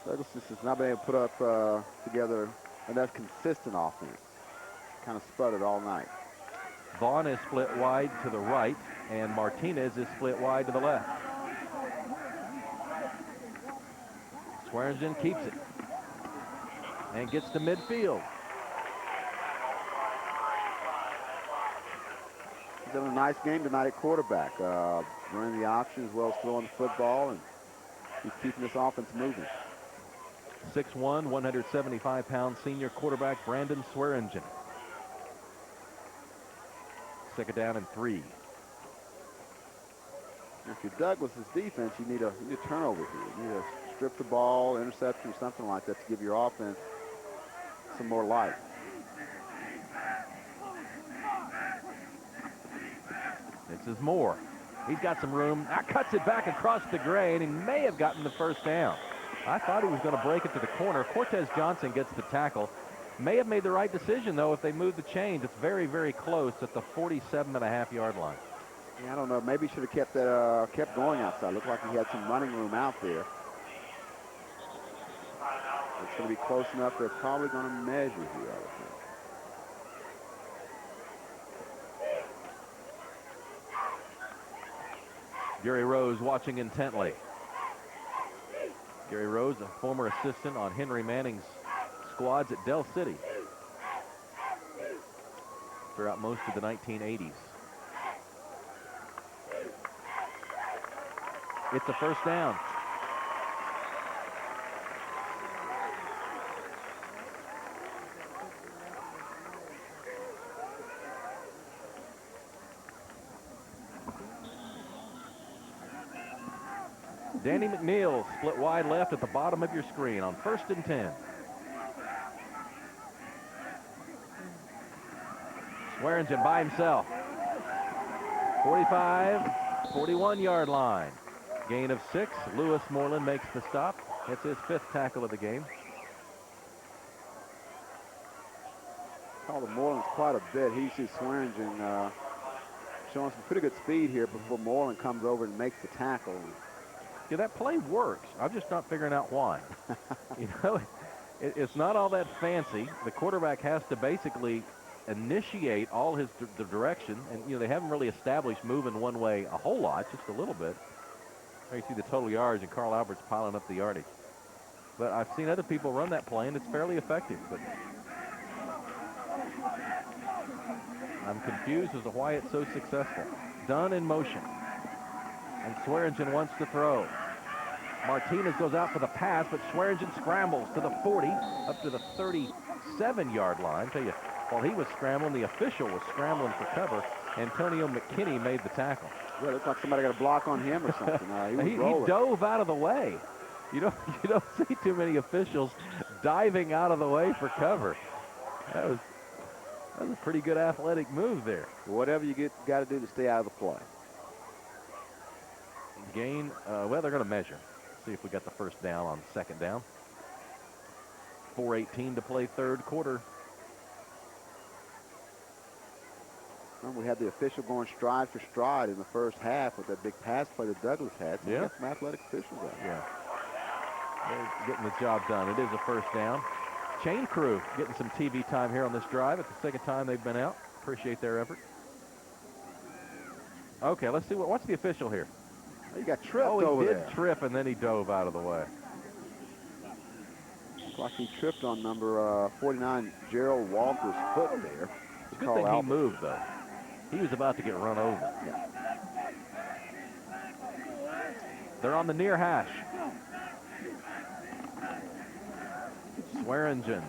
Douglas just has not been able to put up together enough consistent offense. Kind of sputtered all night. Vaughn is split wide to the right, and Martinez is split wide to the left. Swearingen keeps it and gets to midfield. He's having a nice game tonight at quarterback. Running the option as well as throwing the football, and he's keeping this offense moving. 6'1", 175-pound senior quarterback Brandon Swearingen. Second down and 3. If you're Douglas's defense, you need a turnover here. You need to strip the ball, interception, or something like that to give your offense some more life. This is Moore. He's got some room. Cuts it back across the grain and may have gotten the first down. I thought he was going to break it to the corner. Cortez Johnson gets the tackle. May have made the right decision, though, if they move the chains. It's very, very close at the 47.5-yard line. Yeah, I don't know. Maybe he should have kept that, kept going outside. Looked like he had some running room out there. It's going to be close enough. They're probably going to measure here, I would think. Gary Rose watching intently. Gary Rose, a former assistant on Henry Manning's squads at Del City throughout most of the 1980s. It's a first down. Danny McNeil split wide left at the bottom of your screen on 1st and 10. Swearingen by himself. 45, 41-yard line. Gain of 6. Lewis Moreland makes the stop. It's his 5th tackle of the game. Called Moreland's quite a bit. He sees Swearingen showing some pretty good speed here before Moreland comes over and makes the tackle. Yeah, that play works. I'm just not figuring out why. You know, it's not all that fancy. The quarterback has to basically initiate all his the direction, and you know they haven't really established moving one way a whole lot, just a little bit. There you see the total yards, and Carl Albert's piling up the yardage. But I've seen other people run that play, and it's fairly effective. But I'm confused as to why it's so successful. Dunn in motion, and Swearingen wants to throw. Martinez goes out for the pass, but Swearingen scrambles to the 40, up to the 37-yard line. Tell you, while he was scrambling, the official was scrambling for cover. Antonio McKinney made the tackle. Yeah, it looks like somebody got a block on him or something. He dove out of the way. You don't see too many officials diving out of the way for cover. That was a pretty good athletic move there. Whatever you got to do to stay out of the play. Gain, well, they're going to measure. See if we got the first down on 2nd down. 4:18 to play 3rd quarter. Remember, we had the official going stride for stride in the first half with that big pass play that Douglas had. So yeah. We got some athletic officials out. Yeah. They're getting the job done. It is a first down. Chain crew getting some TV time here on this drive. It's the 2nd time they've been out. Appreciate their effort. Okay, let's see. What's the official here? He got tripped over there. Oh, he did trip, and then he dove out of the way. Looks like he tripped on number 49, Gerald Walker's foot there. It's a good thing he moved, though. He was about to get run over. Yeah. They're on the near hash. Swearingen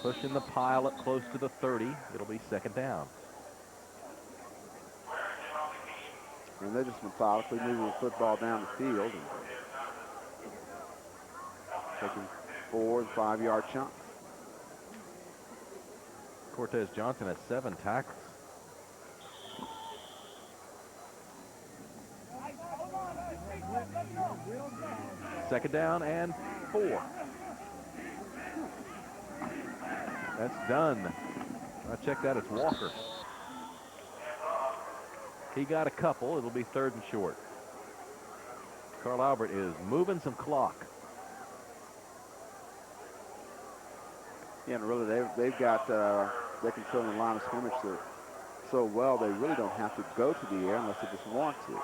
pushing the pile up close to the 30. It'll be 2nd down. And they're just methodically moving the football down the field and taking 4- and 5-yard chunks. Cortez Johnson has 7 tackles. Second down and 4. That's done. I check that, it's Walker. He got a couple. It'll be 3rd and short. Carl Albert is moving some clock. Yeah, and really, they've got, they control the line of scrimmage so well, they really don't have to go to the air unless they just want to.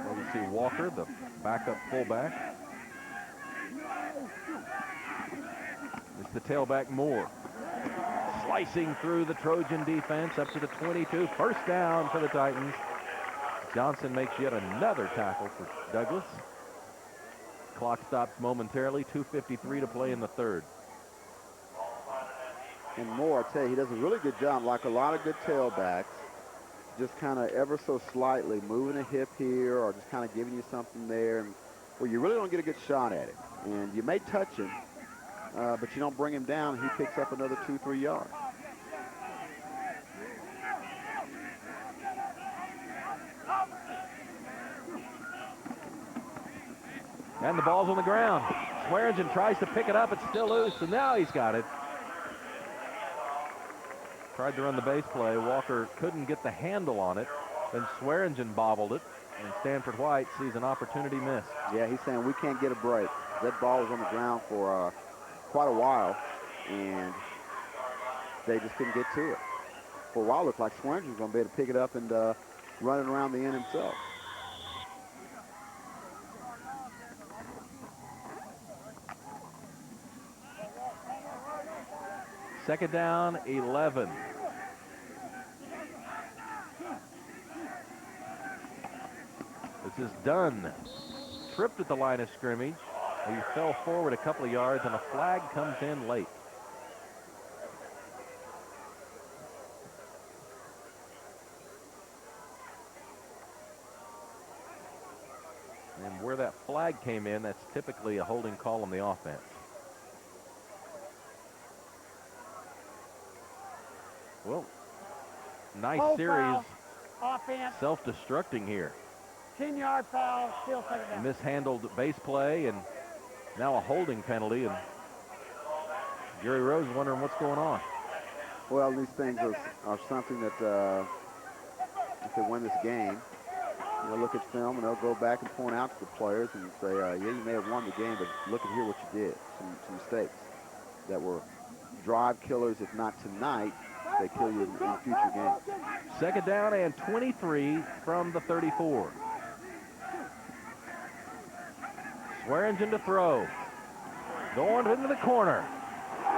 Well, you see Walker, the backup fullback. It's the tailback Moore. Slicing through the Trojan defense up to the 22. First down for the Titans. Johnson makes yet another tackle for Douglas. Clock stops momentarily. 2:53 to play in the 3rd. And Moore, I tell you, he does a really good job, like a lot of good tailbacks, just kind of ever so slightly moving a hip here or just kind of giving you something there, and where you really don't get a good shot at it. And you may touch him, but you don't bring him down, and he picks up another 2-3 yards. And the ball's on the ground. Swearingen tries to pick it up. It's still loose, and now he's got it. Tried to run the base play. Walker couldn't get the handle on it. Then Swearingen bobbled it, and Stanford White sees an opportunity missed. Yeah, he's saying we can't get a break. That ball was on the ground for quite a while, and they just couldn't get to it. For a while, it looked like Swearingen was going to be able to pick it up and run it around the end himself. Second down, 11. This is Dunn. Tripped at the line of scrimmage. He fell forward a couple of yards, and a flag comes in late. And where that flag came in, that's typically a holding call on the offense. Well, nice series. Offense. Self-destructing here. 10-yard foul, still second down. Mishandled base play, and now a holding penalty, and Gary Rose wondering what's going on. Well, these things are something that if they win this game, they'll look at film and they'll go back and point out to the players and say, yeah, you may have won the game, but look at here what you did. Some mistakes that were drive killers, if not tonight, they kill you in future games. Second down and 23 from the 34. Swearingen to throw. Going into the corner.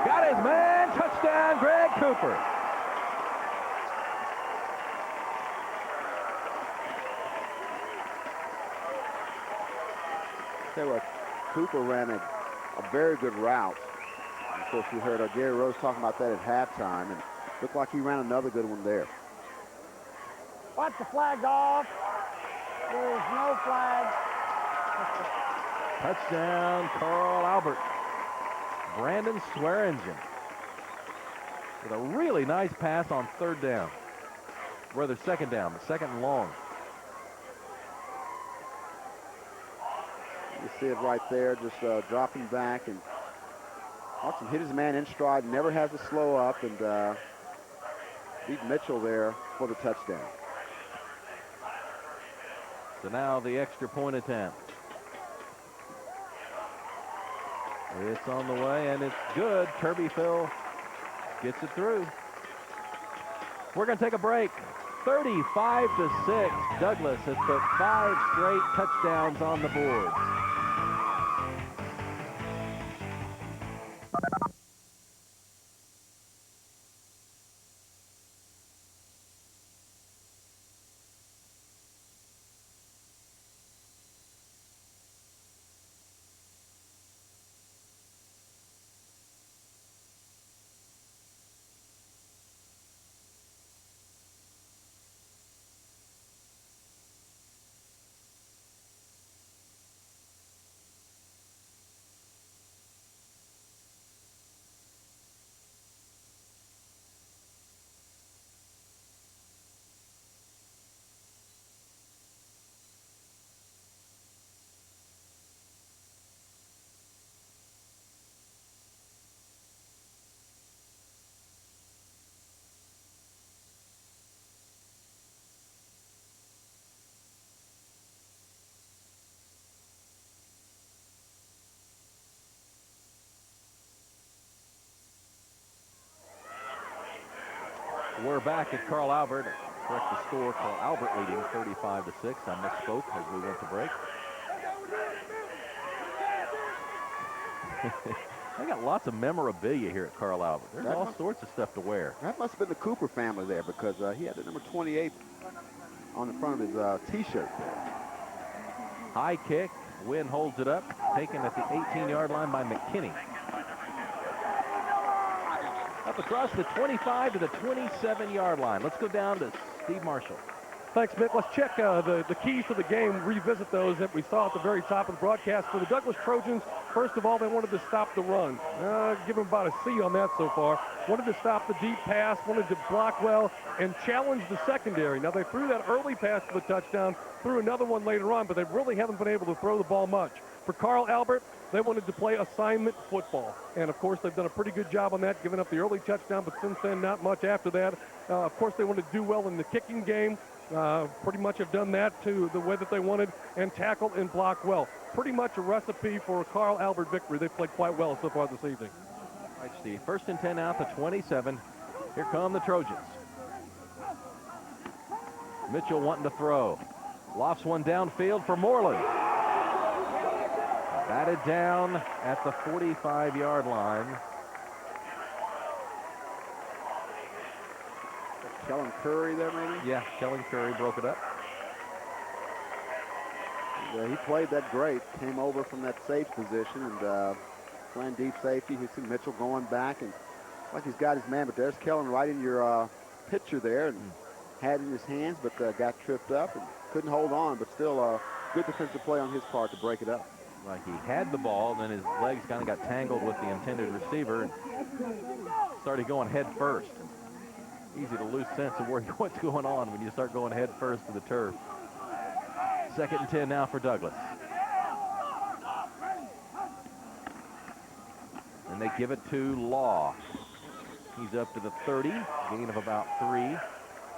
Got his man. Touchdown, Greg Cooper. Tell you what, Cooper ran a very good route. Of course, we heard Gary Rose talking about that at halftime, and looked like he ran another good one there. Watch the flag off. There is no flag. Touchdown, Carl Albert. Brandon Swearingen with a really nice pass on third down. Rather, second down, the second and long. You see it right there, just dropping back and watch him hit his man in stride, never has to slow up, and beat Mitchell there for the touchdown. So now the extra point attempt. It's on the way, and it's good. Kirby Phil gets it through. We're going to take a break. 35-6. Douglas has put 5 straight touchdowns on the board. We're back at Carl Albert. Correct the score. Carl Albert leading 35-6. I misspoke as we went to break. They got lots of memorabilia here at Carl Albert. There's all sorts of stuff to wear. That must have been the Cooper family there, because he had the number 28 on the front of his T-shirt there. High kick. Wynn holds it up. Taken at the 18-yard line by McKinney. Up across the 25 to the 27-yard line. Let's go down to Steve Marshall. Thanks, Mick. Let's check the keys to the game, revisit those that we saw at the very top of the broadcast. For the Douglas Trojans, first of all, they wanted to stop the run. Give them about a C on that so far. Wanted to stop the deep pass, wanted to block well, and challenge the secondary. Now, they threw that early pass for the touchdown, threw another one later on, but they really haven't been able to throw the ball much. For Carl Albert, they wanted to play assignment football. And, of course, they've done a pretty good job on that, giving up the early touchdown, but since then, not much after that. Of course, they wanted to do well in the kicking game. Pretty much have done that to the way that they wanted, and tackle and block well. Pretty much a recipe for a Carl Albert victory. They've played quite well so far this evening. All right, Steve, 1st and 10 out to 27. Here come the Trojans. Mitchell wanting to throw. Lofts one downfield for Moreland. Batted down at the 45-yard line. Kellen Curry there, maybe? Yeah, Kellen Curry broke it up. And, he played that great. Came over from that safe position and playing deep safety. You see Mitchell going back, and like he's got his man, but there's Kellen right in your picture there, and had it in his hands, but got tripped up and couldn't hold on, but still good defensive play on his part to break it up. Like he had the ball, then his legs kind of got tangled with the intended receiver and started going head first. Easy to lose sense of what's going on when you start going head first to the turf. 2nd and 10 now for Douglas. And they give it to Law. He's up to the 30, gain of about 3.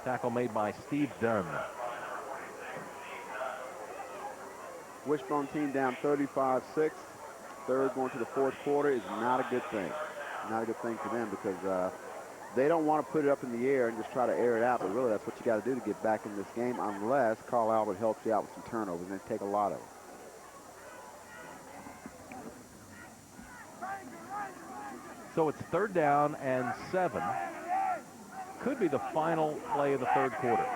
Tackle made by Steve Dunn. Wishbone team down 35-6. Third going to the 4th quarter is not a good thing. Not a good thing for them because they don't want to put it up in the air and just try to air it out, but really that's what you got to do to get back in this game unless Carl Albert helps you out with some turnovers, and they take a lot of it. So it's 3rd down and 7. Could be the final play of the 3rd quarter.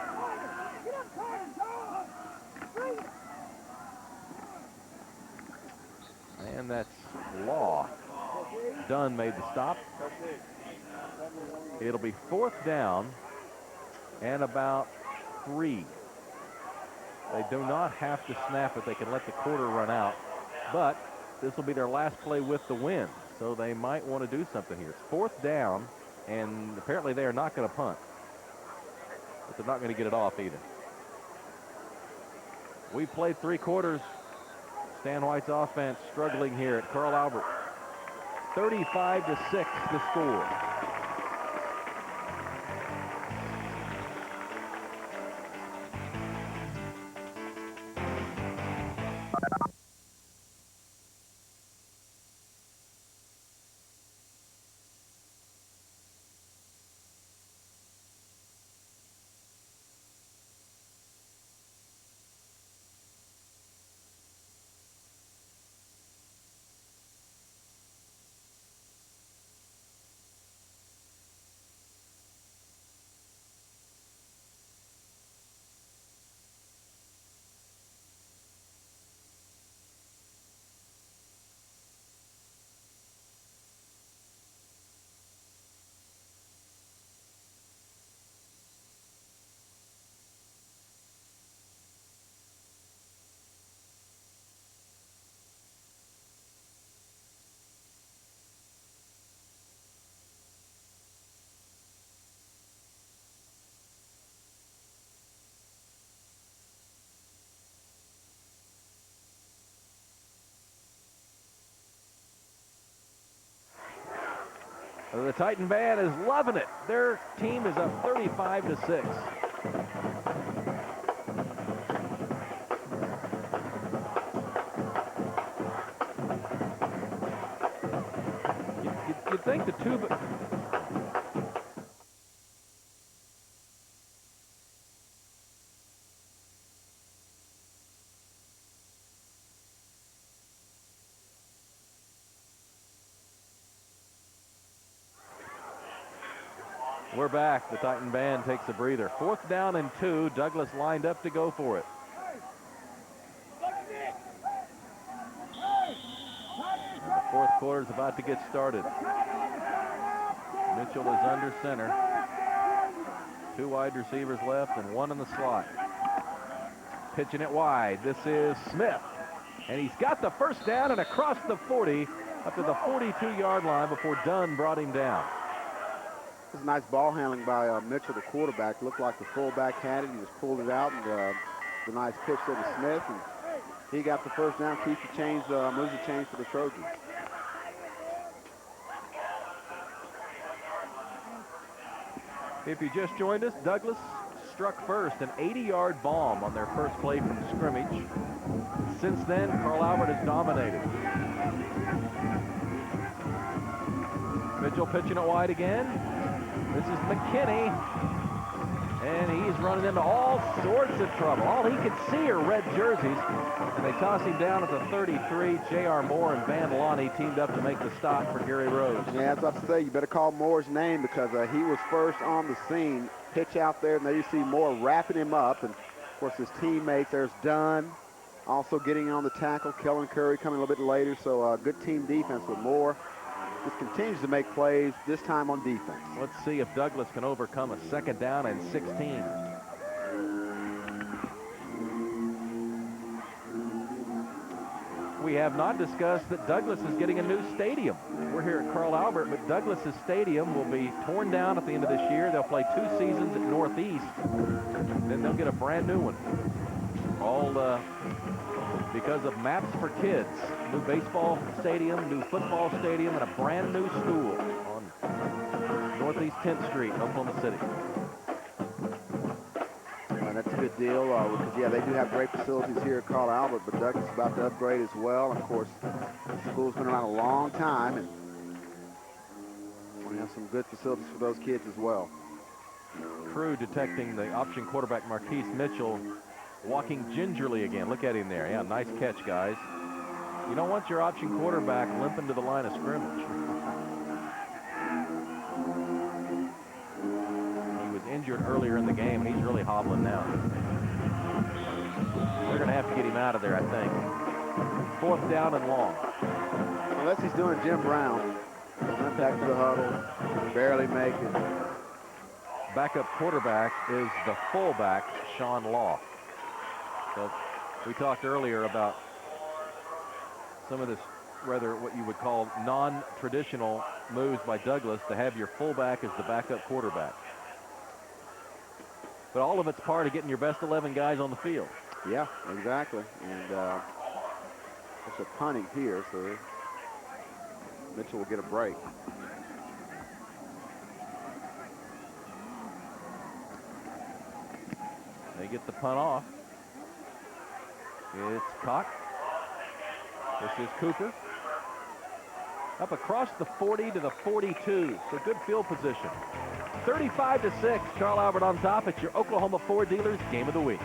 And that's Law. Dunn made the stop. It'll be 4th down and about 3. They do not have to snap it. They can let the quarter run out. But this will be their last play with the win. So they might want to do something here. It's 4th down, and apparently they are not going to punt. But they're not going to get it off either. We played 3 quarters. Stan White's offense struggling here at Carl Albert. 35-6 the score. The Titan band is loving it. Their team is up 35-6. You'd think the tuba... We're back. The Titan band takes a breather. 4th down and 2. Douglas lined up to go for it. The 4th quarter is about to get started. Mitchell is under center. 2 wide receivers left and 1 in the slot. Pitching it wide. This is Smith. And he's got the 1st down and across the 40 up to the 42-yard line before Dunn brought him down. This is nice ball handling by Mitchell, the quarterback. Looked like the fullback had it. He just pulled it out, and the nice pitch there to Smith. And He got the first down, keeps the change, moves the change for the Trojans. If you just joined us, Douglas struck first, an 80-yard bomb on their first play from scrimmage. Since then, Carl Albert has dominated. Mitchell pitching it wide again. This is McKinney. And he's running into all sorts of trouble. All he can see are red jerseys. And they toss him down at the 33. J.R. Moore and Van Lonnie teamed up to make the stop for Gary Rose. Yeah, as I say, you better call Moore's name because he was first on the scene. Pitch out there, and there you see Moore wrapping him up. And, of course, his teammate, there's Dunn, also getting on the tackle. Kellen Curry coming a little bit later. So good team defense with Moore. Just continues to make plays, this time on defense. Let's see if Douglas can overcome a second down and 16. We have not discussed that Douglas is getting a new stadium. We're here at Carl Albert, but Douglas's stadium will be torn down at the end of this year. They'll play 2 seasons at Northeast. Then they'll get a brand new one. All because of Maps for Kids. New baseball stadium, new football stadium, and a brand new school on Northeast 10th Street, Oklahoma City. That's a good deal because, yeah, they do have great facilities here at Carl Albert, but Douglas is about to upgrade as well. And, of course, the school's been around a long time, and we have some good facilities for those kids as well. Crew detecting the option quarterback Marquise Mitchell walking gingerly again. Look at him there. Yeah, nice catch, guys. You don't want your option quarterback limping to the line of scrimmage. He was injured earlier in the game, and he's really hobbling now. They're going to have to get him out of there, I think. 4th down and long. Unless he's doing Jim Brown. Went back to the huddle. Barely make it. Backup quarterback is the fullback, Sean Law. So we talked earlier about some of this, rather what you would call non-traditional moves by Douglas to have your fullback as the backup quarterback. But all of it's part of getting your best 11 guys on the field. Yeah, exactly. And there's a punting here, so Mitchell will get a break. They get the punt off. It's caught. This is Cooper. Up across the 40 to the 42. So good field position. 35-6. Carl Albert on top. It's your Oklahoma Ford Dealers Game of the Week.